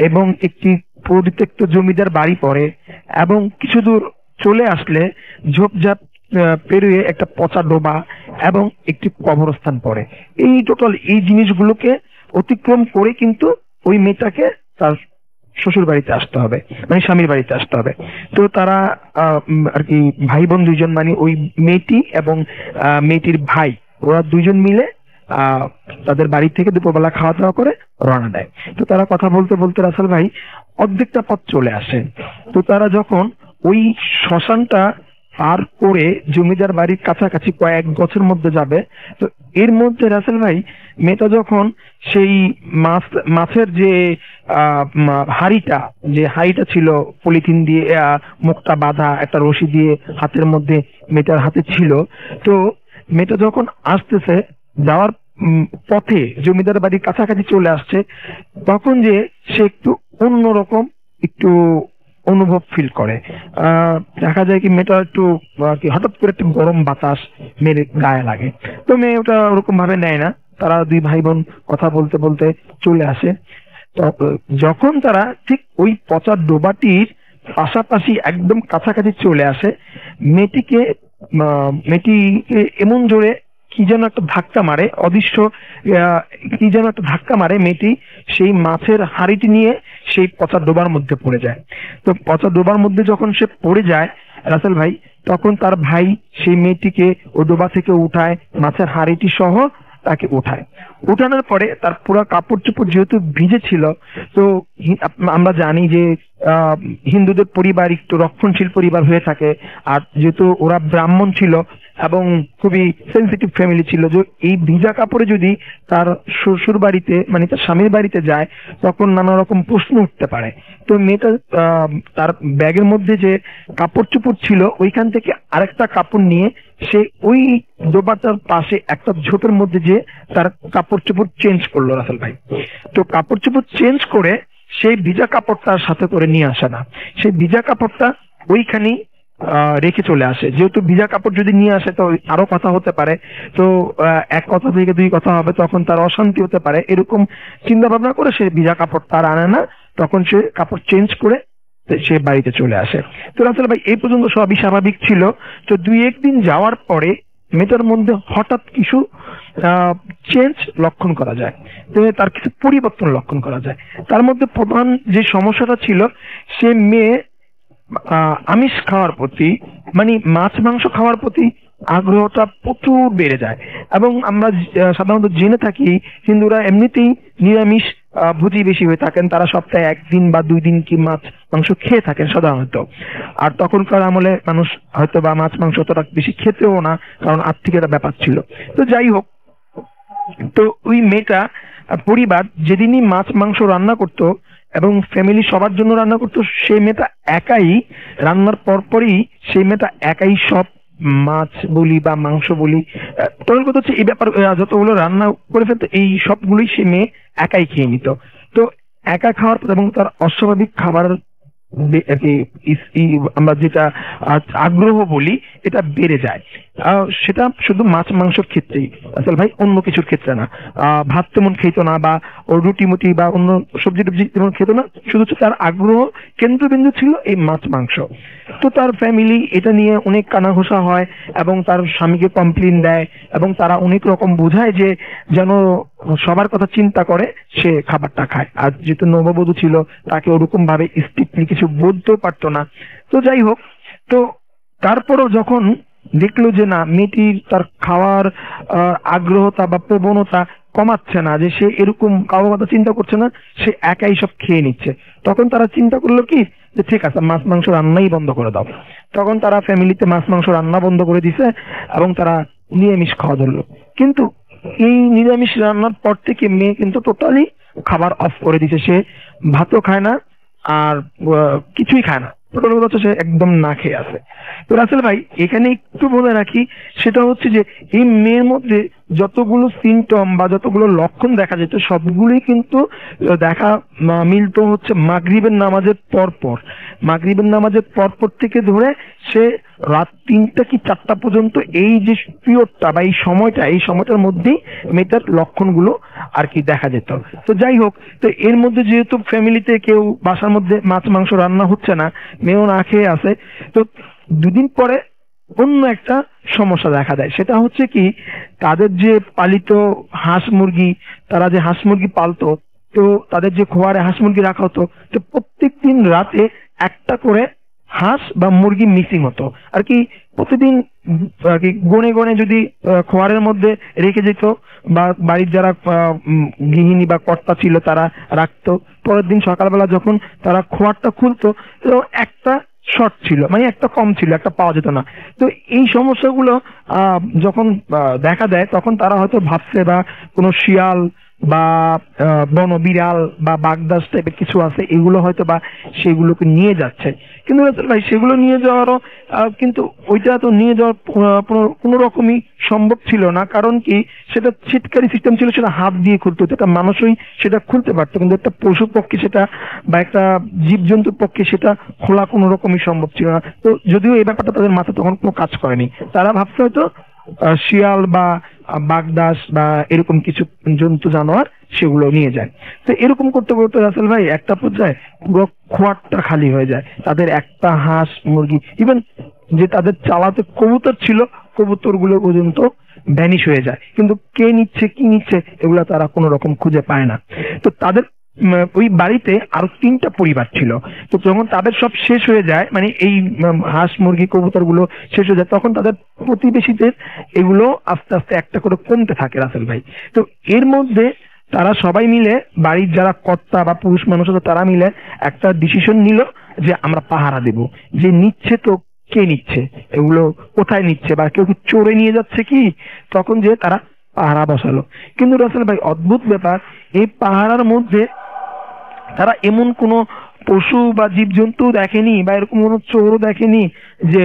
এবং একটি পরিত্যক্ত জমিদার বাড়ি পড়ে এবং কিছু দূর চলে আসলে ঝোপঝাপ পেরিয়ে একটা পচা ডোবা এবং একটি কবরস্থান পড়ে। এই টোটাল এই জিনিসগুলোকে অতিক্রম করে কিন্তু ওই মেয়েটাকে তার শ্বশুর বাড়িতে আসতে হবে, মানে স্বামীর বাড়িতে আসতে হবে। তো তারা আর কি ভাই বোন দুইজন, মানে ওই মেয়েটি এবং মেয়েটির ভাই, ওরা দুইজন মিলে তাদের বাড়ি থেকে দুপুরবেলা খাওয়া দাওয়া করে রওনা দেয়। তো তারা কথা বলতে বলতে রাসেল ভাই অর্ধেকটা পথ চলে আসে। তো তারা যখন ওই শ্মশানটা পার করে জমিদার বাড়ির কাছাকাছি কয়েক গছের মধ্যে যাবে, তো এর মধ্যে রাসেল ভাই মেয়েটা যখন সেই মাছের যে হাড়িটা ছিল পলিথিন দিয়ে মুখটা বাঁধা, একটা রশি দিয়ে হাতের মধ্যে মেয়েটার হাতে ছিল। তো মেয়েটা যখন আসতেছে, যাওয়ার পথে জমিদার বাড়ির কাছাকাছি চলে আসছে, তখন যে সে একটু অন্যরকম একটু অনুভব ফিল করে। দেখা যায় কি মেয়েটা একটু হঠাৎ করে একটু গরম বাতাস মেয়ের গায়ে লাগে। তো মেয়ে ওটা ওরকম ভাবে নেয় না। তারা দুই ভাই বোন কথা বলতে বলতে চলে আসে। যখন তারা ঠিক ওই পচা ডোবাটির পাশাপাশি একদম কাছাকাছি চলে আসে, মেয়েটিকে এমন জোরে কি যেন একটা ধাক্কা মারে, অদৃশ্য কি যেন একটা ধাক্কা মারে, মেয়েটি সেই মাছের হাঁড়িটি নিয়ে সেই পচা ডোবার মধ্যে পড়ে যায়। তো পচা ডোবার মধ্যে যখন সে পড়ে যায় রাসেল ভাই, তখন তার ভাই সেই মেয়েটিকে ওই ডোবা থেকে উঠায়, মাছের হাঁড়িটি সহ তাকে ওঠায়। উঠানোর পরে তার পুরো কাপড় চোপড় যেহেতু ভিজে ছিল, তো আমরা জানি যে হিন্দুদের পরিবার একটু রক্ষণশীল পরিবার হয়ে থাকে, আর যেহেতু ওরা ব্রাহ্মণ ছিল এবং খুবই সেন্সিটিভ ফ্যামিলি ছিল, যে এই ভিজা কাপড়ে যদি তার শ্বশুর বাড়িতে মানে তার স্বামীর বাড়িতে যায় তখন নানা রকম প্রশ্ন উঠতে পারে। তো মেয়েটা তার ব্যাগের মধ্যে যে কাপড় চোপড় ছিল ওইখান থেকে আরেকটা কাপড় নিয়ে সে ওই দোবাটার পাশে একটা ঝোপের মধ্যে যে তার কাপড় চোপড় চেঞ্জ করলো রাসেল ভাই। তো কাপড় চোপড় চেঞ্জ করে সেই ভিজা কাপড়টার সাথে করে নিয়ে আসে না, সেই ভিজা কাপড়টা ওইখানেই রেখে চলে আসে। যেহেতু ভিজা কাপড় যদি নিয়ে আসে তো আরো কথা হতে পারে, তো এক কথা থেকে দুই কথা হবে, তখন তার অশান্তি হতে পারে, এরকম চিন্তা ভাবনা করে সে ভিজা কাপড় তার আনে না, তখন সে কাপড় চেঞ্জ করে সে বাড়িতে চলে আসে। তো রাসেল ভাই এই পর্যন্ত সবই স্বাভাবিক ছিল। তো দুই একদিন যাওয়ার পরে মেয়েটার মধ্যে হঠাৎ কিছু চেঞ্জ লক্ষণ করা যায়, তার কিছু পরিবর্তন লক্ষণ করা যায়। তার মধ্যে প্রধান যে সমস্যাটা ছিল, সে মেয়ে আমিষ খাওয়ার প্রতি মানে মাছ মাংস খাওয়ার প্রতি আগ্রহটা প্রচুর বেড়ে যায়। এবং আমরা সাধারণত জেনে থাকি হিন্দুরা এমনিতেই নিরামিষ ভোজি বেশি হয়ে থাকেন, তারা সপ্তাহে একদিন বা 2 দিন কি মাছ মাংস খেয়ে থাকেন সাধারণত। আর তখনকার আমলে মানুষ হয়তো বা মাছ মাংস অতটা বেশি খেতেও না, কারণ আর্থিক একটা ব্যাপার ছিল। তো যাই হোক, তো ওই মেয়েটা পরিবার যেদিনই মাছ মাংস রান্না করতো এবং ফ্যামিলি সবার জন্য রান্না করতো, সেই মেয়েটা একাই রান্নার পরপরই সেই মেয়েটা একাই সব মাছ বলি বা মাংস বলি, তখন কথা হচ্ছে এই ব্যাপার যতগুলো রান্না করে ফেলতো এই সবগুলোই সে মেয়ে একাই খেয়ে নিত। তো একা খাওয়ার এবং তার অস্বাভাবিক খাবার আমরা যেটা আগ্রহ বলি এটা বেড়ে যায়। সেটা শুধু মাছ মাংসের ক্ষেত্রেই আসলে ভাই, অন্য কিছুর ক্ষেত্রে না। ভাত তেমন খেত না বা রুটি মুটি বা অন্য সবজি টবজি তেমন খেত না, শুধু তার আগ্রহ কেন্দ্রবিন্দু ছিল এই মাছ মাংস। তো তার ফ্যামিলি এটা নিয়ে অনেক কানাঘোষা হয় এবং তার স্বামীকে কমপ্লেন দেয় এবং তারা অনেক রকম বোঝায় যে যেন সবার কথা চিন্তা করে সে খাবারটা খায়। আর যেহেতু নববধূ ছিল তাকে ওরকম ভাবে স্ট্রিক্টলি কিছু বলতেও পারতো না। তো যাই হোক, তো তারপরও যখন দেখলো যে না মেয়েটির তার খাওয়ার আগ্রহতা বা প্রবণতা কমাচ্ছে না, যে সে এরকম কারোর কথা চিন্তা করছে না, সে একাই সব খেয়ে নিচ্ছে, তখন তারা চিন্তা করলো কি যে ঠিক আছে মাছ মাংস রান্নাই বন্ধ করে দাও। তখন তারা ফ্যামিলিতে মাছ মাংস রান্না বন্ধ করে দিছে এবং তারা নিরামিষ খাওয়া ধরলো। কিন্তু এই নিরামিষ রান্নার পর থেকে মেয়ে কিন্তু টোটালি খাবার অফ করে দিছে, সে ভাতও খায় না আর কিছুই খায় না, সে একদম না খেয়ে আছে। তো রাসেল ভাই এখানে একটু বলে রাখি, সেটা হচ্ছে যে এই মেয়ের মধ্যে যতগুলো সিমটম বা যতগুলো লক্ষণ দেখা যেত সবগুলোই কিন্তু দেখা মিলতো হচ্ছে মাগরিবের নামাজের পরপর। মাগরিবের নামাজের পরপর থেকে ধরে সে রাত 3টা কি 4টা পর্যন্ত এই যে পিরিয়ডটা বা এই সময়টার মধ্যেই মেয়েটার লক্ষণগুলো আর কি দেখা যেত। তো যাই হোক, তো এর মধ্যে যেহেতু ফ্যামিলিতে কেউ বাসার মধ্যে মাছ মাংস রান্না হচ্ছে না, মেয়েও না খেয়ে আছে, তো 2 দিন পরে অন্য একটা সমস্যা দেখা দেয়। সেটা হচ্ছে কি, তাদের যে পালিত হাঁস মুরগি, তারা যে হাঁস মুরগি পালতো, তো তাদের যে খোয়ারে হাঁস মুরগি রাখা হতো, তো প্রত্যেকদিন রাতে একটা করে হাঁস বা মুরগি মিসিং হতো আর কি। প্রতিদিন আর কি গনে গনে যদি খোয়ারের মধ্যে রেখে যেত বা বাড়ির যারা গৃহিণী বা কর্তা ছিল তারা রাখতো, পরের দিন সকালবেলা যখন তারা খোয়ারটা খুলতো তো একটা শর্ট ছিল, মানে একটা কম ছিল, একটা পাওয়া যেত না। তো এই সমস্যাগুলো যখন দেখা দেয় তখন তারা হয়তো ভাবছে বা কোনো শিয়াল বা বন বিড়াল বা বাগদাস টাইপের কিছু আছে, এগুলো হয়তো বা সেগুলোকে নিয়ে যাচ্ছে। কিন্তু ভাই সেগুলো নিয়ে যাওয়ারও কিন্তু ওইটা তো নিয়ে যাওয়ার কোনো রকমই সম্ভব ছিল না, কারণ কি সেটা ছিটকারি সিস্টেম ছিল, সেটা হাত দিয়ে খুলতে হতো। একটা মানুষই সেটা খুলতে পারতো, কিন্তু একটা পশুর পক্ষে সেটা বা একটা জীবজন্তুর পক্ষে সেটা খোলা কোনো রকমই সম্ভব ছিল না। তো যদিও এই ব্যাপারটা তাদের মাথায় তখন কোনো কাজ করেনি, তারা ভাবছে হয়তো শিয়াল বা বাগদাস বা এরকম কিছু জন্তু জানোয়ার সেগুলো নিয়ে যায়। তো এরকম করতে করতে রাসেল ভাই একটা পর্যায়ে পুরো খোয়ারটা খালি হয়ে যায়, তাদের একটা হাঁস মুরগি, ইভেন যে তাদের চালাতে কবুতর ছিল কবুতর গুলো পর্যন্ত ভ্যানিশ হয়ে যায়। কিন্তু কে নিচ্ছে কি নিচ্ছে এগুলো তারা কোনো রকম খুঁজে পায় না। তো তাদের ওই বাড়িতে আরো 3টা পরিবার ছিল। তো যখন তাদের সব শেষ হয়ে যায়, মানে এই হাঁস মুরগি কবুতর গুলো শেষ হয়ে যায়, তখন তাদের প্রতিবেশীদের এগুলো আস্তে আস্তে একটা করে কমতে থাকে রাসেল ভাই। তো এর মধ্যে তারা সবাই মিলে, বাড়ির যারা কর্তা বা পুরুষ মানুষ আছে তারা মিলে একটা ডিসিশন নিল যে আমরা পাহারা দেব। যে নিচ্ছে তো কে নিচ্ছে, এগুলো কোথায় নিচ্ছে, বা কেউ কি চোরে নিয়ে যাচ্ছে কি, তখন যে তারা পাহারা বসালো। কিন্তু রাসেল ভাই অদ্ভুত ব্যাপার, এই পাহারার মধ্যে তারা এমন কোনো পশু বা জীবজন্তু দেখেনি, বা এরকম কোনো চোরও দেখেনি যে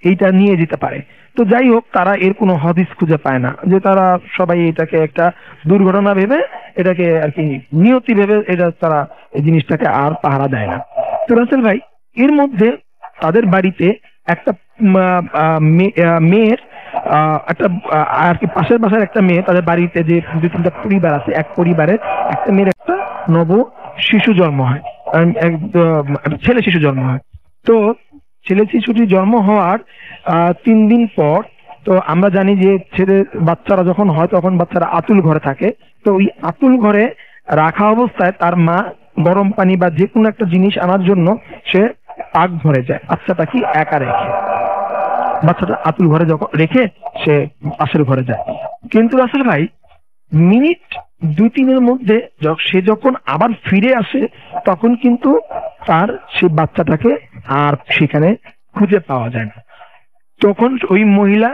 এইটা নিয়ে যেতে পারে। তো যাই হোক, তারা এর কোনো হদিস খুঁজে পায় না, যে তারা সবাই এটাকে একটা দুর্ঘটনা ভেবে, এটাকে আর কি নিয়তি ভেবে এটা তারা এই জিনিসটাকে আর পাহারা দেয় না। তো রাসেল ভাই এর মধ্যে তাদের বাড়িতে একটা মেয়ের একটা আর কি পাশের বাসার একটা মেয়ে, তাদের বাড়িতে যে 2-3টা পরিবার আছে, এক পরিবারের একটা মেয়ের একটা নব শিশু জন্ম হয়, ছেলে শিশু জন্ম হয়। তো ছেলে শিশুটি জন্ম হওয়ার 3 দিন পর, তো আমরা জানি যে ছেলে বাচ্চারা যখন হয় তখন বাচ্চারা আতুল ঘরে থাকে। তো ওই আতুল ঘরে রাখা অবস্থায় তার মা গরম পানি বা যে কোনো একটা জিনিস আনার জন্য সে পাক ঘরে যায়, বাচ্চাটা কি একা রেখে, বাচ্চাটা আতুল ঘরে যখন রেখে সে পাশের ঘরে যায়। কিন্তু রাসেল ভাই মিনিট 2-3-এর মধ্যে সে যখন আবার ফিরে আসে, তখন কিন্তু তার সে বাচ্চাটাকে আর সেখানে খুঁজে পাওয়া যায় না। তখন ওই মহিলা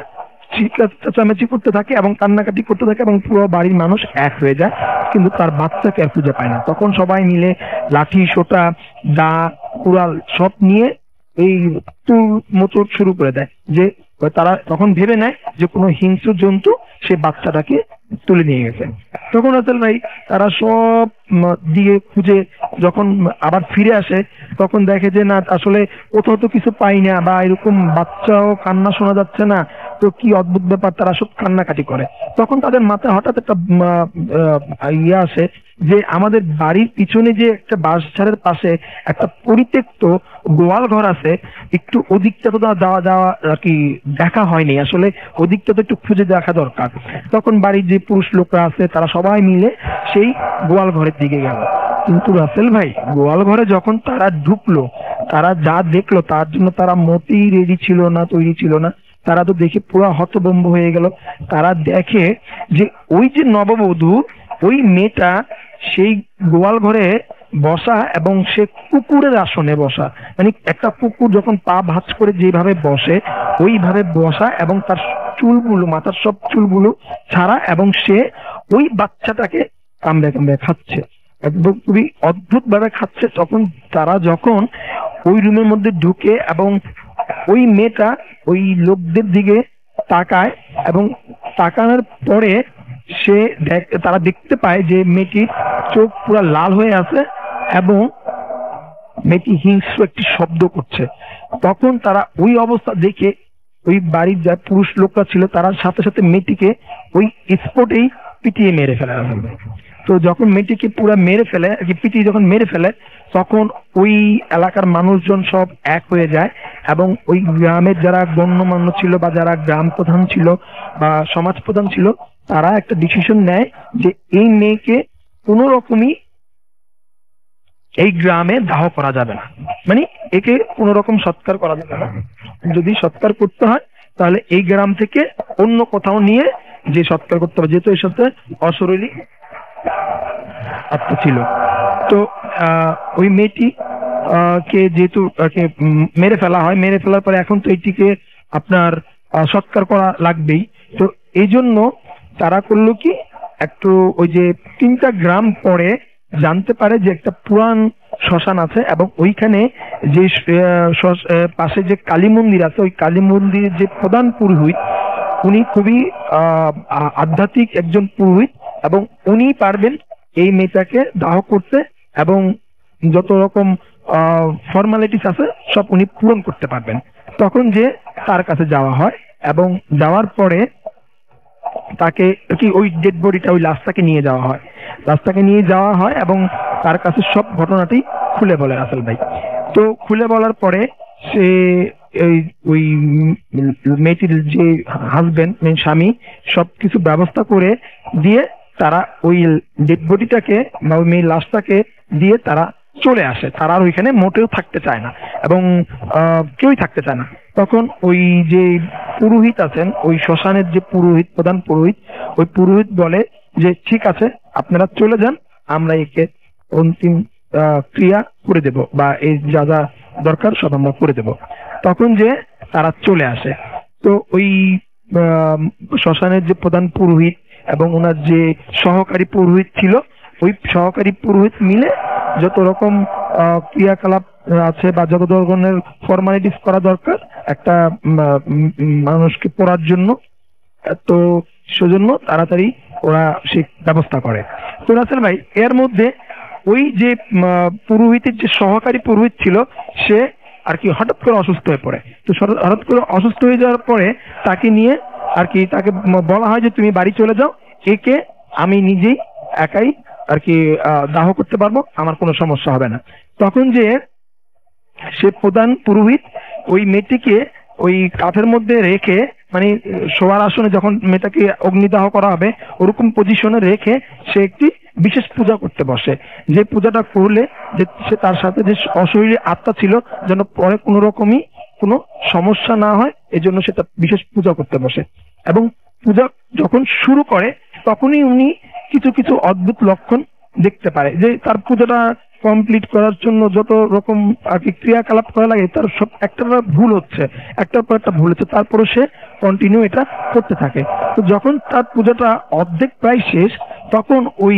চেঁচামেচি করতে থাকে এবং কান্নাকাটি করতে থাকে, এবং পুরো বাড়ির মানুষ এক হয়ে যায়, কিন্তু তার বাচ্চাকে আর খুঁজে পায় না। তখন সবাই মিলে লাঠি সোটা দা কুড়াল সব নিয়ে এই মোচড় শুরু করে দেয়, যে তারা তখন ভেবে নেয় যে কোনো হিংস্র জন্তু সে বাচ্চাটাকে তুলে নিয়ে গেছে। তখন রাসেল ভাই তারা সব দিয়ে খুঁজে যখন আবার ফিরে আসে, তখন দেখে যে না, আসলে কোথাও তো কিছু পাই না, বা এরকম বাচ্চাও কান্না শোনা যাচ্ছে না। তো কি অদ্ভুত ব্যাপার, তারা সব কান্নাকাটি করে। তখন তাদের মাথায় হঠাৎ একটা ইয়ে আসে যে আমাদের বাড়ির পিছনে যে একটা বাঁশঝাড়ের পাশে একটা পরিত্যক্ত গোয়াল ঘর আছে, একটু ওদিকটা তো যাওয়া আর কি দেখা হয়নি, আসলে ওদিকটা তো একটু খুঁজে দেখা দরকার। তখন বাড়ির যে পুরুষ লোকরা আছে তারা সবাই মিলে সেই গোয়াল ঘরের দিকে গেল। কিন্তু রাসেল ভাই গোয়াল ঘরে যখন তারা ঢুকলো, তারা যা দেখলো তার জন্য তারা মোটেই রেডি ছিল না, তৈরি ছিল না। তারা তো দেখে পুরো হতভম্ব হয়ে গেল। তারা দেখে যে ওই যে নববধূ, ওই মেয়েটা সেই গোয়াল ঘরে বসা, এবং সে কুকুরের আসনে বসা, মানে একটা কুকুর যখন পা ভাঁজ করে যেভাবে বসে ওইভাবে বসা, এবং তার চুলগুলো, মাথার সব চুলগুলো ছাড়া, এবং সে ওই বাচ্চাটাকে কামড়ে কামড়ে খাচ্ছে, একদম খুবই অদ্ভুত ভাবে খাচ্ছে। তখন তারা যখন ওই রুমের মধ্যে ঢুকে এবং ওই মেয়েটা ওই লোকদের দিকে তাকায়, এবং তাকানোর পরে তারা দেখতে পায় যে মেয়েটির চোখ পুরো লাল হয়ে আছে, এবং মেয়েটি হিংস্র একটি শব্দ করছে। তখন তারা ওই অবস্থা দেখে ওই বাড়ির যা পুরুষ লোকরা ছিল তারা সাথে সাথে মেয়েটিকে ওই স্পটেই পিটিয়ে মেরে ফেলে। তো যখন মেয়েটিকে পুরো মেরে ফেলে, পিটিয়ে যখন মেরে ফেলে, তখন ওই এলাকার মানুষজন সব এক হয়ে যায়, এবং ওই গ্রামের যারা গণ্যমান্য ছিল বা যারা গ্রাম প্রধান ছিল বা সমাজ প্রধান ছিল, তারা একটা ডিসিশন নেয় যে এই মেয়েকে কোনো রকমই এই গ্রামে দাহ করা যাবে না, মানে একে কোন রকম সৎকার করা যাবে না। যদি সৎকার করতে হয় তাহলে এই গ্রাম থেকে অন্য কোথাও নিয়ে যে সৎকার করতে হবে, যেহেতু এর সাথে অশরীরী আত্মা ছিল। তো ওই মেয়েটি কে যেহেতু মেরে ফেলা হয়, মেরে ফেলার পরে এখন তো এটিকে আপনার সৎকার করা লাগবেই। তো এই জন্য তারা করলো কি, একটু ওই যে 3টা গ্রাম পরে জানতে পারে যে একটা পুরান শ্মশান আছে, এবং ওইখানে যে পাশে যে কালী মন্দির আছে, ওই কালী মন্দিরের যে প্রধান পুরোহিত, উনি খুবই আধ্যাত্মিক একজন পুরোহিত, এবং উনি পারবেন এই মেয়েটাকে দাহ করতে, এবং যত রকম ফর্মালিটিস আছে সব উনি পূরণ করতে পারবেন। তখন যে তার কাছে যাওয়া হয়, এবং যাওয়ার পরে তাকে কি ওই ডেড বডিটা, ওই লাশটাকে নিয়ে যাওয়া হয়, লাশটাকে নিয়ে যাওয়া হয়, এবং তার কাছে সব ঘটনাটি খুলে বলে রাসেল ভাই। তো খুলে বলার পরে সে ওই মেয়েটির যে হাজবেন্ড, স্বামী, সবকিছু ব্যবস্থা করে দিয়ে তারা ওই ডেড বডিটাকে বা ওই মেয়ের লাশটাকে দিয়ে তারা চলে আসে। তারা আর ওইখানে মোটেও থাকতে চায় না এবং কেউই থাকতে চায় না। তখন ওই যে পুরোহিত আছেন, ওই শ্মশানের যে পুরোহিত, প্রধান পুরোহিত, ওই পুরোহিত বলে যে ঠিক আছে আপনারা চলে যান, আমরা একে অন্তিম ক্রিয়া করে দেব বা এই যা যা দরকার সব আমরা করে দেব। তখন যে তারা চলে আসে, তো ওই শ্মশানের যে প্রধান পুরোহিত এবং ওনার যে সহকারী পুরোহিত ছিল, ওই সহকারী পুরোহিত মিলে যত রকম ক্রিয়াকলাপ আছে বা যত ধরনের ফর্মালিটিস করা দরকার একটা মানুষকে পড়ার জন্য, তো সেজন্য তাড়াতাড়ি ওরা সে ব্যবস্থা করে। তো রাসেল ভাই, এর মধ্যে ওই যে পুরোহিতের যে সহকারী পুরোহিত ছিল সে আর কি হঠাৎ করে অসুস্থ হয়ে পড়ে। তো হঠাৎ করে অসুস্থ হয়ে যাওয়ার পরে তাকে নিয়ে আর কি তাকে বলা হয় যে তুমি বাড়ি চলে যাও, একে আমি নিজেই একাই আর কি দাহ করতে পারবো, আমার কোনো সমস্যা হবে না। তখন যে সে প্রধান পুরোহিত ওই মেয়েটিকে ওই কাঠের মধ্যে রেখে, মানে শোয়ার আসনে যখন মেয়েটাকে অগ্নিদাহ করা হবে ওরকম পজিশনে রেখে সে একটি বিশেষ পূজা করতে বসে, যে পূজাটা করলে যে সে তার সাথে যে অশরীরী আত্মা ছিল যেন পরে কোনো রকমই কোনো সমস্যা না হয়, এজন্য সেটা বিশেষ পূজা করতে বসে। এবং পূজা যখন শুরু করে তখনই উনি কিছু কিছু অদ্ভুত লক্ষণ দেখতে পারে, যে তার পূজাটা কমপ্লিট করার জন্য যত রকম আর কি ক্রিয়াকলাপ করা লাগে তার সব একটা ভুল হচ্ছে, একটার পর একটা ভুল হচ্ছে, তারপরে সে কন্টিনিউ এটা করতে থাকে। তো যখন তার পূজাটা অর্ধেক প্রায় শেষ, তখন ওই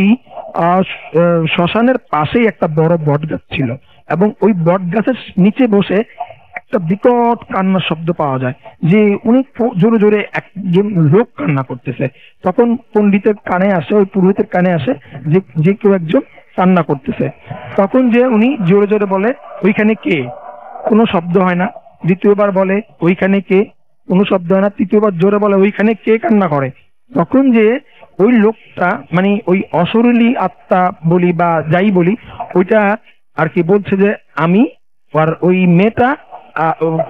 শ্মশানের পাশেই একটা বড় বট গাছ ছিল এবং ওই বট গাছের নিচে বসে একটা বিকট কান্নার শব্দ পাওয়া যায়, যে উনি জোরে জোরে একজন লোক কান্না করতেছে। তখন পণ্ডিতের কানে আসে, ওই পুরোহিতের কানে আসে যে কেউ একজন কান্না করতেছে। তখন যে উনি জোরে জোরে বলে ওইখানে কে, কোনো শব্দ হয় না। দ্বিতীয়বার বলে ওইখানে কে, কোনো শব্দ হয় না। তৃতীয়বার জোরে বলে ওইখানে কে কান্না করে। তখন যে ওই লোকটা, মানে ওই অশরীরী আত্মা বলি বা যাই বলি, ওইটা আর কি বলছে যে আমি আর ওই মেয়েটা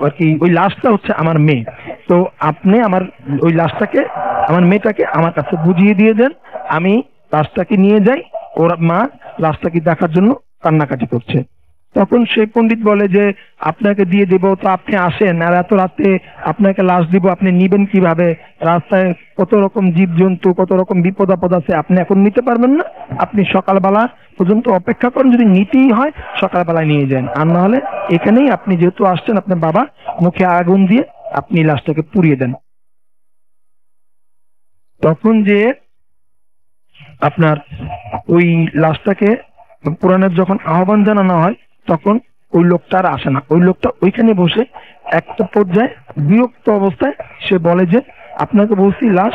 আর কি ওই লাশটা হচ্ছে আমার মেয়ে, তো আপনি আমার ওই লাশটাকে, আমার মেয়েটাকে আমার কাছে বুঝিয়ে দিয়ে দেন, আমি লাশটাকে নিয়ে যাই, ওর মা লাশটাকে দেখার জন্য কান্নাকাটি করছে। তখন সেই পণ্ডিত বলে যে আপনাকে দিয়ে দেব, তো আপনি আসেন, আর এত রাতে আপনাকে লাশ দিব, আপনি নিবেন কিভাবে? রাস্তায় কত রকম জীবজন্তু, কত রকম বিপদ আপদ আছে, আপনি এখন নিতে পারবেন না, আপনি সকালবেলা পর্যন্ত অপেক্ষা করেন, যদি নিতেই হয় সকালবেলায় নিয়ে যান, আর না হলে এখানেই আপনি যেহেতু আসছেন আপনার বাবা মুখে আগুন দিয়ে আপনি লাশটাকে পুড়িয়ে দেন। তখন যে আপনার ওই লাশটাকে পুরাণের যখন আহ্বান জানানো হয় তখন ওই লোকটা আর আসে না। ওই লোকটা ওইখানে বসে একটা পর্যায়ে বিরক্ত অবস্থায় সে বলে যে আপনাকে বলছি লাশ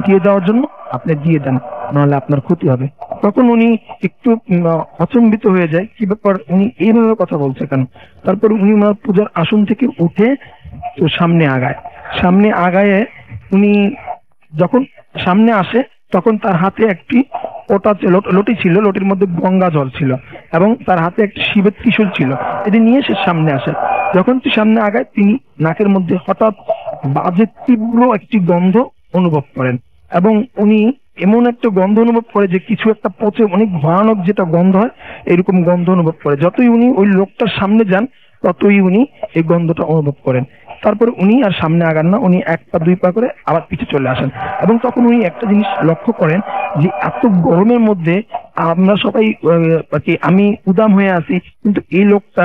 দিয়ে দেওয়ার জন্য, আপনি দিয়ে দেন, নাহলে আপনার ক্ষতি হবে। তখন উনি একটু অচম্বিত হয়ে যায়, কি ব্যাপার, উনি এইভাবে কথা বলছে কেন? তারপর উনি ওনার পূজার আসন থেকে উঠে তো সামনে আগায় উনি যখন সামনে আসে তখন তার হাতে একটি লটি ছিল, লটির মধ্যে গঙ্গা জল ছিল এবং তার হাতে একটি শিবের ত্রিশূল ছিল। এটি নিয়ে সে সামনে আসে। যখন সামনে আগায় তিনি নাকের মধ্যে হঠাৎ বাজে তীব্র একটি গন্ধ অনুভব করেন এবং উনি এমন একটা গন্ধ অনুভব করে যে কিছু একটা পচে অনেক ভয়ানক যেটা গন্ধ হয় এরকম গন্ধ অনুভব করে। যতই উনি ওই লোকটার সামনে যান ততই উনি এই গন্ধটা অনুভব করেন। তারপরে উনি আর সামনে আগান না, উনি এক পা দুই পা করে আবার পিছে চলে আসেন এবং তখন উনি একটা জিনিস লক্ষ্য করেন যে এত গরমের মধ্যে আমরা সবাই আমি উদাম হয়ে আছি, কিন্তু এই লোকটা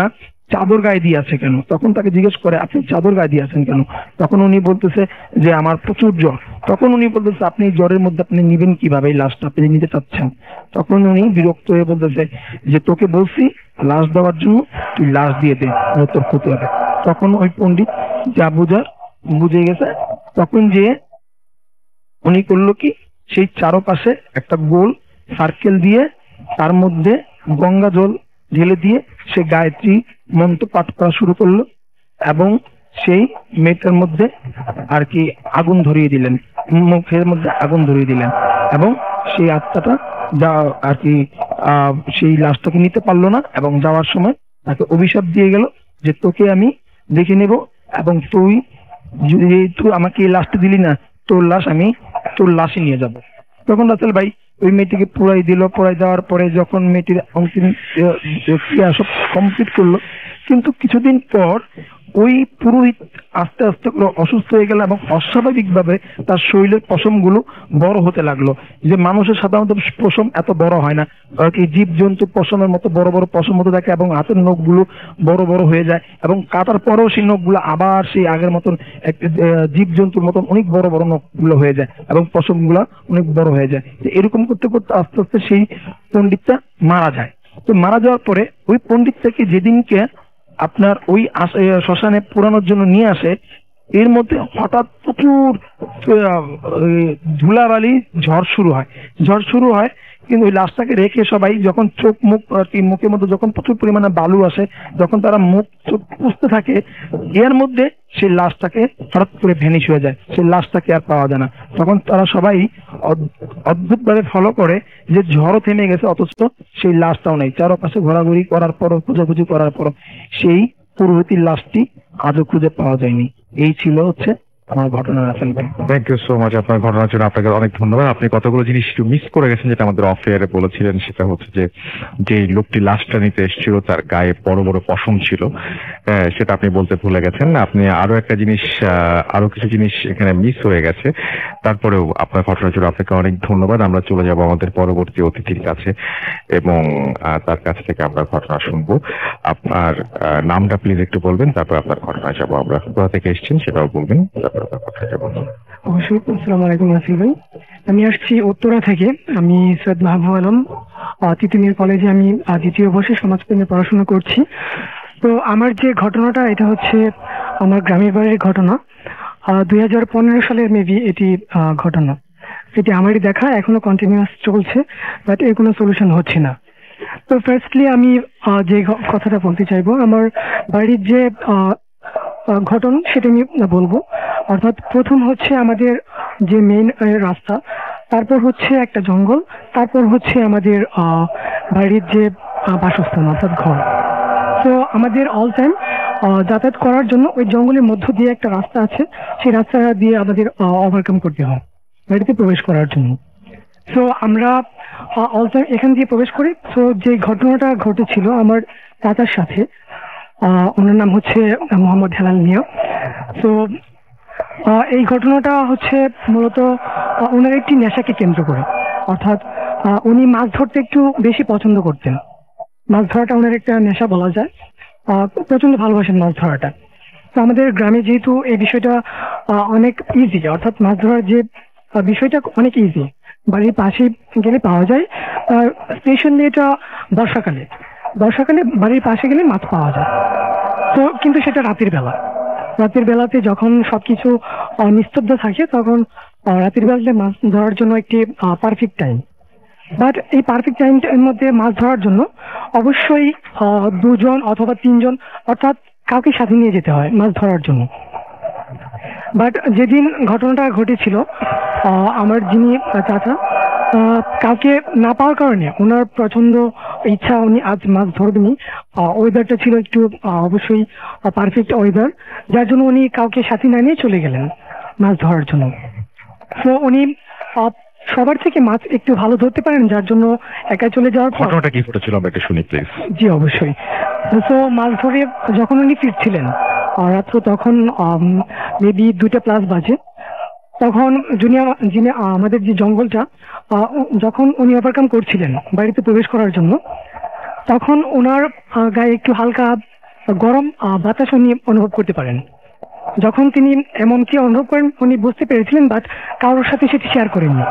চাদর গায়ে দিয়ে আছে কেন? তখন তাকে জিজ্ঞেস করে আপনি চাদর গায়ে দিয়ে আছেন কেন? তখন উনি বলতেছে যে আমার প্রচুর জ্বর। তখন উনি বলতেছে আপনি জ্বরের মধ্যে আপনি নিবেন কিভাবে এই লাশটা, আপনি নিতে চাচ্ছেন? তখন উনি বিরক্ত হয়ে বলতেছে যে তোকে বলছি লাশ দেওয়ার জন্য, তুই লাশ দিয়ে দে, তোর ক্ষতি হবে। তখন ওই পণ্ডিত যা বুঝে গেছে, তখন যে উনি করলো কি, সেই চারপাশে একটা গোল সার্কেল দিয়ে তার মধ্যে গঙ্গা জল ঢেলে দিয়ে সে গায়ত্রী মন্ত্র পাঠ করা শুরু করলো এবং সেই মেয়েটার মধ্যে আর কি আগুন ধরিয়ে দিলেন, মুখের মধ্যে আগুন ধরিয়ে দিলেন এবং সেই আত্মাটা যা আর কি সেই লাশটাকে নিতে পারলো না এবং যাওয়ার সময় তাকে অভিশাপ দিয়ে গেল যে তোকে আমি দেখে নেব এবং তুই আমাকে এই লাশটা দিলি না, তোর লাশই নিয়ে যাব। তখন রাসেল ভাই ওই মেয়েটিকে পুরাই দিল। পুরাই দেওয়ার পরে যখন মেয়েটির অন্তিম ক্রিয়া সব কমপ্লিট করলো, কিন্তু কিছুদিন পর ওই পুরোহিত আস্তে আস্তে করে অসুস্থ হয়ে গেল এবং অস্বাভাবিকভাবে তার শরীরের পশমগুলো বড় হতে লাগলো। যে মানুষের সাধারণত পশম এত বড় হয় না, এই জীবজন্তুর পশমের মতো বড় বড় পশম হতে থাকে এবং হাতের নখগুলো বড় বড় হয়ে যায় এবং কাটার পরেও সেই নখগুলো আবার সেই আগের মতন একটা জীবজন্তুর মতন অনেক বড় বড় নখগুলো হয়ে যায় এবং পশমগুলো অনেক বড় হয়ে যায়। এরকম করতে করতে আস্তে আস্তে সেই পণ্ডিতটা মারা যায়। তো মারা যাওয়ার পরে ওই পণ্ডিতটাকে যেদিনকে আপনার ওই শ্মশানে পুরানোর জন্য নিয়ে আসে, এর মধ্যে হঠাৎ প্রচুর ধুলাবালি ঝড় শুরু হয়। কিন্তু ওই লাশটাকে রেখে সবাই যখন চোখ মুখ মুখের মধ্যে যখন প্রচুর পরিমাণে বালু আসে, যখন তারা মুখ চোখ পুষতে থাকে, এর মধ্যে সেই লাশটাকে হঠাৎ করে ভ্যানিশ হয়ে যায়, সেই লাশটাকে আর পাওয়া যায় না। তখন তারা সবাই অদ্ভুতভাবে ফলো করে যে ঝড়ও থেমে গেছে অথচ সেই লাশটাও নেই। চারপাশে ঘোরাঘুরি করার পরও, খোঁজাখুঁজি করার পরও সেই পুরোহিতের লাশটি আজও খুঁজে পাওয়া যায়নি। এই ছিল হচ্ছে আমার ঘটনা। রাসেল ভাই, থ্যাংক ইউ সো মাচ আপনার ঘটনার জন্য। আপনাকে অনেক ধন্যবাদ। আপনি কতগুলো জিনিস একটু মিস করে গেছেন যেটা আমাদের অফ এয়ারে বলেছিলেন। সেটা হচ্ছে যে লোকটি লাশটা নিতে এসেছিল তার গায়ে বড় বড় পশম ছিল, সেটা আপনি বলতে ভুলে গেছেন। আপনি আরো একটা জিনিস, আরো কিছু জিনিস এখানে মিস হয়ে গেছে। তারপরেও আপনার ঘটনার জন্য আপনাকে অনেক ধন্যবাদ। আমরা চলে যাব আমাদের পরবর্তী অতিথির কাছে এবং তার কাছ থেকে আমরা ঘটনা শুনবো। আপনার নামটা প্লিজ একটু বলবেন, তারপর আপনার ঘটনায় যাবো আমরা। কোথা থেকে এসেছেন সেটাও বলবেন, তারপর আপনার ঘটনায় যাবো। অবশ্যই। আসসালামু আলাইকুম রাসেল ভাই, আমি আসছি উত্তরা থেকে। আমি সৈয়দ মাহবুব আলম, তিতুমির কলেজে আমি দ্বিতীয় বর্ষে সমাজবিজ্ঞানে পড়াশোনা করছি। তো আমার যে ঘটনাটা, এটা হচ্ছে আমার গ্রামের বাড়ির ঘটনা। 2015 সালের মেবি এটি ঘটনা। এটি আমারই দেখা, এখনো কন্টিনিউয়াস চলছে, বাট এর কোনো সলিউশন হচ্ছে না। তো ফার্স্টলি আমি যে কথাটা বলতে চাইবো, আমার বাড়ির যে ঘটনা সেটা আমি বলবো। অর্থাৎ প্রথম হচ্ছে আমাদের যে মেইন রাস্তা, তারপর হচ্ছে একটা জঙ্গল, তারপর হচ্ছে আমাদের বাড়ির যে বাসস্থান অর্থাৎ ঘর। তো আমাদের অল টাইম যাতায়াত করার জন্য ওই জঙ্গলের মধ্য দিয়ে একটা রাস্তা আছে, সেই রাস্তা দিয়ে আমাদের ওভারকাম করতে হয় বাড়িতে প্রবেশ করার জন্য। তো আমরা অল টাইম এখান দিয়ে প্রবেশ করি। তো যে ঘটনাটা ঘটেছিল আমার চাচার সাথে, ওনার নাম হচ্ছে মোহাম্মদ হেলাল মিয়া। তো এই ঘটনাটা হচ্ছে মূলত ওনার একটি নেশাকে কেন্দ্র করে। অর্থাৎ উনি মাছ ধরতে একটু বেশি পছন্দ করতেন। মাছ ধরাটা ওনার একটা নেশা বলা যায়, প্রচন্ড ভালোবাসেন মাছ ধরাটা। তো আমাদের গ্রামে যেহেতু এই বিষয়টা অনেক ইজি, অর্থাৎ মাছ ধরার যে বিষয়টা অনেক ইজি, বাড়ির পাশে গেলে পাওয়া যায়। স্পেশালি এটা বর্ষাকালে বাড়ির পাশে গেলে মাছ পাওয়া যায়। তো কিন্তু সেটা রাতের বেলাতে যখন সবকিছু নিস্তব্ধ থাকে, তখন রাতের বেলাতে মাছ ধরার জন্য একটি পারফেক্ট টাইম। বাট এই পারফেক্ট টাইমের মধ্যে মাছ ধরার জন্য অবশ্যই 2 জন অথবা 3 জন, অর্থাৎ কাউকে সাথে নিয়ে যেতে হয় মাছ ধরার জন্য। বাট যেদিন ঘটনাটা ঘটেছিল, আমার যিনি চাচা, কাউকে না পাওয়ার কারণে ওনার প্রচন্ড ইচ্ছা, উনি আজ মাছ ধরবেনি। ওয়েদারটা ছিল একটু অবশ্যই পারফেক্ট ওয়েদার, যার জন্য উনি কাউকে সাথে না নিয়ে চলে গেলেন মাছ ধরার জন্য। তো উনি সবার থেকে মাছ একটু ভালো ধরতে পারেন, যার জন্য একা চলে যাওয়ার পর ঘটনাটা কি ঘটেছিল আমরা একটু শুনি প্লিজ। জি অবশ্যই। তো মাছ ধরে যখন উনি ফিরছিলেন রাত্র, তখন মেবি 2টা+ বাজে। তখন যিনি আমাদের যে জঙ্গলটা যখন উনি ওভারকাম করছিলেন বাড়িতে প্রবেশ করার জন্য, তখন ওনার গায়ে একটু হালকা গরম বাতাস উনি অনুভব করতে পারেন। যখন তিনি এমনকি অনুভব করেন, উনি বুঝতে পেরেছিলেন, বাট কারোর সাথে সেটি শেয়ার করেননি।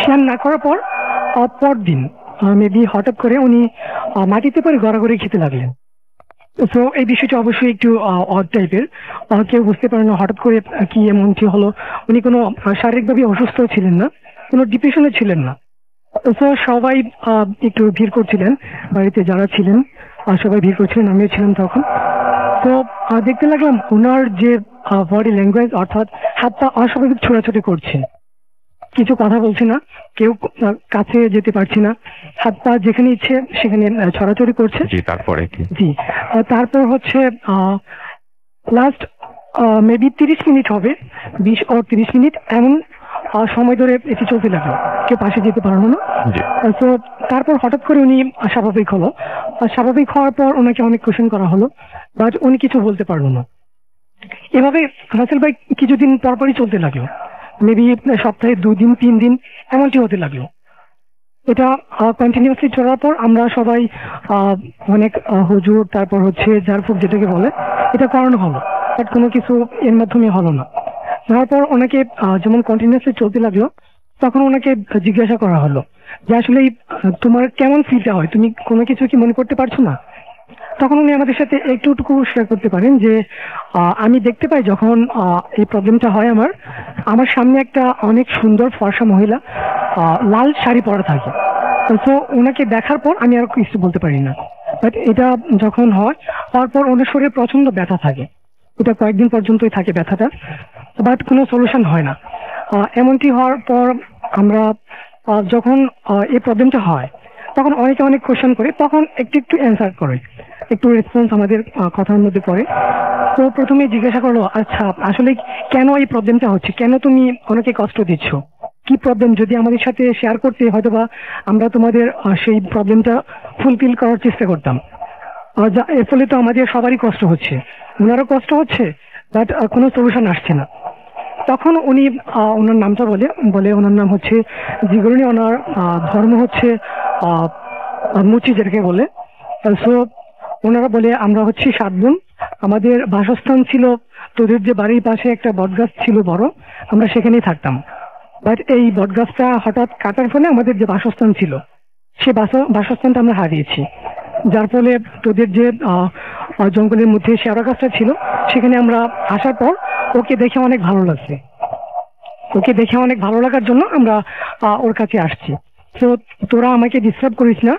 শেয়ার না করার পর পরদিন মেবি হঠাৎ করে উনি মাটিতে পড়ে গড়াগড়ি খেতে লাগলেন। তো এই বিষয়টা অবশ্যই একটু অড টাইপের, কেউ বুঝতে পারে না হঠাৎ করে কি এমনটি হলো। উনি কোনো শারীরিকভাবে অসুস্থ ছিলেন না, কোনো ডিপ্রেশনে ছিলেন না। তো সবাই একটু ভিড় করছিলেন, বাড়িতে যারা ছিলেন সবাই ভিড় করছিলেন, আমিও ছিলাম তখন। তো দেখতে লাগলাম ওনার যে বডি ল্যাঙ্গুয়েজ, অর্থাৎ হাত পা অস্বাভাবিক ছোড়াছুটি করছে, কিছু কথা বলছে না, কেউ কাছে যেতে পারছি না, হাত পা যেখানে ইচ্ছে সেখানে ছড়াছড়ি করছে। তারপরে তারপর হচ্ছে লাস্ট মেবি 30 মিনিট হবে, 20 ও 30 মিনিট এমন সময় ধরে এটি চলতে লাগলো। কেউ পাশে যেতে পারলো না। জি। তো তারপর হঠাৎ করে উনি স্বাভাবিক হলো। স্বাভাবিক হওয়ার পর ওনাকে অনেক কোশ্চেন করা হলো, বাট উনি কিছু বলতে পারলো না। এভাবে রাসেল ভাই কিছুদিন পরপরই চলতে লাগলো, মেবি সপ্তাহে 2 দিন 3 দিন এমনটি হতে লাগলো। এটা কন্টিনিউয়াসলি চলার পর আমরা সবাই অনেক হুজুর, তারপর হচ্ছে ঝাড়ফুঁক যেটাকে বলে, এটা করানো হলো, বাট কোনো কিছু এর মাধ্যমে হলো না। তারপর ওনাকে যেমন কন্টিনিউয়াসলি চলতে লাগলো, তখন ওনাকে জিজ্ঞাসা করা হলো যে আসলে তোমার কেমন ফিলটা হয়, তুমি কোনো কিছু কি মনে করতে পারছো না? তখন উনি আমাদের সাথে একটুটুকু শেয়ার করতে পারেন যে আমি দেখতে পাই যখন এই প্রবলেমটা হয় আমার সামনে একটা অনেক সুন্দর ফর্সা মহিলা লাল শাড়ি পরা থাকে। তো ওনাকে দেখার পর আমি আর কিছু বলতে পারি না, বাট এটা যখন হয় তারপর ওনার শরীরে প্রচন্ড ব্যথা থাকে, এটা কয়েকদিন পর্যন্তই থাকে ব্যথাটা, বাট কোনো সলিউশন হয় না। এমনটি হওয়ার পর আমরা যখন এই প্রবলেমটা হয় তখন অনেকে অনেক কোশ্চেন করে, তখন একটু একটু অ্যান্সার করে, একটু রেসপন্স আমাদের কথার মধ্যে পড়ে। তো প্রথমে জিজ্ঞাসা করলো, আচ্ছা আসলে কেন এই প্রবলেমটা হচ্ছে, কেন তুমি অনেকে কষ্ট দিচ্ছ, কি প্রবলেম? যদি আমাদের সাথে শেয়ার করতে হয়তোবা আমরা তোমাদের সেই প্রবলেমটা ফুলফিল করার চেষ্টা করতাম। এর ফলে তো আমাদের সবারই কষ্ট হচ্ছে, ওনারও কষ্ট হচ্ছে, বাট কোনো সলিউশন আসছে না। তখন উনি ওনার নামটা বলে ওনার নাম হচ্ছে জিগরণী, ওনার ধর্ম হচ্ছে মুচি যেটাকে বলে। সো ওনারা বলে আমরা হচ্ছে 7 বোন, আমাদের বাসস্থান ছিল তোদের যে বাড়ির পাশে একটা বটগাছ ছিল বড়, আমরা সেখানেই থাকতাম, বাট এই বটগাছটা হঠাৎ কাটার ফলে আমাদের যে বাসস্থান ছিল সে বাসস্থানটা আমরা হারিয়েছি, যার ফলে তোদের যে জঙ্গলের মধ্যে শেওড়া গাছটা ছিল সেখানে আমরা আসার পর ওকে দেখে অনেক ভালো লাগছে, ওকে দেখে অনেক ভালো লাগার জন্য আমরা ওর কাছে আসছি। তো তোরা আমাকে ডিস্টার্ব করিস না,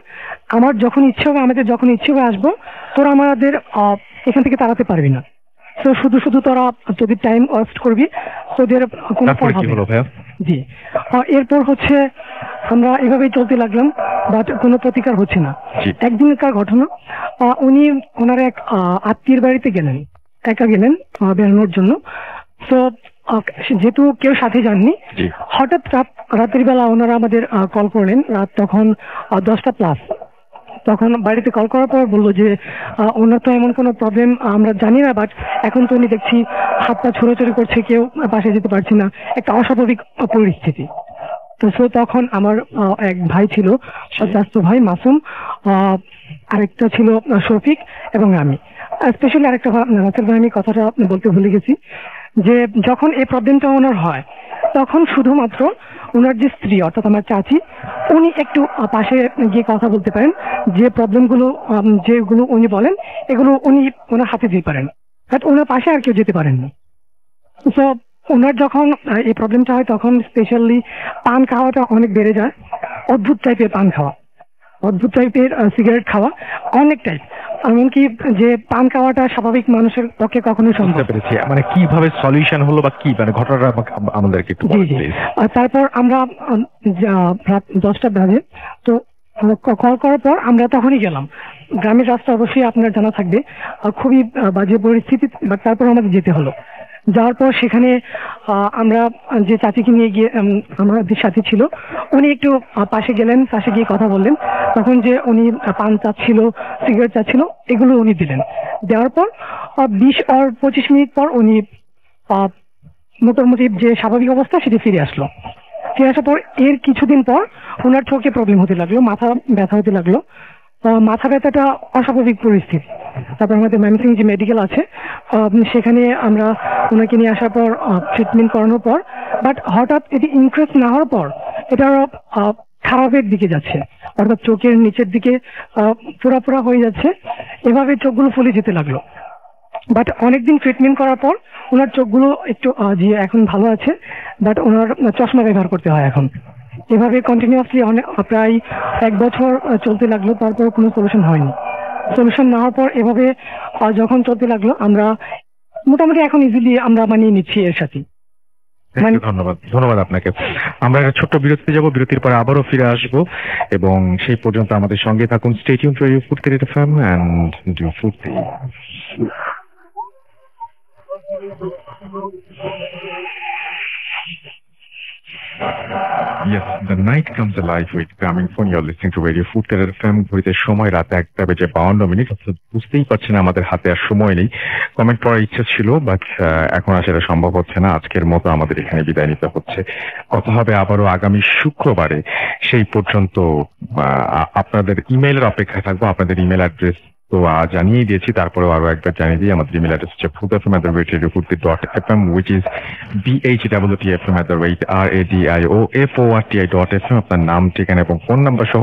আমার যখন ইচ্ছে হবে, আমাদের যখন ইচ্ছে হবে আসবো, তোরা আমাদের এখান থেকে তাড়াতে পারবি না। তো শুধু শুধু তোরা তোদের টাইম ওয়েস্ট করবি, তোদের কোনো ফল হবে না। জি। এরপর হচ্ছে আমরা এভাবেই চলতে লাগলাম, বাট কোনো প্রতিকার হচ্ছে না। একদিনকার ঘটনা, উনি ওনার এক আত্মীয়ের বাড়িতে গেলেন, একা গেলেন বেড়ানোর জন্য। তো যেহেতু কেউ সাথে যাননি, হঠাৎ রাতের বেলা ওনারা আমাদের কল করলেন, রাত তখন 10টা প্লাস। তখন বাড়িতে কল করার পর বললো যে ওনার তো এমন কোনো প্রবলেম আমরা জানি না, বাট এখন তো উনি দেখছি হাত পা ছোড়াছড়ি করছে, কেউ পাশে যেতে পারছে না, একটা অস্বাভাবিক পরিস্থিতি। তো তখন আমার এক ভাই ছিল, চাচাতো ভাই মাসুম, আরেকটা ছিল শফিক এবং আমি। স্পেশালি আরেকটা রাতের ভাই, আমি কথাটা বলতে ভুলে গেছি যে যখন এই প্রবলেমটা ওনার হয় তখন শুধুমাত্র ওনার যে স্ত্রী অর্থাৎ আমার চাচি, উনি একটু পাশে গিয়ে কথা বলতে পারেন, যে প্রবলেমগুলো যেগুলো উনি বলেন এগুলো উনি ওনার হাতে দিতে পারেন, বাট ওনার পাশে আর কেউ যেতে পারেন না। তো ওনার যখন এই প্রবলেমটা হয় তখন স্পেশালি পান খাওয়াটা অনেক বেড়ে যায়, অদ্ভুত টাইপের পান খাওয়া, অদ্ভুত টাইপের সিগারেট খাওয়া, অনেক টাইপ, এমনকি যে পান খাওয়াটা স্বাভাবিক মানুষের পক্ষে কখনো সম্ভব। মানে কিভাবে সলিউশন হলো বা কি মানে ঘটনাটা আমাদেরকে একটু বলুন প্লিজ। তারপর আমরা রাত 10টা বাজে, তো কল করার পর আমরা তখনই গেলাম। গ্রামের রাস্তা অবশ্যই আপনার জানা থাকবে, খুবই বাজে পরিস্থিতি, বাট তারপর আমাদের যেতে হলো। যাওয়ার পর সেখানে আমরা যে চাচিকে নিয়ে গিয়ে আমাদের সাথে ছিল, উনি একটু পাশে গেলেন, পাশে গিয়ে কথা বললেন। তখন যে উনি পান চাচ্ছিল, সিগারেট চাচ্ছিল, এগুলো উনি দিলেন। দেওয়ার পর 20 আর 25 মিনিট পর উনি মোটামুটি যে স্বাভাবিক অবস্থা সেটি ফিরে আসলো। ফিরে আসার পর এর কিছুদিন পর ওনার চোখে প্রবলেম হতে লাগলো, মাথা ব্যথা হতে লাগলো, মাথা ব্যথাটা অস্বাভাবিক পরিস্থিতি। তারপর আমাদের ময়মনসিংহ যে মেডিকেল আছে সেখানে আমরা ওনাকে নিয়ে আসার পর ট্রিটমেন্ট করানোর পর, বাট হঠাৎ এটি ইনক্রিজ না হওয়ার পর এটা খারাপের দিকে যাচ্ছে, অর্থাৎ চোখের নিচের দিকে পোড়া হয়ে যাচ্ছে, এভাবে চোখগুলো ফুলে যেতে লাগলো। বাট অনেকদিন ট্রিটমেন্ট করার পর ওনার চোখগুলো একটু যে এখন ভালো আছে, বাট ওনার চশমা ব্যবহার করতে হয় এখন। এভাবে কন্টিনিউয়াসলি প্রায় 1 বছর চলতে লাগলো, তারপর কোনো সলিউশন হয়নি। সলিউশন না হওয়ার পর এভাবে যখন চলতে লাগলো, আমরা মোটামুটি এখন ইজিলি আমরা মানিয়ে নিচ্ছি এর সাথে। ধন্যবাদ আপনাকে। আমরা একটা ছোট্ট বিরতিতে যাব, বিরতির পরে আবারও ফিরে আসবো এবং সেই পর্যন্ত আমাদের সঙ্গে থাকুন। স্টে টিউনড টু রেডিও ফুর্তি এফএম এন্ড ডু ফুর্তি। Yes, the night comes alive with coming phone. You're listening to Radio Food Terror FM. ঘড়িতে সময় রাত 1:52 অর্থাৎ বুঝতেই পারছেন আমাদের হাতে আর সময় নেই। কমেন্ট পড়ার ইচ্ছা ছিল, বাট এখন আর সেটা সম্ভব হচ্ছে না। আজকের মতো আমাদের এখানে বিদায় নিতে হচ্ছে। কথা হবে আবারও আগামী শুক্রবারে। সেই পর্যন্ত আপনাদের ইমেইলের অপেক্ষায় থাকবো। আপনাদের ইমেল অ্যাড্রেস তো জানিয়ে দিয়েছি, তারপরেও আরো একবার জানিয়ে দিই। আমাদের ইমেল অ্যাড্রেস হচ্ছে foodfm@radiofurti.fm, which is BHWTFM@radioforti.fm। আপনার নাম, ঠিকানা এবং ফোন নাম্বার সহ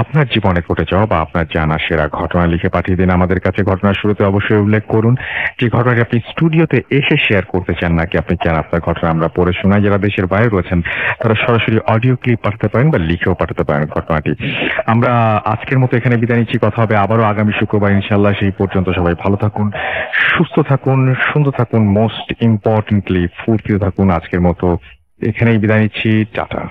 আপনার জীবনে ঘটে যাওয়া বা আপনার জানা সেরা ঘটনা লিখে পাঠিয়ে দিন আমাদের কাছে। ঘটনার শুরুতে অবশ্যই উল্লেখ করুন যে ঘটনাটি আপনি স্টুডিওতে এসে শেয়ার করতে চান, নাকি আপনি চান আপনার ঘটনা আমরা পড়ে শোনাই। যারা দেশের বাইরে রয়েছেন তারা সরাসরি অডিও ক্লিপ পাঠাতে পারেন বা লিখেও পাঠাতে পারেন ঘটনাটি। আমরা আজকের মতো এখানে বিদায় নিচ্ছি। কথা হবে আবারও আগামী শুক্রবার ইনশাআল্লাহ। সেই পর্যন্ত সবাই ভালো থাকুন, সুস্থ থাকুন, সুন্দর থাকুন, মোস্ট ইম্পর্টেন্টলি ফুর্তিতে থাকুন। আজকের মতো এখানেই বিদায় নিচ্ছি। টাটা।